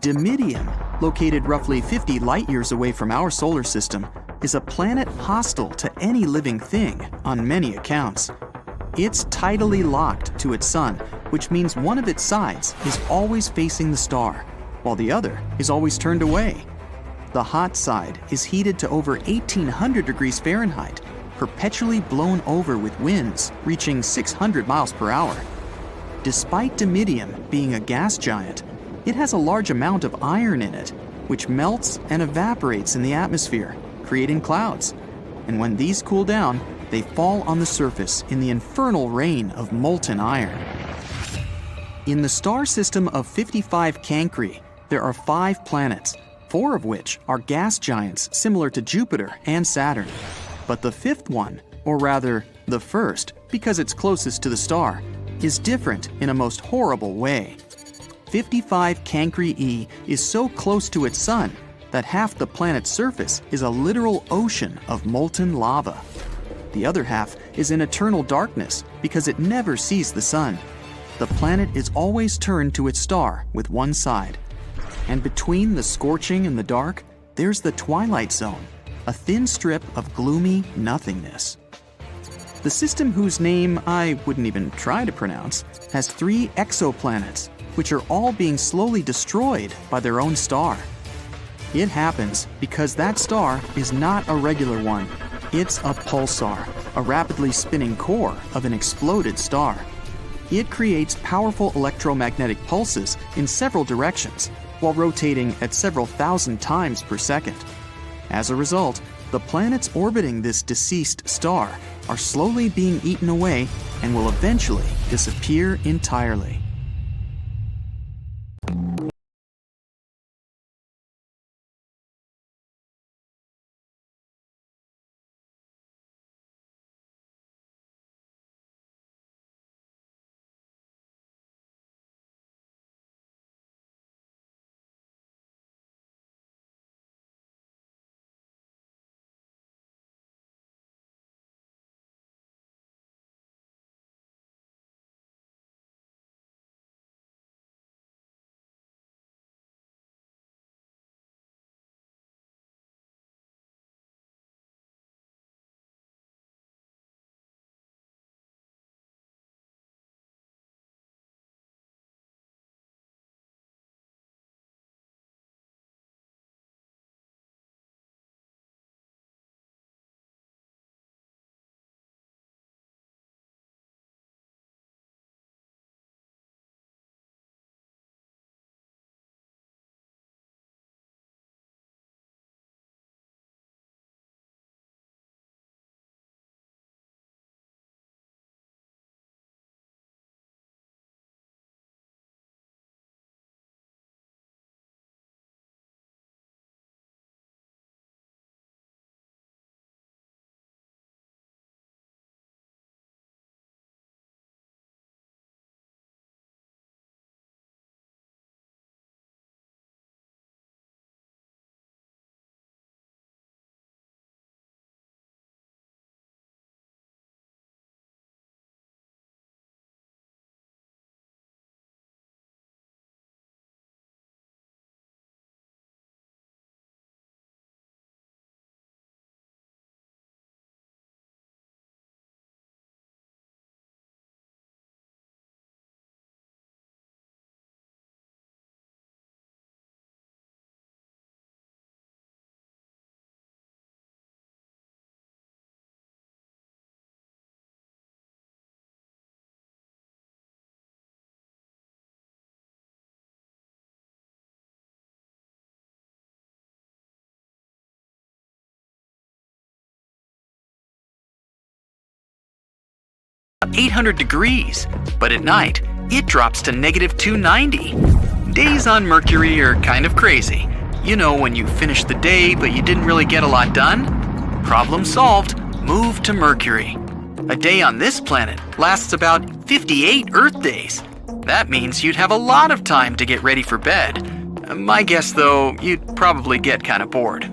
Dimidium, located roughly 50 light-years away from our solar system, is a planet hostile to any living thing on many accounts. It's tidally locked to its sun, which means one of its sides is always facing the star, while the other is always turned away. The hot side is heated to over 1,800 degrees Fahrenheit, perpetually blown over with winds reaching 600 miles per hour. Despite Dimidium being a gas giant, it has a large amount of iron in it, which melts and evaporates in the atmosphere, creating clouds. And when these cool down, they fall on the surface in the infernal rain of molten iron. In the star system of 55 Cancri, there are 5 planets, 4 of which are gas giants similar to Jupiter and Saturn. But the 5th one, or rather, the first, because it's closest to the star, is different in a most horrible way. 55 Cancri E is so close to its sun that half the planet's surface is a literal ocean of molten lava. The other half is in eternal darkness because it never sees the sun. The planet is always turned to its star with one side. And between the scorching and the dark, there's the twilight zone, a thin strip of gloomy nothingness. The system, whose name I wouldn't even try to pronounce, has 3 exoplanets, which are all being slowly destroyed by their own star. It happens because that star is not a regular one. It's a pulsar, a rapidly spinning core of an exploded star. It creates powerful electromagnetic pulses in several directions, while rotating at several thousand times per second. As a result, the planets orbiting this deceased star are slowly being eaten away and will eventually disappear entirely. 800 degrees, but at night, it drops to -290. Days on Mercury are kind of crazy. You know, when you finish the day but you didn't really get a lot done? Problem solved. Move to Mercury. A day on this planet lasts about 58 Earth days. That means you'd have a lot of time to get ready for bed. My guess, though, you'd probably get kind of bored.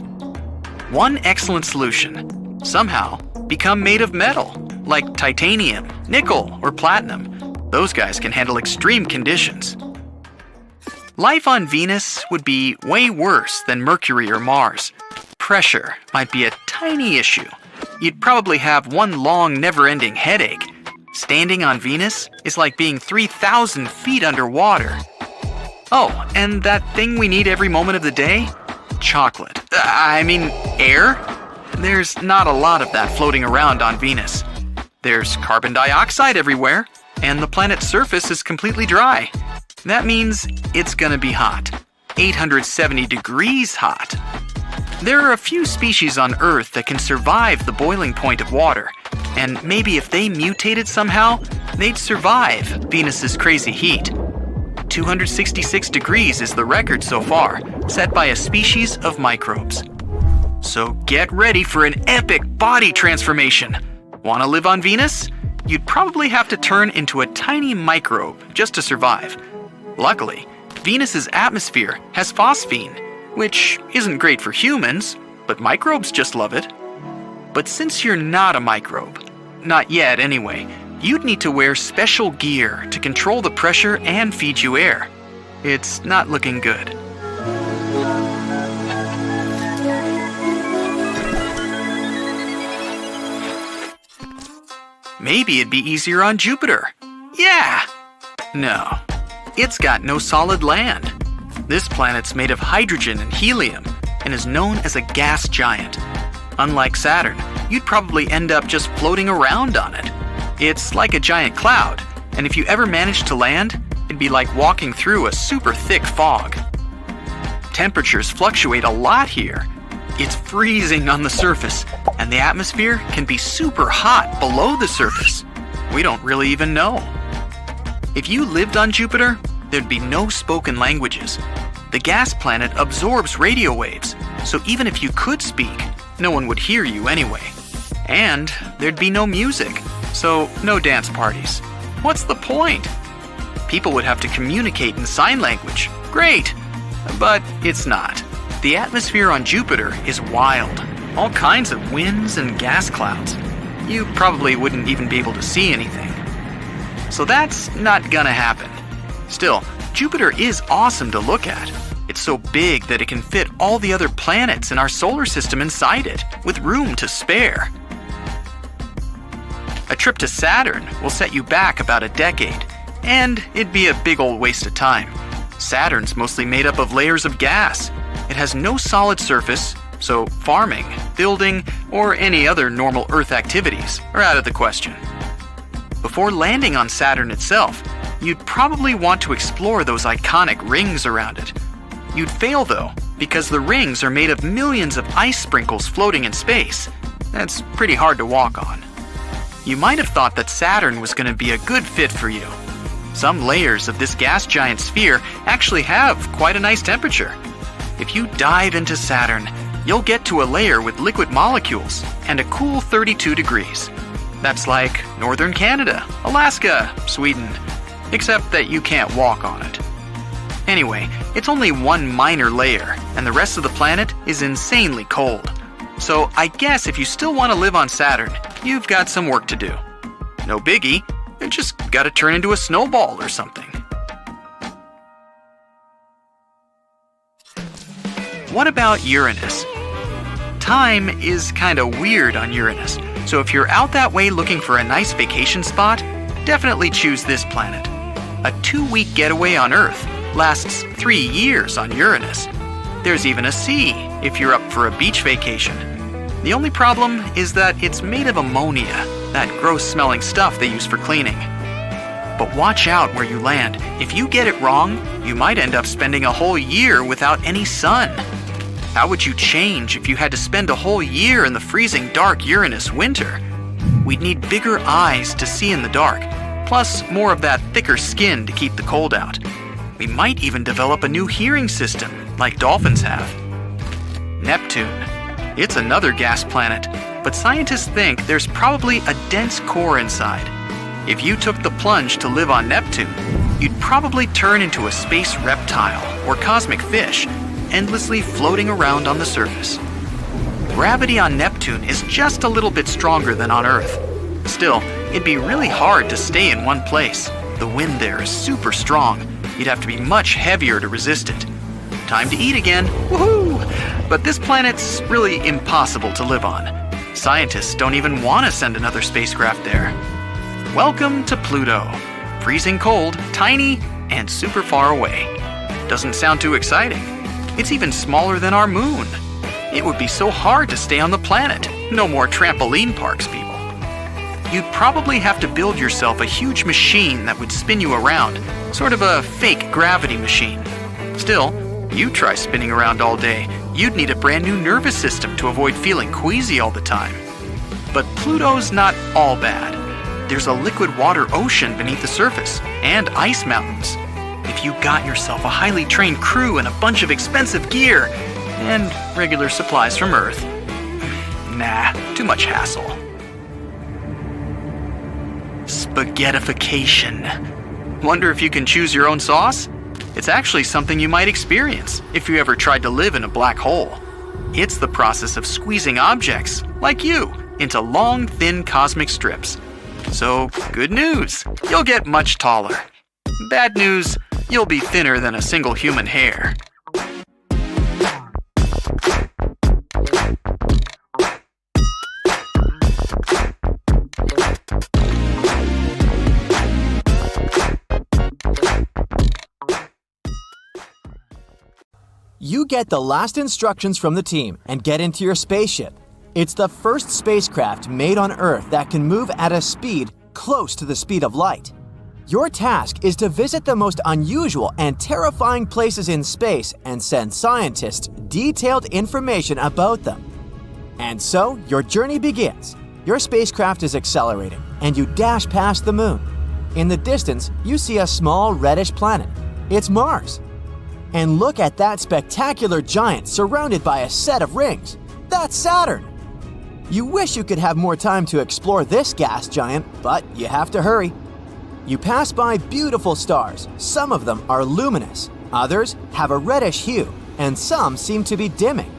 One excellent solution. Somehow, become made of metal, like titanium, nickel, or platinum. Those guys can handle extreme conditions. Life on Venus would be way worse than Mercury or Mars. Pressure might be a tiny issue. You'd probably have one long, never-ending headache. Standing on Venus is like being 3,000 feet underwater. Oh, and that thing we need every moment of the day? Chocolate. Air? There's not a lot of that floating around on Venus. There's carbon dioxide everywhere, and the planet's surface is completely dry. That means it's gonna be hot. 870 degrees hot. There are a few species on Earth that can survive the boiling point of water, and maybe if they mutated somehow, they'd survive Venus's crazy heat. 266 degrees is the record so far, set by a species of microbes. So get ready for an epic body transformation. Want to live on Venus? You'd probably have to turn into a tiny microbe just to survive. Luckily, Venus's atmosphere has phosphine, which isn't great for humans, but microbes just love it. But since you're not a microbe, not yet anyway, you'd need to wear special gear to control the pressure and feed you air. It's not looking good. Maybe it'd be easier on Jupiter. Yeah! No. It's got no solid land. This planet's made of hydrogen and helium and is known as a gas giant. Unlike Saturn, you'd probably end up just floating around on it. It's like a giant cloud, and if you ever managed to land, it'd be like walking through a super thick fog. Temperatures fluctuate a lot here. It's freezing on the surface, and the atmosphere can be super hot below the surface. We don't really even know. If you lived on Jupiter, there'd be no spoken languages. The gas planet absorbs radio waves, so even if you could speak, no one would hear you anyway. And there'd be no music, so no dance parties. What's the point? People would have to communicate in sign language. Great! But it's not. The atmosphere on Jupiter is wild. All kinds of winds and gas clouds. You probably wouldn't even be able to see anything. So that's not gonna happen. Still, Jupiter is awesome to look at. It's so big that it can fit all the other planets in our solar system inside it, with room to spare. A trip to Saturn will set you back about a decade, and it'd be a big old waste of time. Saturn's mostly made up of layers of gas. It has no solid surface, so farming, building, or any other normal Earth activities are out of the question. Before landing on Saturn itself, you'd probably want to explore those iconic rings around it. You'd fail though, because the rings are made of millions of ice sprinkles floating in space. That's pretty hard to walk on. You might have thought that Saturn was going to be a good fit for you. Some layers of this gas giant sphere actually have quite a nice temperature. If you dive into Saturn, you'll get to a layer with liquid molecules and a cool 32 degrees. That's like northern Canada, Alaska, Sweden, except that you can't walk on it. Anyway, it's only one minor layer, and the rest of the planet is insanely cold. So I guess if you still want to live on Saturn, you've got some work to do. No biggie, you just gotta turn into a snowball or something. What about Uranus? Time is kinda weird on Uranus, so if you're out that way looking for a nice vacation spot, definitely choose this planet. A 2-week getaway on Earth lasts 3 years on Uranus. There's even a sea if you're up for a beach vacation. The only problem is that it's made of ammonia, that gross-smelling stuff they use for cleaning. But watch out where you land. If you get it wrong, you might end up spending a whole year without any sun. How would you change if you had to spend a whole year in the freezing dark Uranus winter? We'd need bigger eyes to see in the dark, plus more of that thicker skin to keep the cold out. We might even develop a new hearing system, like dolphins have. Neptune. It's another gas planet, but scientists think there's probably a dense core inside. If you took the plunge to live on Neptune, you'd probably turn into a space reptile or cosmic fish, endlessly floating around on the surface. Gravity on Neptune is just a little bit stronger than on Earth. Still, it'd be really hard to stay in one place. The wind there is super strong. You'd have to be much heavier to resist it. Time to eat again, woohoo! But this planet's really impossible to live on. Scientists don't even want to send another spacecraft there. Welcome to Pluto. Freezing cold, tiny, and super far away. Doesn't sound too exciting. It's even smaller than our moon. It would be so hard to stay on the planet. No more trampoline parks, people. You'd probably have to build yourself a huge machine that would spin you around, sort of a fake gravity machine. Still, you try spinning around all day, you'd need a brand new nervous system to avoid feeling queasy all the time. But Pluto's not all bad. There's a liquid water ocean beneath the surface, and ice mountains. If you got yourself a highly trained crew and a bunch of expensive gear, and regular supplies from Earth, nah, too much hassle. Spaghettification. Wonder if you can choose your own sauce? It's actually something you might experience if you ever tried to live in a black hole. It's the process of squeezing objects, like you, into long, thin cosmic strips. So, good news, you'll get much taller. Bad news, you'll be thinner than a single human hair. You get the last instructions from the team and get into your spaceship. It's the first spacecraft made on Earth that can move at a speed close to the speed of light. Your task is to visit the most unusual and terrifying places in space and send scientists detailed information about them. And so, your journey begins. Your spacecraft is accelerating, and you dash past the moon. In the distance, you see a small reddish planet. It's Mars. And look at that spectacular giant surrounded by a set of rings. That's Saturn. You wish you could have more time to explore this gas giant, but you have to hurry. You pass by beautiful stars. Some of them are luminous, others have a reddish hue, and some seem to be dimming.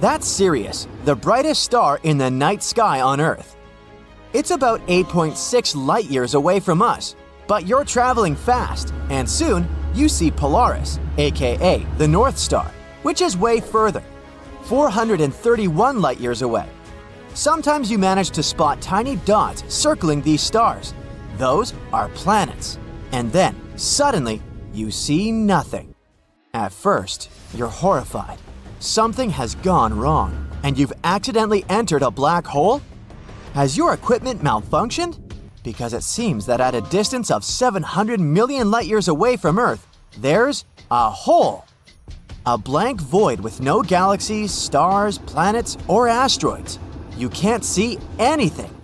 That's Sirius, the brightest star in the night sky on Earth. It's about 8.6 light-years away from us, but you're traveling fast, and soon you see Polaris, aka the North Star, which is way further, 431 light-years away. Sometimes you manage to spot tiny dots circling these stars. Those are planets. And then, suddenly, you see nothing. At first, you're horrified. Something has gone wrong, and you've accidentally entered a black hole? Has your equipment malfunctioned? Because it seems that at a distance of 700 million light-years away from Earth, there's a hole. A blank void with no galaxies, stars, planets, or asteroids. You can't see anything.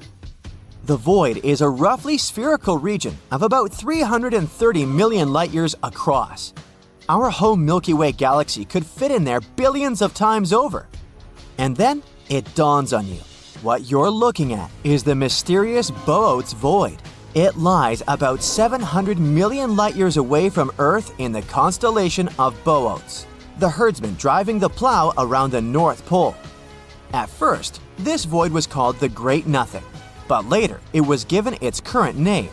The void is a roughly spherical region of about 330 million light-years across. Our home Milky Way galaxy could fit in there billions of times over. And then it dawns on you. What you're looking at is the mysterious Boötes void. It lies about 700 million light-years away from Earth in the constellation of Boötes, the herdsman driving the plow around the North Pole. At first, this void was called the Great Nothing, but later it was given its current name.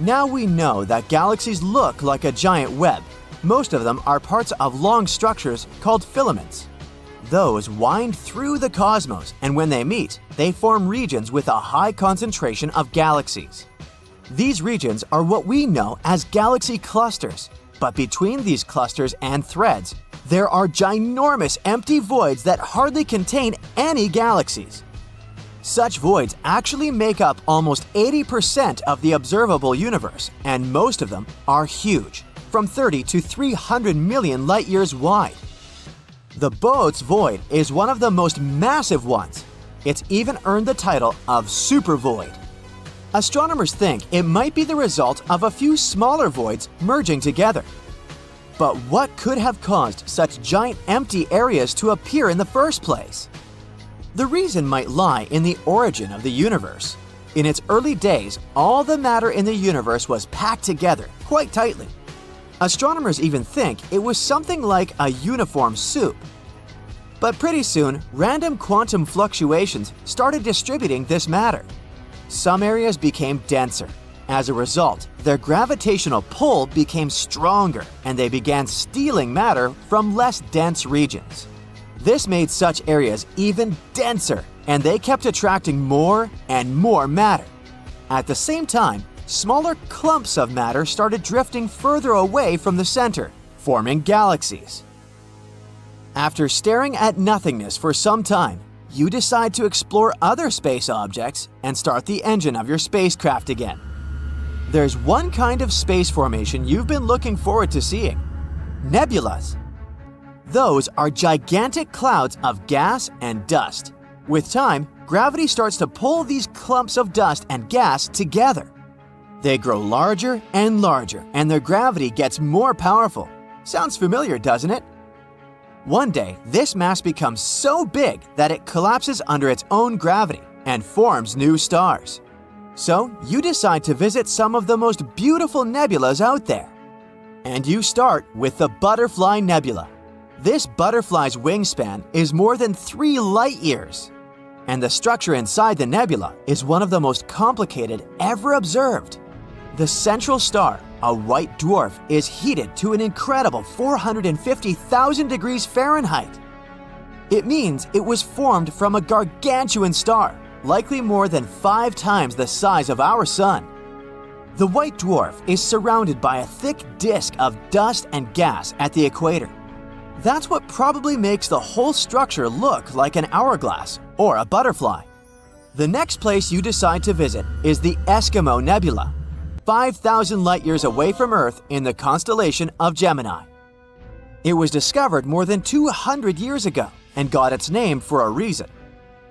Now we know that galaxies look like a giant web. Most of them are parts of long structures called filaments. Those wind through the cosmos, and when they meet, they form regions with a high concentration of galaxies. These regions are what we know as galaxy clusters, but between these clusters and threads, there are ginormous empty voids that hardly contain any galaxies. Such voids actually make up almost 80% of the observable universe, and most of them are huge, from 30 to 300 million light-years wide. The Boötes void is one of the most massive ones. It's even earned the title of supervoid. Astronomers think it might be the result of a few smaller voids merging together. But what could have caused such giant empty areas to appear in the first place? The reason might lie in the origin of the universe. In its early days, all the matter in the universe was packed together quite tightly. Astronomers even think it was something like a uniform soup. But pretty soon, random quantum fluctuations started distributing this matter. Some areas became denser. As a result, their gravitational pull became stronger, and they began stealing matter from less dense regions. This made such areas even denser, and they kept attracting more and more matter. At the same time, smaller clumps of matter started drifting further away from the center, forming galaxies. After staring at nothingness for some time, you decide to explore other space objects and start the engine of your spacecraft again. There's one kind of space formation you've been looking forward to seeing: nebulas. Those are gigantic clouds of gas and dust. With time, gravity starts to pull these clumps of dust and gas together. They grow larger and larger, and their gravity gets more powerful. Sounds familiar, doesn't it? One day, this mass becomes so big that it collapses under its own gravity and forms new stars. So, you decide to visit some of the most beautiful nebulas out there. And you start with the Butterfly Nebula. This butterfly's wingspan is more than 3 light years. And the structure inside the nebula is one of the most complicated ever observed. The central star, a white dwarf, is heated to an incredible 450,000 degrees Fahrenheit. It means it was formed from a gargantuan star, likely more than 5 times the size of our Sun. The white dwarf is surrounded by a thick disk of dust and gas at the equator. That's what probably makes the whole structure look like an hourglass or a butterfly. The next place you decide to visit is the Eskimo Nebula, 5,000 light-years away from Earth in the constellation of Gemini. It was discovered more than 200 years ago and got its name for a reason.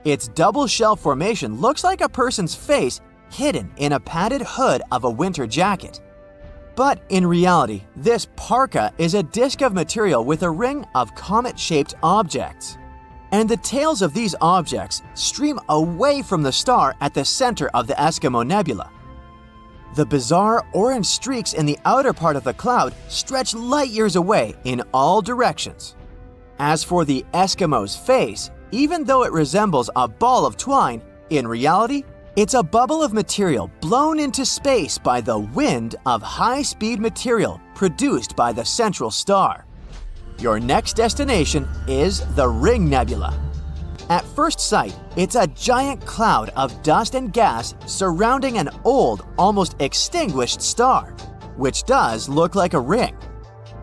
Its double shell formation looks like a person's face hidden in a padded hood of a winter jacket. But in reality, this parka is a disk of material with a ring of comet-shaped objects. And the tails of these objects stream away from the star at the center of the Eskimo Nebula. The bizarre orange streaks in the outer part of the cloud stretch light-years away in all directions. As for the Eskimo's face, even though it resembles a ball of twine, in reality, it's a bubble of material blown into space by the wind of high-speed material produced by the central star. Your next destination is the Ring Nebula. At first sight, it's a giant cloud of dust and gas surrounding an old, almost extinguished star, which does look like a ring.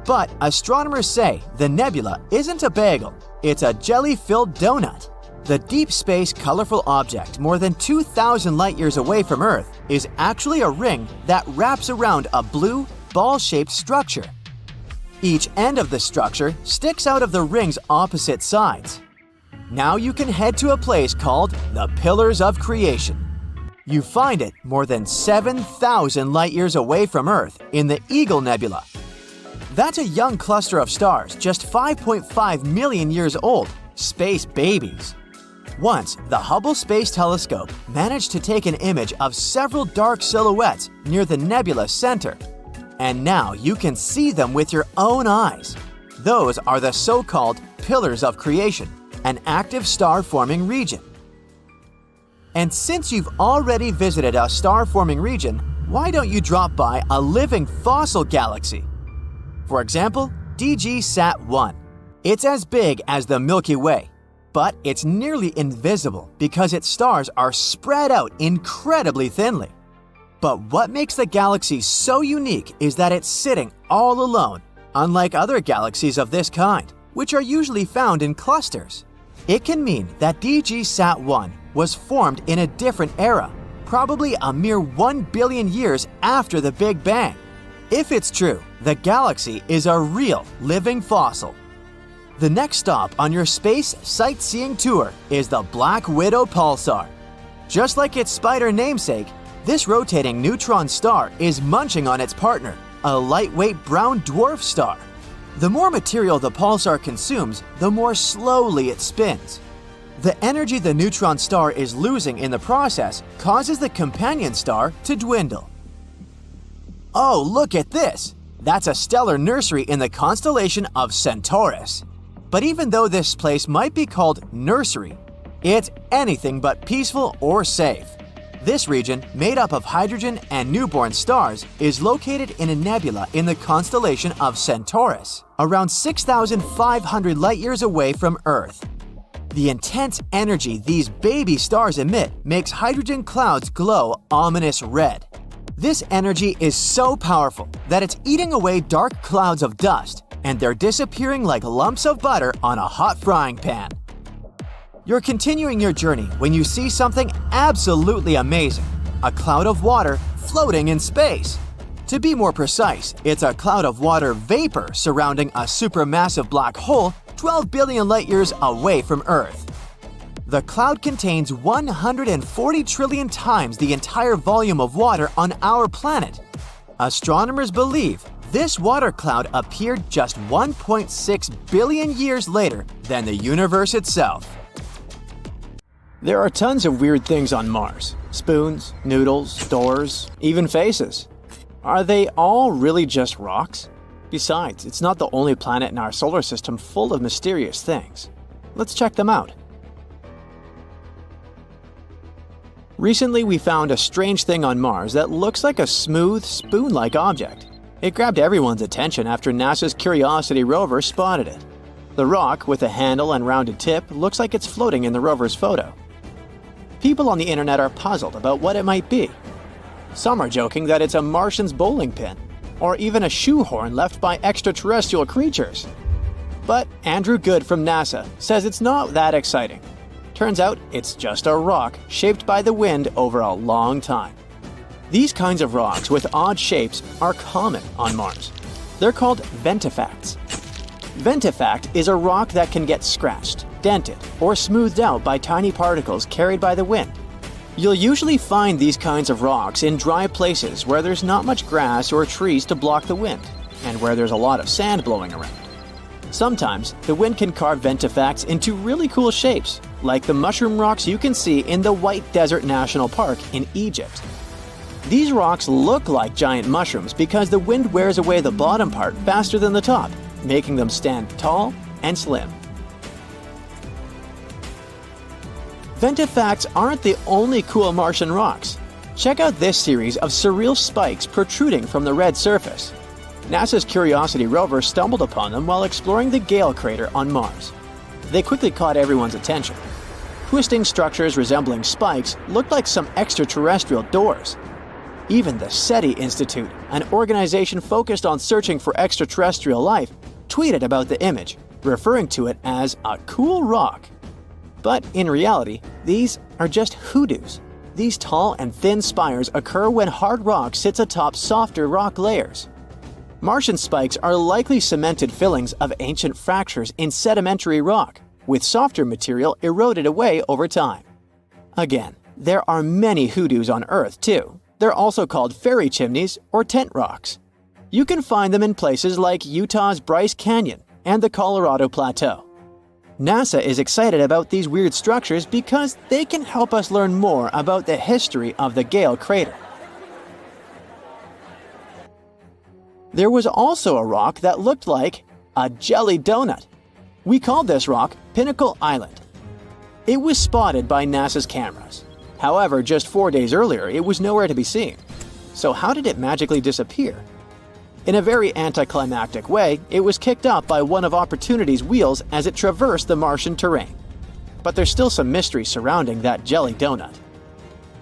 But astronomers say the nebula isn't a bagel, it's a jelly-filled donut. The deep space colorful object more than 2,000 light-years away from Earth is actually a ring that wraps around a blue, ball-shaped structure. Each end of the structure sticks out of the ring's opposite sides. Now you can head to a place called the Pillars of Creation. You find it more than 7,000 light-years away from Earth in the Eagle Nebula. That's a young cluster of stars just 5.5 million years old, space babies. Once, the Hubble Space Telescope managed to take an image of several dark silhouettes near the nebula's center. And now you can see them with your own eyes. Those are the so-called Pillars of Creation, an active star-forming region. And since you've already visited a star-forming region, why don't you drop by a living fossil galaxy? For example, DG-SAT-1. It's as big as the Milky Way, but it's nearly invisible because its stars are spread out incredibly thinly. But what makes the galaxy so unique is that it's sitting all alone, unlike other galaxies of this kind, which are usually found in clusters. It can mean that DG-SAT-1 was formed in a different era, probably a mere 1 billion years after the Big Bang. If it's true, the galaxy is a real living fossil. The next stop on your space sightseeing tour is the Black Widow Pulsar. Just like its spider namesake, this rotating neutron star is munching on its partner, a lightweight brown dwarf star. The more material the pulsar consumes, the more slowly it spins. The energy the neutron star is losing in the process causes the companion star to dwindle. Oh, look at this! That's a stellar nursery in the constellation of Centaurus. But even though this place might be called nursery, it's anything but peaceful or safe. This region, made up of hydrogen and newborn stars, is located in a nebula in the constellation of Centaurus, around 6,500 light-years away from Earth. The intense energy these baby stars emit makes hydrogen clouds glow ominous red. This energy is so powerful that it's eating away dark clouds of dust, and they're disappearing like lumps of butter on a hot frying pan. You're continuing your journey when you see something absolutely amazing, a cloud of water floating in space. To be more precise, it's a cloud of water vapor surrounding a supermassive black hole 12 billion light-years away from Earth. The cloud contains 140 trillion times the entire volume of water on our planet. Astronomers believe this water cloud appeared just 1.6 billion years later than the universe itself. There are tons of weird things on Mars. Spoons, noodles, doors, even faces. Are they all really just rocks? Besides, it's not the only planet in our solar system full of mysterious things. Let's check them out. Recently, we found a strange thing on Mars that looks like a smooth, spoon-like object. It grabbed everyone's attention after NASA's Curiosity rover spotted it. The rock, with a handle and rounded tip, looks like it's floating in the rover's photo. People on the internet are puzzled about what it might be. Some are joking that it's a Martian's bowling pin, or even a shoehorn left by extraterrestrial creatures. But Andrew Good from NASA says it's not that exciting. Turns out it's just a rock shaped by the wind over a long time. These kinds of rocks with odd shapes are common on Mars. They're called ventifacts. Ventifact is a rock that can get scratched, dented, or smoothed out by tiny particles carried by the wind. You'll usually find these kinds of rocks in dry places where there's not much grass or trees to block the wind, and where there's a lot of sand blowing around. Sometimes, the wind can carve ventifacts into really cool shapes, like the mushroom rocks you can see in the White Desert National Park in Egypt. These rocks look like giant mushrooms because the wind wears away the bottom part faster than the top, making them stand tall and slim. Ventifacts aren't the only cool Martian rocks. Check out this series of surreal spikes protruding from the red surface. NASA's Curiosity rover stumbled upon them while exploring the Gale crater on Mars. They quickly caught everyone's attention. Twisting structures resembling spikes looked like some extraterrestrial doors. Even the SETI Institute, an organization focused on searching for extraterrestrial life, tweeted about the image, referring to it as a cool rock. But in reality, these are just hoodoos. These tall and thin spires occur when hard rock sits atop softer rock layers. Martian spikes are likely cemented fillings of ancient fractures in sedimentary rock, with softer material eroded away over time. Again, there are many hoodoos on Earth too. They're also called fairy chimneys or tent rocks. You can find them in places like Utah's Bryce Canyon and the Colorado Plateau. NASA is excited about these weird structures because they can help us learn more about the history of the Gale crater. There was also a rock that looked like a jelly donut. We called this rock Pinnacle Island. It was spotted by NASA's cameras. However, just 4 days earlier, it was nowhere to be seen. So how did it magically disappear? In a very anticlimactic way, it was kicked up by one of Opportunity's wheels as it traversed the Martian terrain. But there's still some mystery surrounding that jelly donut.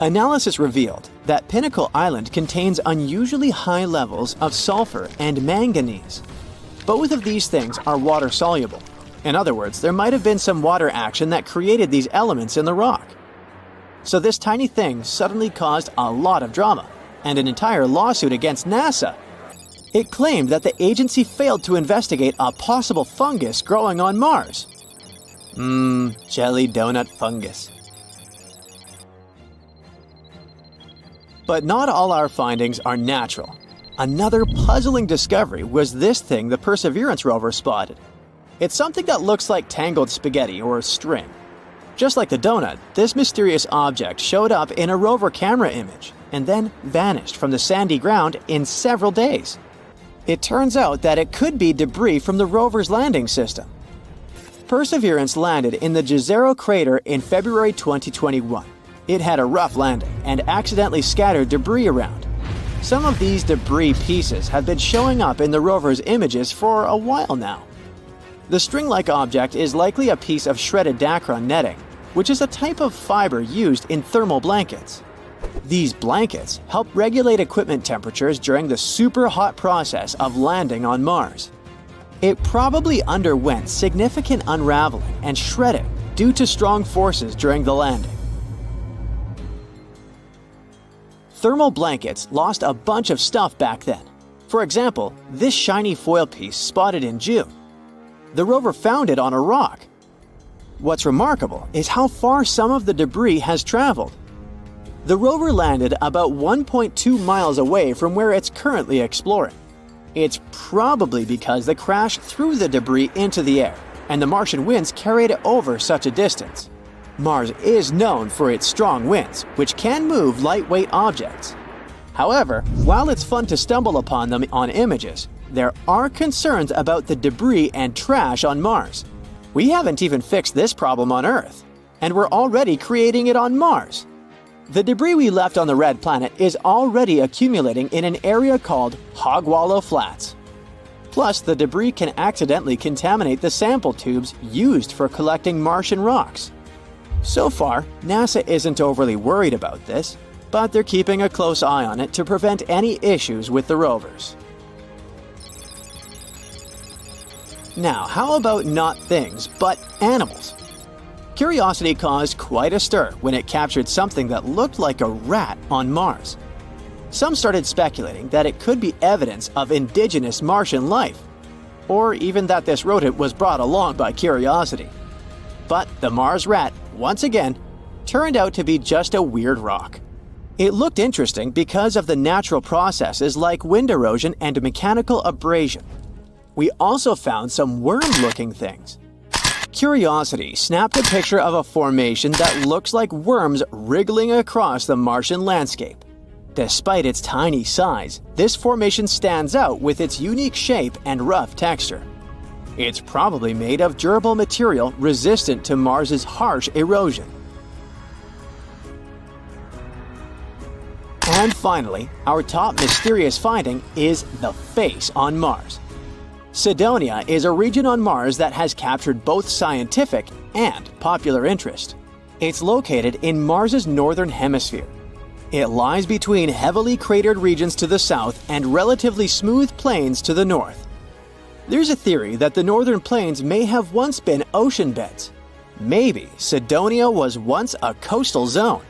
Analysis revealed that Pinnacle Island contains unusually high levels of sulfur and manganese. Both of these things are water-soluble. In other words, there might have been some water action that created these elements in the rock. So this tiny thing suddenly caused a lot of drama, and an entire lawsuit against NASA. It claimed that the agency failed to investigate a possible fungus growing on Mars. Jelly donut fungus. But not all our findings are natural. Another puzzling discovery was this thing the Perseverance rover spotted. It's something that looks like tangled spaghetti or string. Just like the donut, this mysterious object showed up in a rover camera image and then vanished from the sandy ground in several days. It turns out that it could be debris from the rover's landing system. Perseverance landed in the Jezero crater in February 2021. It had a rough landing and accidentally scattered debris around. Some of these debris pieces have been showing up in the rover's images for a while now. The string-like object is likely a piece of shredded Dacron netting, which is a type of fiber used in thermal blankets. These blankets help regulate equipment temperatures during the super hot process of landing on Mars. It probably underwent significant unraveling and shredding due to strong forces during the landing. Thermal blankets lost a bunch of stuff back then. For example, this shiny foil piece spotted in June. The rover found it on a rock. What's remarkable is how far some of the debris has traveled. The rover landed about 1.2 miles away from where it's currently exploring. It's probably because the crash threw the debris into the air, and the Martian winds carried it over such a distance. Mars is known for its strong winds, which can move lightweight objects. However, while it's fun to stumble upon them on images, there are concerns about the debris and trash on Mars. We haven't even fixed this problem on Earth, and we're already creating it on Mars. The debris we left on the red planet is already accumulating in an area called Hogwallow Flats. Plus, the debris can accidentally contaminate the sample tubes used for collecting Martian rocks. So far, NASA isn't overly worried about this, but they're keeping a close eye on it to prevent any issues with the rovers. Now, how about not things, but animals? Curiosity caused quite a stir when it captured something that looked like a rat on Mars. Some started speculating that it could be evidence of indigenous Martian life, or even that this rodent was brought along by Curiosity. But the Mars rat, once again, turned out to be just a weird rock. It looked interesting because of the natural processes like wind erosion and mechanical abrasion. We also found some worm-looking things. Curiosity snapped a picture of a formation that looks like worms wriggling across the Martian landscape. Despite its tiny size, this formation stands out with its unique shape and rough texture. It's probably made of durable material resistant to Mars's harsh erosion. And finally, our top mysterious finding is the face on Mars. Cydonia is a region on Mars that has captured both scientific and popular interest. It's located in Mars's northern hemisphere. It lies between heavily cratered regions to the south and relatively smooth plains to the north. There's a theory that the northern plains may have once been ocean beds. Maybe Cydonia was once a coastal zone.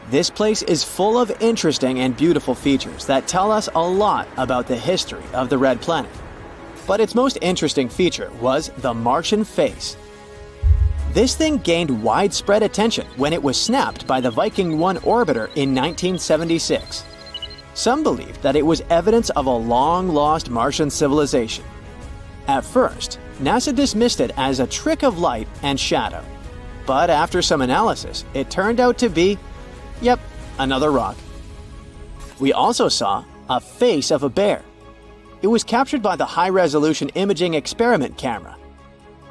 This place is full of interesting and beautiful features that tell us a lot about the history of the Red Planet. But its most interesting feature was the Martian face. This thing gained widespread attention when it was snapped by the Viking 1 orbiter in 1976. Some believed that it was evidence of a long-lost Martian civilization. At first, NASA dismissed it as a trick of light and shadow. But after some analysis, it turned out to be, another rock. We also saw a face of a bear. It was captured by the high-resolution imaging experiment camera.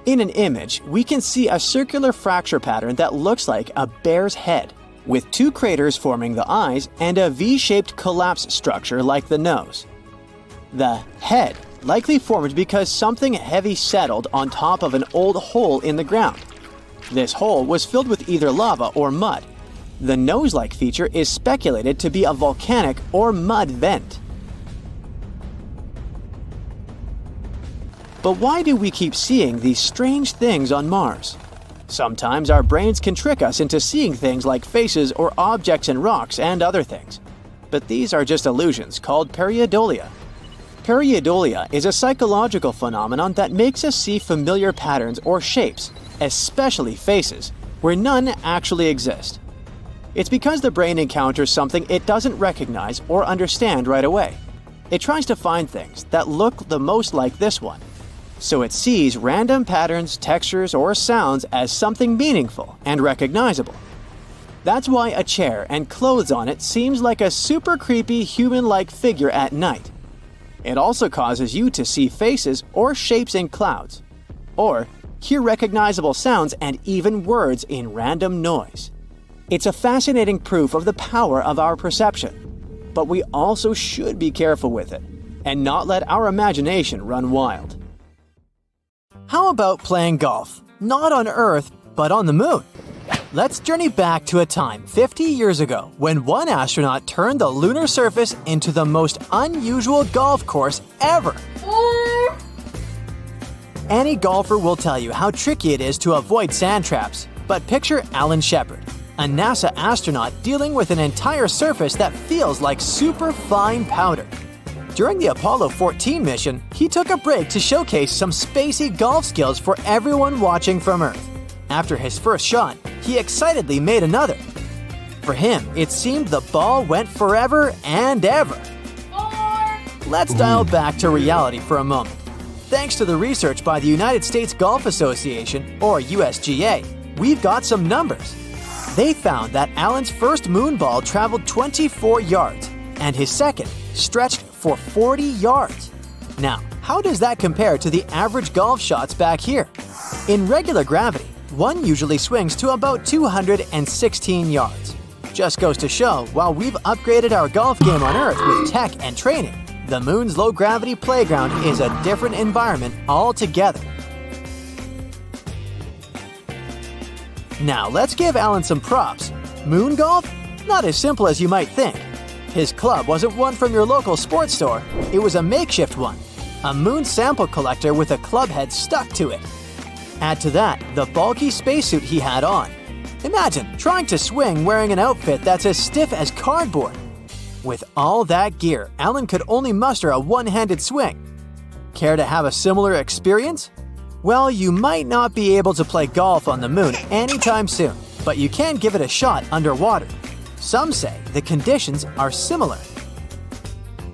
In an image, we can see a circular fracture pattern that looks like a bear's head, with two craters forming the eyes and a V-shaped collapse structure like the nose. The head likely formed because something heavy settled on top of an old hole in the ground. This hole was filled with either lava or mud. The nose-like feature is speculated to be a volcanic or mud vent. But why do we keep seeing these strange things on Mars? Sometimes our brains can trick us into seeing things like faces or objects in rocks and other things. But these are just illusions called pareidolia. Pareidolia is a psychological phenomenon that makes us see familiar patterns or shapes, especially faces, where none actually exist. It's because the brain encounters something it doesn't recognize or understand right away. It tries to find things that look the most like this one. So it sees random patterns, textures, or sounds as something meaningful and recognizable. That's why a chair and clothes on it seems like a super creepy human-like figure at night. It also causes you to see faces or shapes in clouds, or hear recognizable sounds and even words in random noise. It's a fascinating proof of the power of our perception, but we also should be careful with it and not let our imagination run wild. How about playing golf? Not on Earth, but on the moon. Let's journey back to a time 50 years ago when one astronaut turned the lunar surface into the most unusual golf course ever. Any golfer will tell you how tricky it is to avoid sand traps, but picture Alan Shepard, a NASA astronaut dealing with an entire surface that feels like super fine powder. During the Apollo 14 mission, he took a break to showcase some spacey golf skills for everyone watching from Earth. After his first shot, he excitedly made another. For him, it seemed the ball went forever and ever. Let's dial back to reality for a moment. Thanks to the research by the United States Golf Association, or USGA, we've got some numbers. They found that Alan's first moon ball traveled 24 yards, and his second stretched for 40 yards. Now, how does that compare to the average golf shots back here? In regular gravity, one usually swings to about 216 yards. Just goes to show, while we've upgraded our golf game on Earth with tech and training, the moon's low-gravity playground is a different environment altogether. Now let's give Alan some props. Moon golf? Not as simple as you might think. His club wasn't one from your local sports store. It was a makeshift one. A moon sample collector with a club head stuck to it. Add to that the bulky spacesuit he had on. Imagine trying to swing wearing an outfit that's as stiff as cardboard. With all that gear, Alan could only muster a one-handed swing. Care to have a similar experience? Well, you might not be able to play golf on the moon anytime soon, but you can give it a shot underwater. Some say the conditions are similar.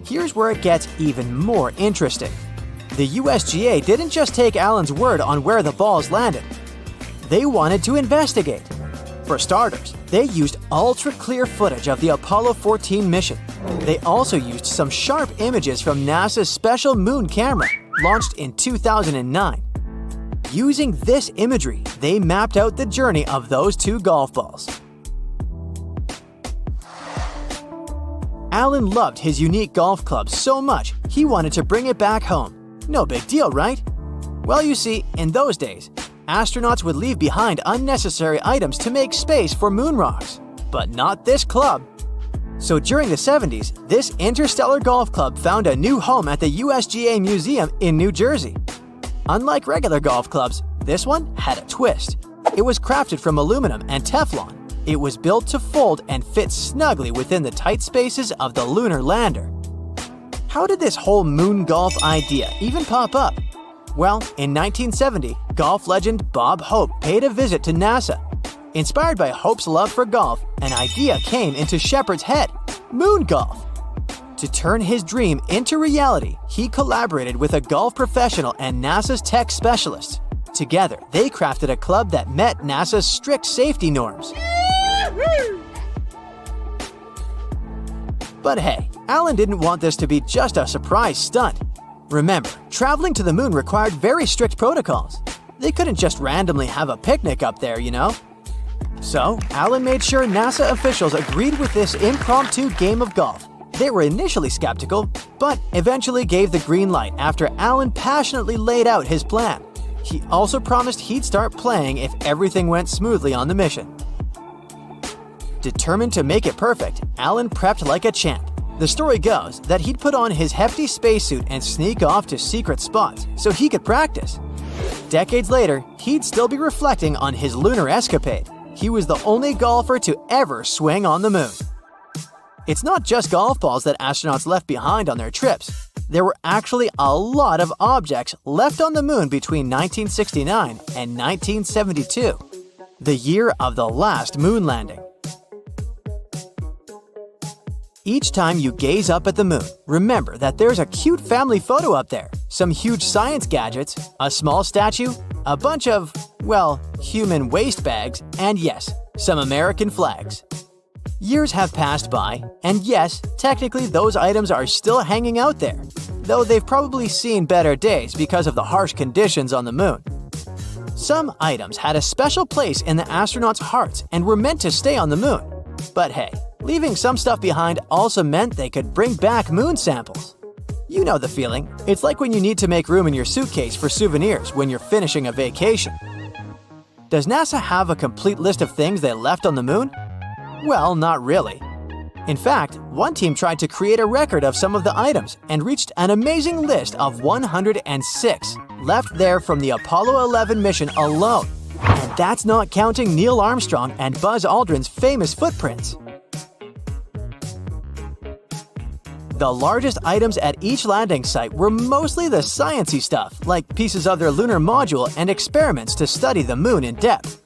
Here's where it gets even more interesting. The USGA didn't just take Alan's word on where the balls landed. They wanted to investigate. For starters, they used ultra-clear footage of the Apollo 14 mission. They also used some sharp images from NASA's special moon camera, launched in 2009. Using this imagery, they mapped out the journey of those two golf balls. Alan loved his unique golf club so much, he wanted to bring it back home. No big deal, right? Well, you see, in those days, astronauts would leave behind unnecessary items to make space for moon rocks. But not this club. So during the 70s, this interstellar golf club found a new home at the USGA Museum in New Jersey. Unlike regular golf clubs, this one had a twist. It was crafted from aluminum and Teflon. It was built to fold and fit snugly within the tight spaces of the lunar lander. How did this whole moon golf idea even pop up? Well, in 1970, golf legend Bob Hope paid a visit to NASA. Inspired by Hope's love for golf, an idea came into Shepard's head: moon golf. To turn his dream into reality, he collaborated with a golf professional and NASA's tech specialists. Together, they crafted a club that met NASA's strict safety norms. But hey, Alan didn't want this to be just a surprise stunt. Remember, traveling to the moon required very strict protocols. They couldn't just randomly have a picnic up there, you know? So, Alan made sure NASA officials agreed with this impromptu game of golf. They were initially skeptical, but eventually gave the green light after Alan passionately laid out his plan. He also promised he'd start playing if everything went smoothly on the mission. Determined to make it perfect, Alan prepped like a champ. The story goes that he'd put on his hefty spacesuit and sneak off to secret spots so he could practice. Decades later, he'd still be reflecting on his lunar escapade. He was the only golfer to ever swing on the moon. It's not just golf balls that astronauts left behind on their trips. there were actually a lot of objects left on the moon between 1969 and 1972, the year of the last moon landing. Each time you gaze up at the moon, remember that there's a cute family photo up there, some huge science gadgets, a small statue, a bunch of, well, human waste bags, and yes, some American flags. Years have passed by, and yes, technically those items are still hanging out there, though they've probably seen better days because of the harsh conditions on the moon. Some items had a special place in the astronauts' hearts and were meant to stay on the moon. But hey, leaving some stuff behind also meant they could bring back moon samples. You know the feeling. It's like when you need to make room in your suitcase for souvenirs when you're finishing a vacation. Does NASA have a complete list of things they left on the moon? Well, not really. In fact, one team tried to create a record of some of the items and reached an amazing list of 106 left there from the Apollo 11 mission alone. And that's not counting Neil Armstrong and Buzz Aldrin's famous footprints. The largest items at each landing site were mostly the sciencey stuff, like pieces of their lunar module and experiments to study the moon in depth.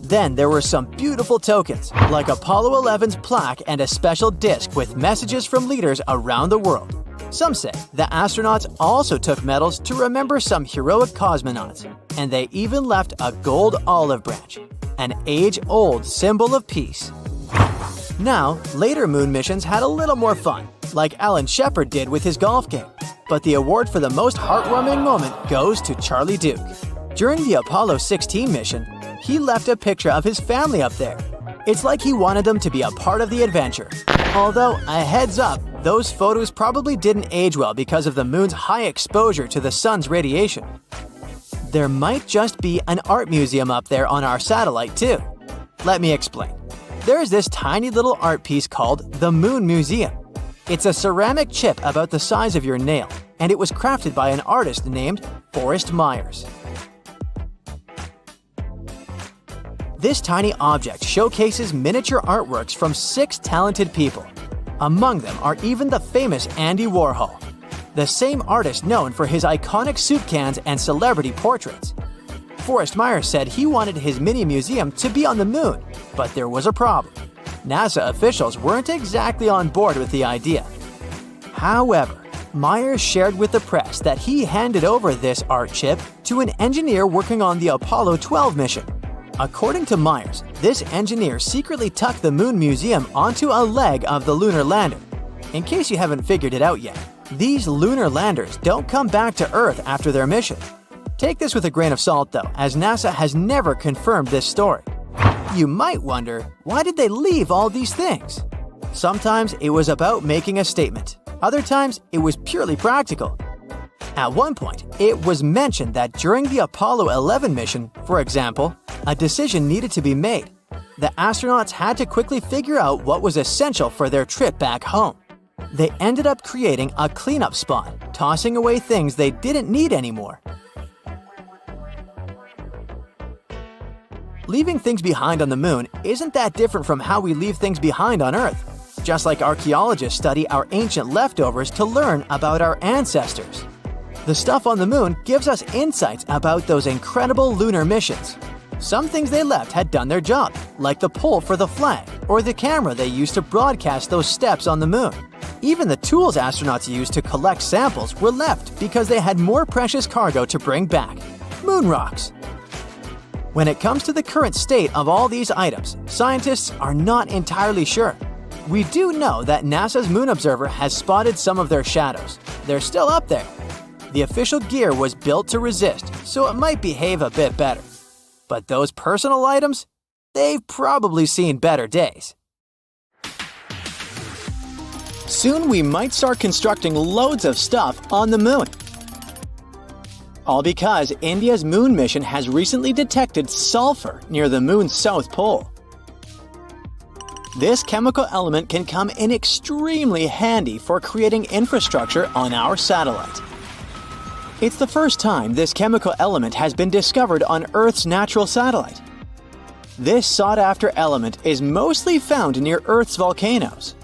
Then there were some beautiful tokens, like Apollo 11's plaque and a special disc with messages from leaders around the world. Some say the astronauts also took medals to remember some heroic cosmonauts, and they even left a gold olive branch, an age-old symbol of peace. Now, later moon missions had a little more fun, like Alan Shepard did with his golf game. But the award for the most heartwarming moment goes to Charlie Duke. During the Apollo 16 mission, he left a picture of his family up there. It's like he wanted them to be a part of the adventure. Although, a heads up, those photos probably didn't age well because of the moon's high exposure to the sun's radiation. There might just be an art museum up there on our satellite too. Let me explain. There's this tiny little art piece called the Moon Museum. It's a ceramic chip about the size of your nail, and it was crafted by an artist named Forrest Myers. This tiny object showcases miniature artworks from 6 talented people. Among them are even the famous Andy Warhol, the same artist known for his iconic soup cans and celebrity portraits. Forrest Myers said he wanted his mini museum to be on the moon, but there was a problem. NASA officials weren't exactly on board with the idea. However, Myers shared with the press that he handed over this art chip to an engineer working on the Apollo 12 mission. According to Myers, this engineer secretly tucked the Moon Museum onto a leg of the lunar lander. In case you haven't figured it out yet, these lunar landers don't come back to Earth after their mission. Take this with a grain of salt though, as NASA has never confirmed this story. You might wonder, why did they leave all these things? Sometimes it was about making a statement. Other times, it was purely practical. At one point, it was mentioned that during the Apollo 11 mission, for example, a decision needed to be made. The astronauts had to quickly figure out what was essential for their trip back home. They ended up creating a cleanup spot, tossing away things they didn't need anymore. Leaving things behind on the moon isn't that different from how we leave things behind on Earth. Just like archaeologists study our ancient leftovers to learn about our ancestors. The stuff on the moon gives us insights about those incredible lunar missions. Some things they left had done their job, like the pole for the flag or the camera they used to broadcast those steps on the moon. Even the tools astronauts used to collect samples were left because they had more precious cargo to bring back – moon rocks. When it comes to the current state of all these items, scientists are not entirely sure. We do know that NASA's Moon Observer has spotted some of their shadows. They're still up there. The official gear was built to resist, so it might behave a bit better. But those personal items? They've probably seen better days. Soon we might start constructing loads of stuff on the moon. All because India's moon mission has recently detected sulfur near the moon's south pole. This chemical element can come in extremely handy for creating infrastructure on our satellite. It's the first time this chemical element has been discovered on Earth's natural satellite. This sought-after element is mostly found near Earth's volcanoes.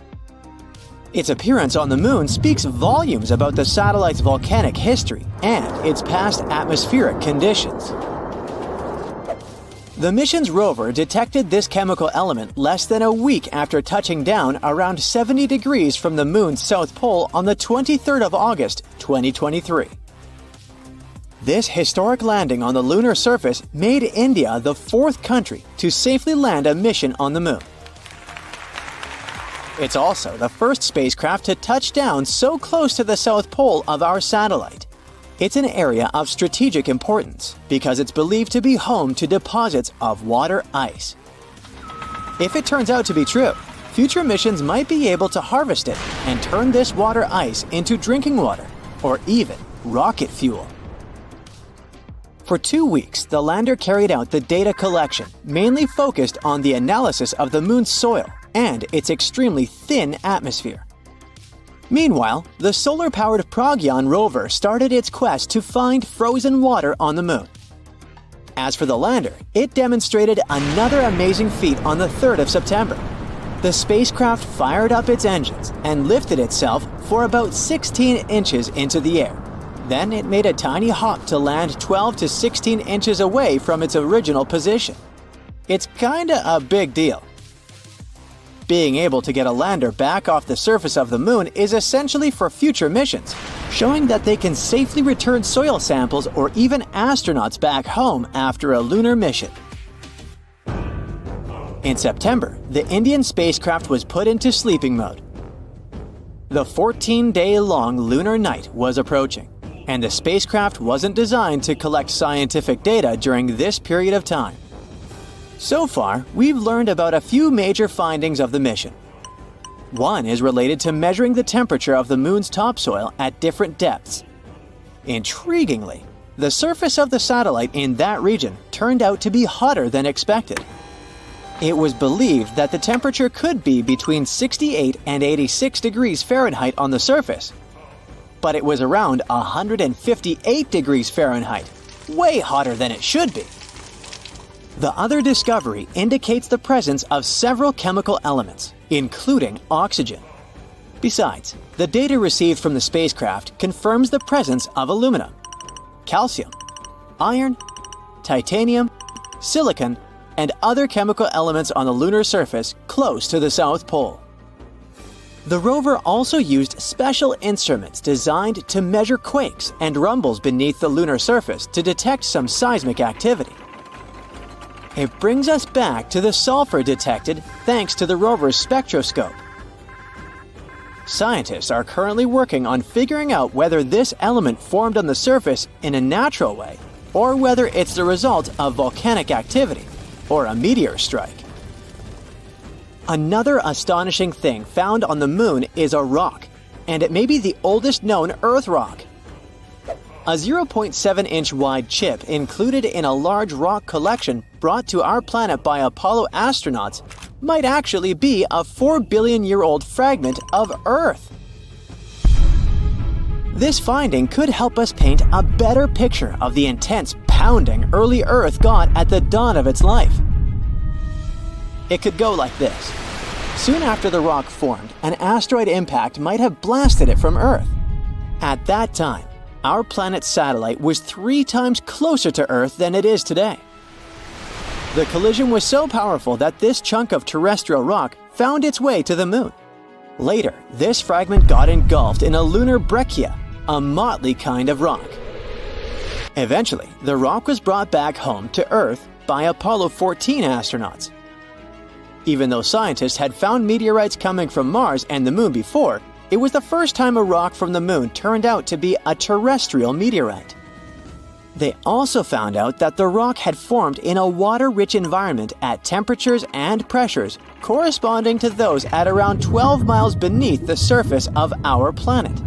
Its appearance on the moon speaks volumes about the satellite's volcanic history and its past atmospheric conditions. The mission's rover detected this chemical element less than a week after touching down around 70 degrees from the moon's south pole on the 23rd of August, 2023. This historic landing on the lunar surface made India the fourth country to safely land a mission on the moon. It's also the first spacecraft to touch down so close to the south pole of our satellite. It's an area of strategic importance because it's believed to be home to deposits of water ice. If it turns out to be true, future missions might be able to harvest it and turn this water ice into drinking water or even rocket fuel. For 2 weeks, the lander carried out the data collection, mainly focused on the analysis of the moon's soil and its extremely thin atmosphere. Meanwhile, the solar-powered Pragyan rover started its quest to find frozen water on the moon. As for the lander, it demonstrated another amazing feat on the 3rd of September. The spacecraft fired up its engines and lifted itself for about 16 inches into the air. Then it made a tiny hop to land 12 to 16 inches away from its original position. It's kinda a big deal. Being able to get a lander back off the surface of the moon is essentially for future missions, showing that they can safely return soil samples or even astronauts back home after a lunar mission. In September, the Indian spacecraft was put into sleeping mode. The 14-day-long lunar night was approaching, and the spacecraft wasn't designed to collect scientific data during this period of time. So far, we've learned about a few major findings of the mission. One is related to measuring the temperature of the moon's topsoil at different depths. Intriguingly, the surface of the satellite in that region turned out to be hotter than expected. It was believed that the temperature could be between 68 and 86 degrees Fahrenheit on the surface, but it was around 158 degrees Fahrenheit, way hotter than it should be. The other discovery indicates the presence of several chemical elements, including oxygen. Besides, the data received from the spacecraft confirms the presence of aluminum, calcium, iron, titanium, silicon, and other chemical elements on the lunar surface close to the South Pole. The rover also used special instruments designed to measure quakes and rumbles beneath the lunar surface to detect some seismic activity. It brings us back to the sulfur detected thanks to the rover's spectroscope. Scientists are currently working on figuring out whether this element formed on the surface in a natural way or whether it's the result of volcanic activity or a meteor strike. Another astonishing thing found on the moon is a rock, and it may be the oldest known Earth rock. A 0.7-inch wide chip included in a large rock collection brought to our planet by Apollo astronauts might actually be a 4-billion-year-old fragment of Earth. This finding could help us paint a better picture of the intense pounding early Earth got at the dawn of its life. It could go like this. Soon after the rock formed, an asteroid impact might have blasted it from Earth. At that time, our planet's satellite was 3 times closer to Earth than it is today. The collision was so powerful that this chunk of terrestrial rock found its way to the moon. Later, this fragment got engulfed in a lunar breccia, a motley kind of rock. Eventually, the rock was brought back home to Earth by Apollo 14 astronauts. Even though scientists had found meteorites coming from Mars and the moon before, it was the first time a rock from the moon turned out to be a terrestrial meteorite. They also found out that the rock had formed in a water-rich environment at temperatures and pressures corresponding to those at around 12 miles beneath the surface of our planet.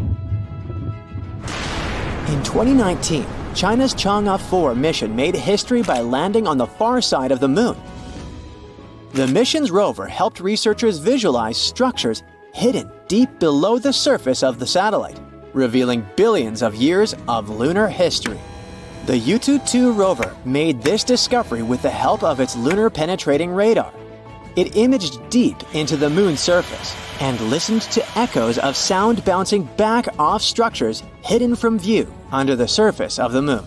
In 2019, China's Chang'e 4 mission made history by landing on the far side of the moon. The mission's rover helped researchers visualize structures hidden deep below the surface of the satellite, revealing billions of years of lunar history. The Yutu-2 rover made this discovery with the help of its lunar penetrating radar. It imaged deep into the moon's surface and listened to echoes of sound bouncing back off structures hidden from view under the surface of the moon.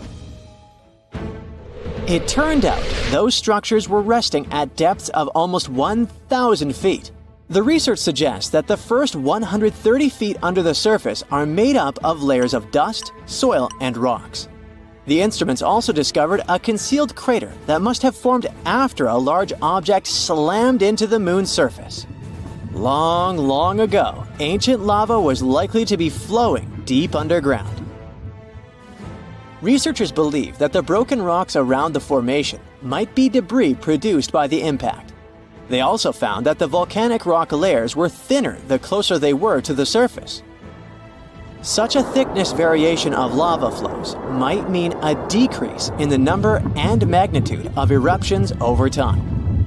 It turned out those structures were resting at depths of almost 1,000 feet. The research suggests that the first 130 feet under the surface are made up of layers of dust, soil, and rocks. The instruments also discovered a concealed crater that must have formed after a large object slammed into the moon's surface. Long, long ago, ancient lava was likely to be flowing deep underground. Researchers believe that the broken rocks around the formation might be debris produced by the impact. They also found that the volcanic rock layers were thinner the closer they were to the surface. Such a thickness variation of lava flows might mean a decrease in the number and magnitude of eruptions over time.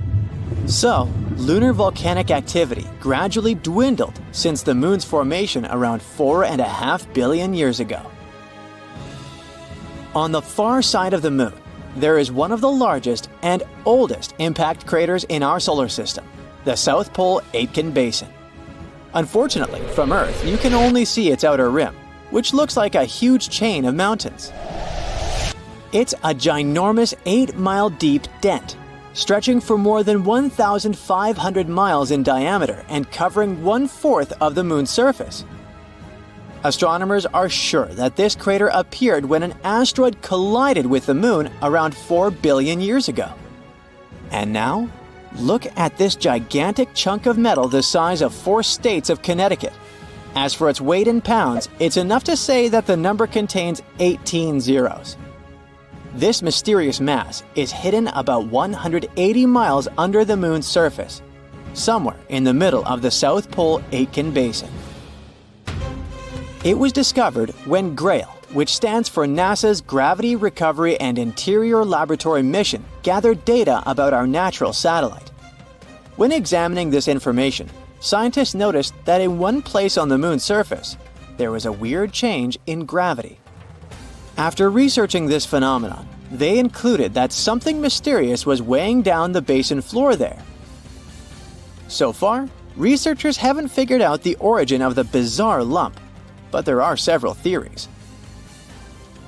So, lunar volcanic activity gradually dwindled since the moon's formation around 4.5 billion years ago. On the far side of the moon, there is one of the largest and oldest impact craters in our solar system, the South Pole Aitken Basin. Unfortunately, from Earth, you can only see its outer rim, which looks like a huge chain of mountains. It's a ginormous 8-mile deep dent, stretching for more than 1,500 miles in diameter and covering 1/4 of the moon's surface. Astronomers are sure that this crater appeared when an asteroid collided with the moon around 4 billion years ago. And now, look at this gigantic chunk of metal the size of 4 states of Connecticut. As for its weight in pounds, it's enough to say that the number contains 18 zeros. This mysterious mass is hidden about 180 miles under the moon's surface, somewhere in the middle of the South Pole Aitken Basin. It was discovered when GRAIL, which stands for NASA's Gravity Recovery and Interior Laboratory Mission, gathered data about our natural satellite. When examining this information, scientists noticed that in one place on the moon's surface, there was a weird change in gravity. After researching this phenomenon, they concluded that something mysterious was weighing down the basin floor there. So far, researchers haven't figured out the origin of the bizarre lump, but there are several theories.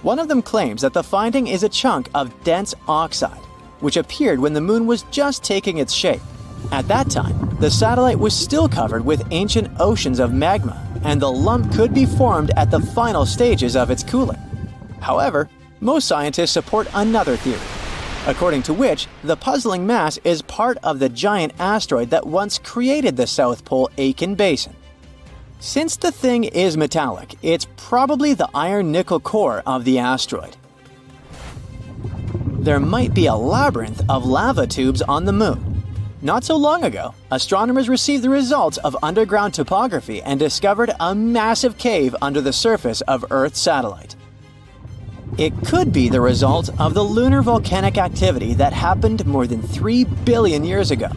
One of them claims that the finding is a chunk of dense oxide, which appeared when the moon was just taking its shape. At that time, the satellite was still covered with ancient oceans of magma, and the lump could be formed at the final stages of its cooling. However, most scientists support another theory, according to which the puzzling mass is part of the giant asteroid that once created the South Pole Aitken Basin. Since the thing is metallic, it's probably the iron-nickel core of the asteroid. There might be a labyrinth of lava tubes on the moon. Not so long ago, astronomers received the results of underground topography and discovered a massive cave under the surface of Earth's satellite. It could be the result of the lunar volcanic activity that happened more than 3 billion years ago.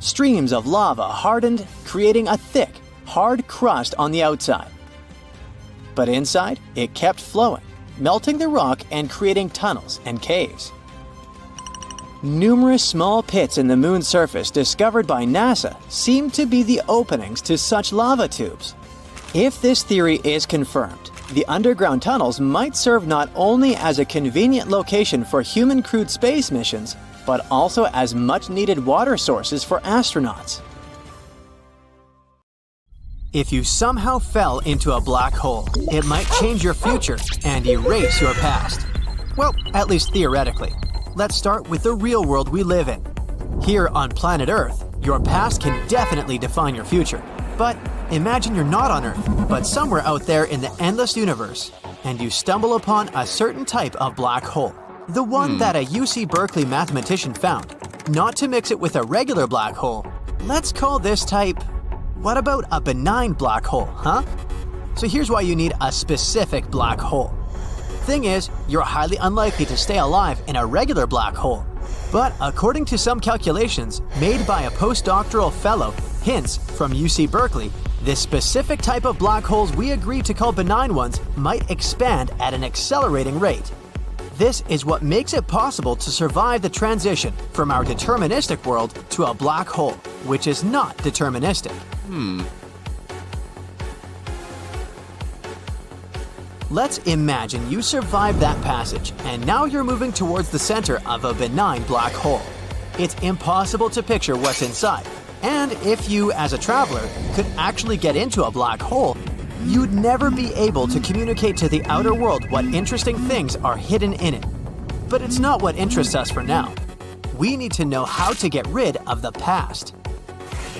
Streams of lava hardened, creating a thick, hard crust on the outside. But inside, it kept flowing, melting the rock and creating tunnels and caves. Numerous small pits in the moon's surface discovered by NASA seem to be the openings to such lava tubes. If this theory is confirmed, the underground tunnels might serve not only as a convenient location for human-crewed space missions, but also as much-needed water sources for astronauts. If you somehow fell into a black hole, it might change your future and erase your past. Well, at least theoretically. Let's start with the real world we live in. Here on planet Earth, your past can definitely define your future. But imagine you're not on Earth, but somewhere out there in the endless universe, and you stumble upon a certain type of black hole. The one that a UC Berkeley mathematician found. Not to mix it with a regular black hole, let's call this type... What about a benign black hole, huh? So here's why you need a specific black hole. Thing is, you're highly unlikely to stay alive in a regular black hole. But according to some calculations made by a postdoctoral fellow, Hintz, from UC Berkeley, this specific type of black holes we agree to call benign ones might expand at an accelerating rate. This is what makes it possible to survive the transition from our deterministic world to a black hole, which is not deterministic. Let's imagine you survived that passage, and now you're moving towards the center of a benign black hole. It's impossible to picture what's inside, and if you, as a traveler, could actually get into a black hole, you'd never be able to communicate to the outer world what interesting things are hidden in it. But it's not what interests us for now. We need to know how to get rid of the past.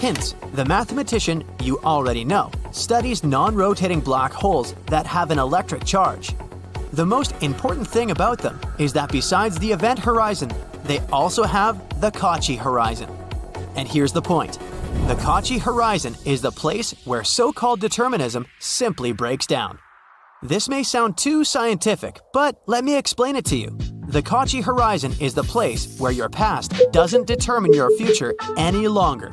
Hence, the mathematician you already know studies non-rotating black holes that have an electric charge. The most important thing about them is that besides the event horizon, they also have the Cauchy horizon. And here's the point. The Cauchy horizon is the place where so-called determinism simply breaks down. This may sound too scientific, but let me explain it to you. The Cauchy horizon is the place where your past doesn't determine your future any longer.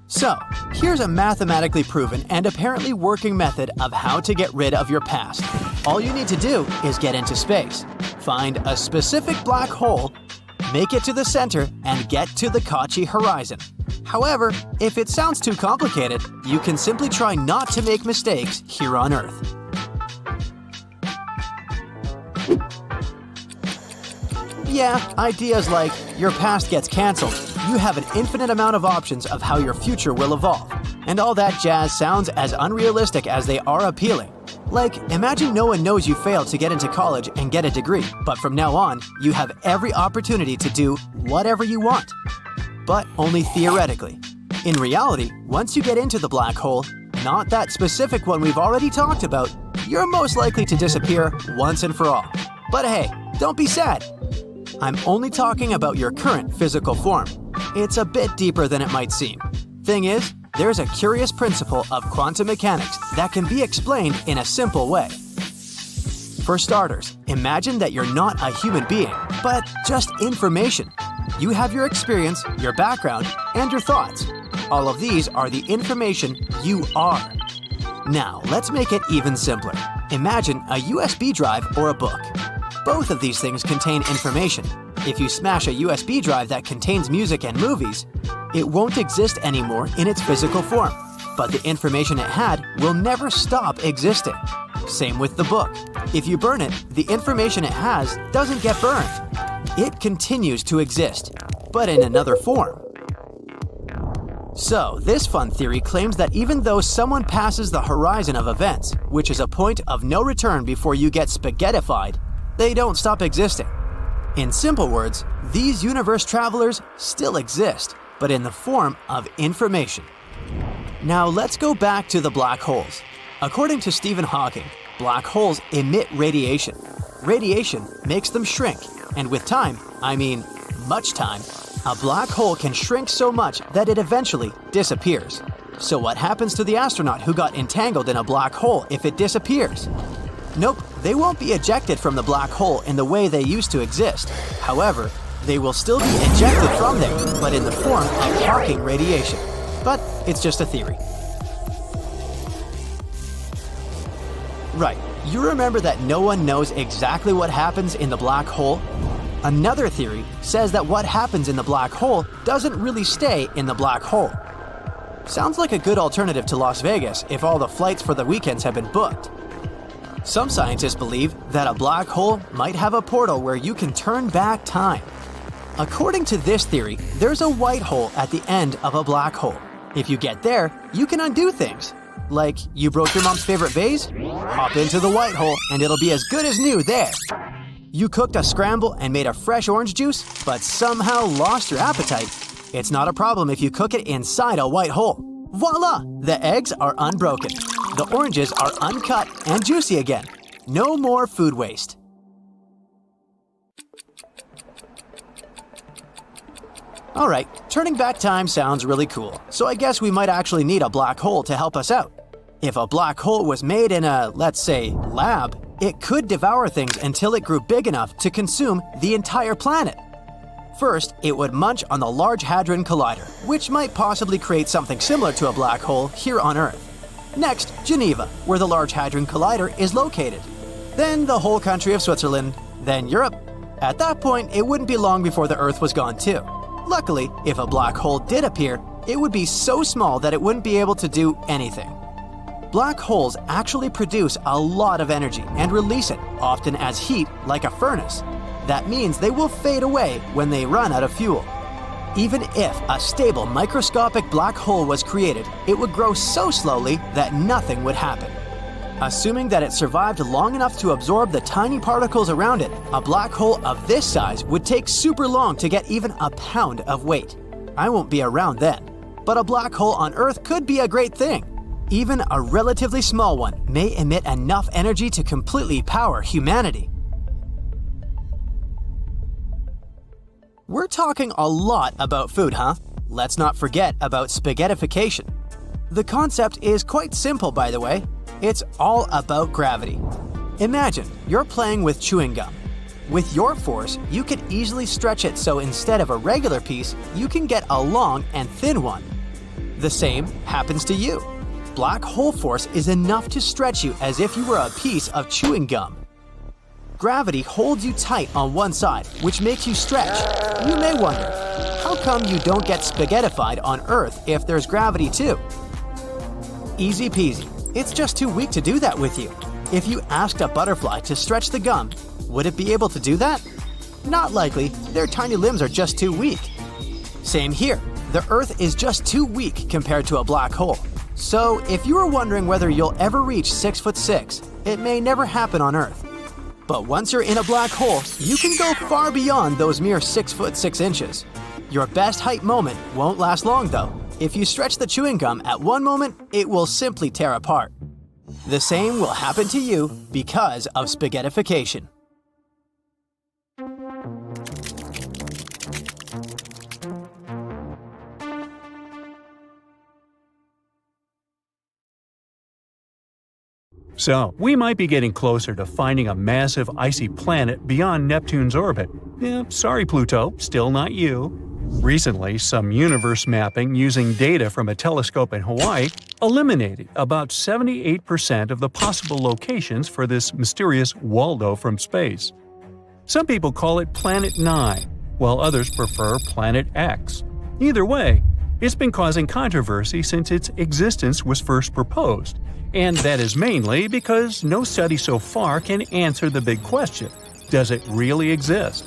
So, here's a mathematically proven and apparently working method of how to get rid of your past. All you need to do is get into space, find a specific black hole, make it to the center, and get to the Cauchy horizon. However, if it sounds too complicated, you can simply try not to make mistakes here on Earth. Yeah, ideas like your past gets cancelled, you have an infinite amount of options of how your future will evolve, and all that jazz sounds as unrealistic as they are appealing. Like, imagine no one knows you failed to get into college and get a degree, but from now on, you have every opportunity to do whatever you want. But only theoretically. In reality, once you get into the black hole, not that specific one we've already talked about, you're most likely to disappear once and for all. But hey, don't be sad. I'm only talking about your current physical form. It's a bit deeper than it might seem. Thing is, there's a curious principle of quantum mechanics that can be explained in a simple way. For starters, imagine that you're not a human being, but just information. You have your experience, your background, and your thoughts. All of these are the information you are. Now, let's make it even simpler. Imagine a USB drive or a book. Both of these things contain information. If you smash a USB drive that contains music and movies, it won't exist anymore in its physical form, but the information it had will never stop existing. Same with the book. If you burn it, the information it has doesn't get burned. It continues to exist, but in another form. So, this fun theory claims that even though someone passes the horizon of events, which is a point of no return before you get spaghettified, they don't stop existing. In simple words, these universe travelers still exist, but in the form of information. Now let's go back to the black holes. According to Stephen Hawking, black holes emit radiation. Radiation makes them shrink, and with time, I mean much time, a black hole can shrink so much that it eventually disappears. So what happens to the astronaut who got entangled in a black hole if it disappears? Nope, they won't be ejected from the black hole in the way they used to exist. However, they will still be ejected from there, but in the form of Hawking radiation. But it's just a theory. Right, you remember that no one knows exactly what happens in the black hole? Another theory says that what happens in the black hole doesn't really stay in the black hole. Sounds like a good alternative to Las Vegas if all the flights for the weekends have been booked. Some scientists believe that a black hole might have a portal where you can turn back time. According to this theory, there's a white hole at the end of a black hole. If you get there, you can undo things. Like, you broke your mom's favorite vase? Hop into the white hole and it'll be as good as new there. You cooked a scramble and made a fresh orange juice, but somehow lost your appetite. It's not a problem if you cook it inside a white hole. Voila! The eggs are unbroken. The oranges are uncut and juicy again. No more food waste. Alright, turning back time sounds really cool, so I guess we might actually need a black hole to help us out. If a black hole was made in a, let's say, lab, it could devour things until it grew big enough to consume the entire planet. First, it would munch on the Large Hadron Collider, which might possibly create something similar to a black hole here on Earth. Next, Geneva, where the Large Hadron Collider is located. Then the whole country of Switzerland, then Europe. At that point, it wouldn't be long before the Earth was gone too. Luckily, if a black hole did appear, It would be so small that it wouldn't be able to do anything. Black holes actually produce a lot of energy and release it, often as heat, like a furnace. That means they will fade away when they run out of fuel. Even if a stable microscopic black hole was created, it would grow so slowly that nothing would happen. Assuming that it survived long enough to absorb the tiny particles around it, a black hole of this size would take super long to get even a pound of weight. I won't be around then. But a black hole on Earth could be a great thing. Even a relatively small one may emit enough energy to completely power humanity. We're talking a lot about food, huh? Let's not forget about spaghettification. The concept is quite simple, by the way. It's all about gravity. Imagine you're playing with chewing gum. With your force, you could easily stretch it so instead of a regular piece, you can get a long and thin one. The same happens to you. Black hole force is enough to stretch you as if you were a piece of chewing gum. Gravity holds you tight on one side, which makes you stretch. You may wonder, how come you don't get spaghettified on Earth if there's gravity too? Easy peasy. It's just too weak to do that with you. If you asked a butterfly to stretch the gum, would it be able to do that? Not likely. Their tiny limbs are just too weak. Same here. The Earth is just too weak compared to a black hole. So, if you were wondering whether you'll ever reach 6'6", it may never happen on Earth. But once you're in a black hole, you can go far beyond those mere 6'6 inches. Your best height moment won't last long though. If you stretch the chewing gum at one moment, it will simply tear apart. The same will happen to you because of spaghettification. So, we might be getting closer to finding a massive icy planet beyond Neptune's orbit. Sorry Pluto, still not you. Recently, some universe mapping using data from a telescope in Hawaii eliminated about 78% of the possible locations for this mysterious Waldo from space. Some people call it Planet 9, while others prefer Planet X. Either way, it's been causing controversy since its existence was first proposed, and that is mainly because no study so far can answer the big question: does it really exist?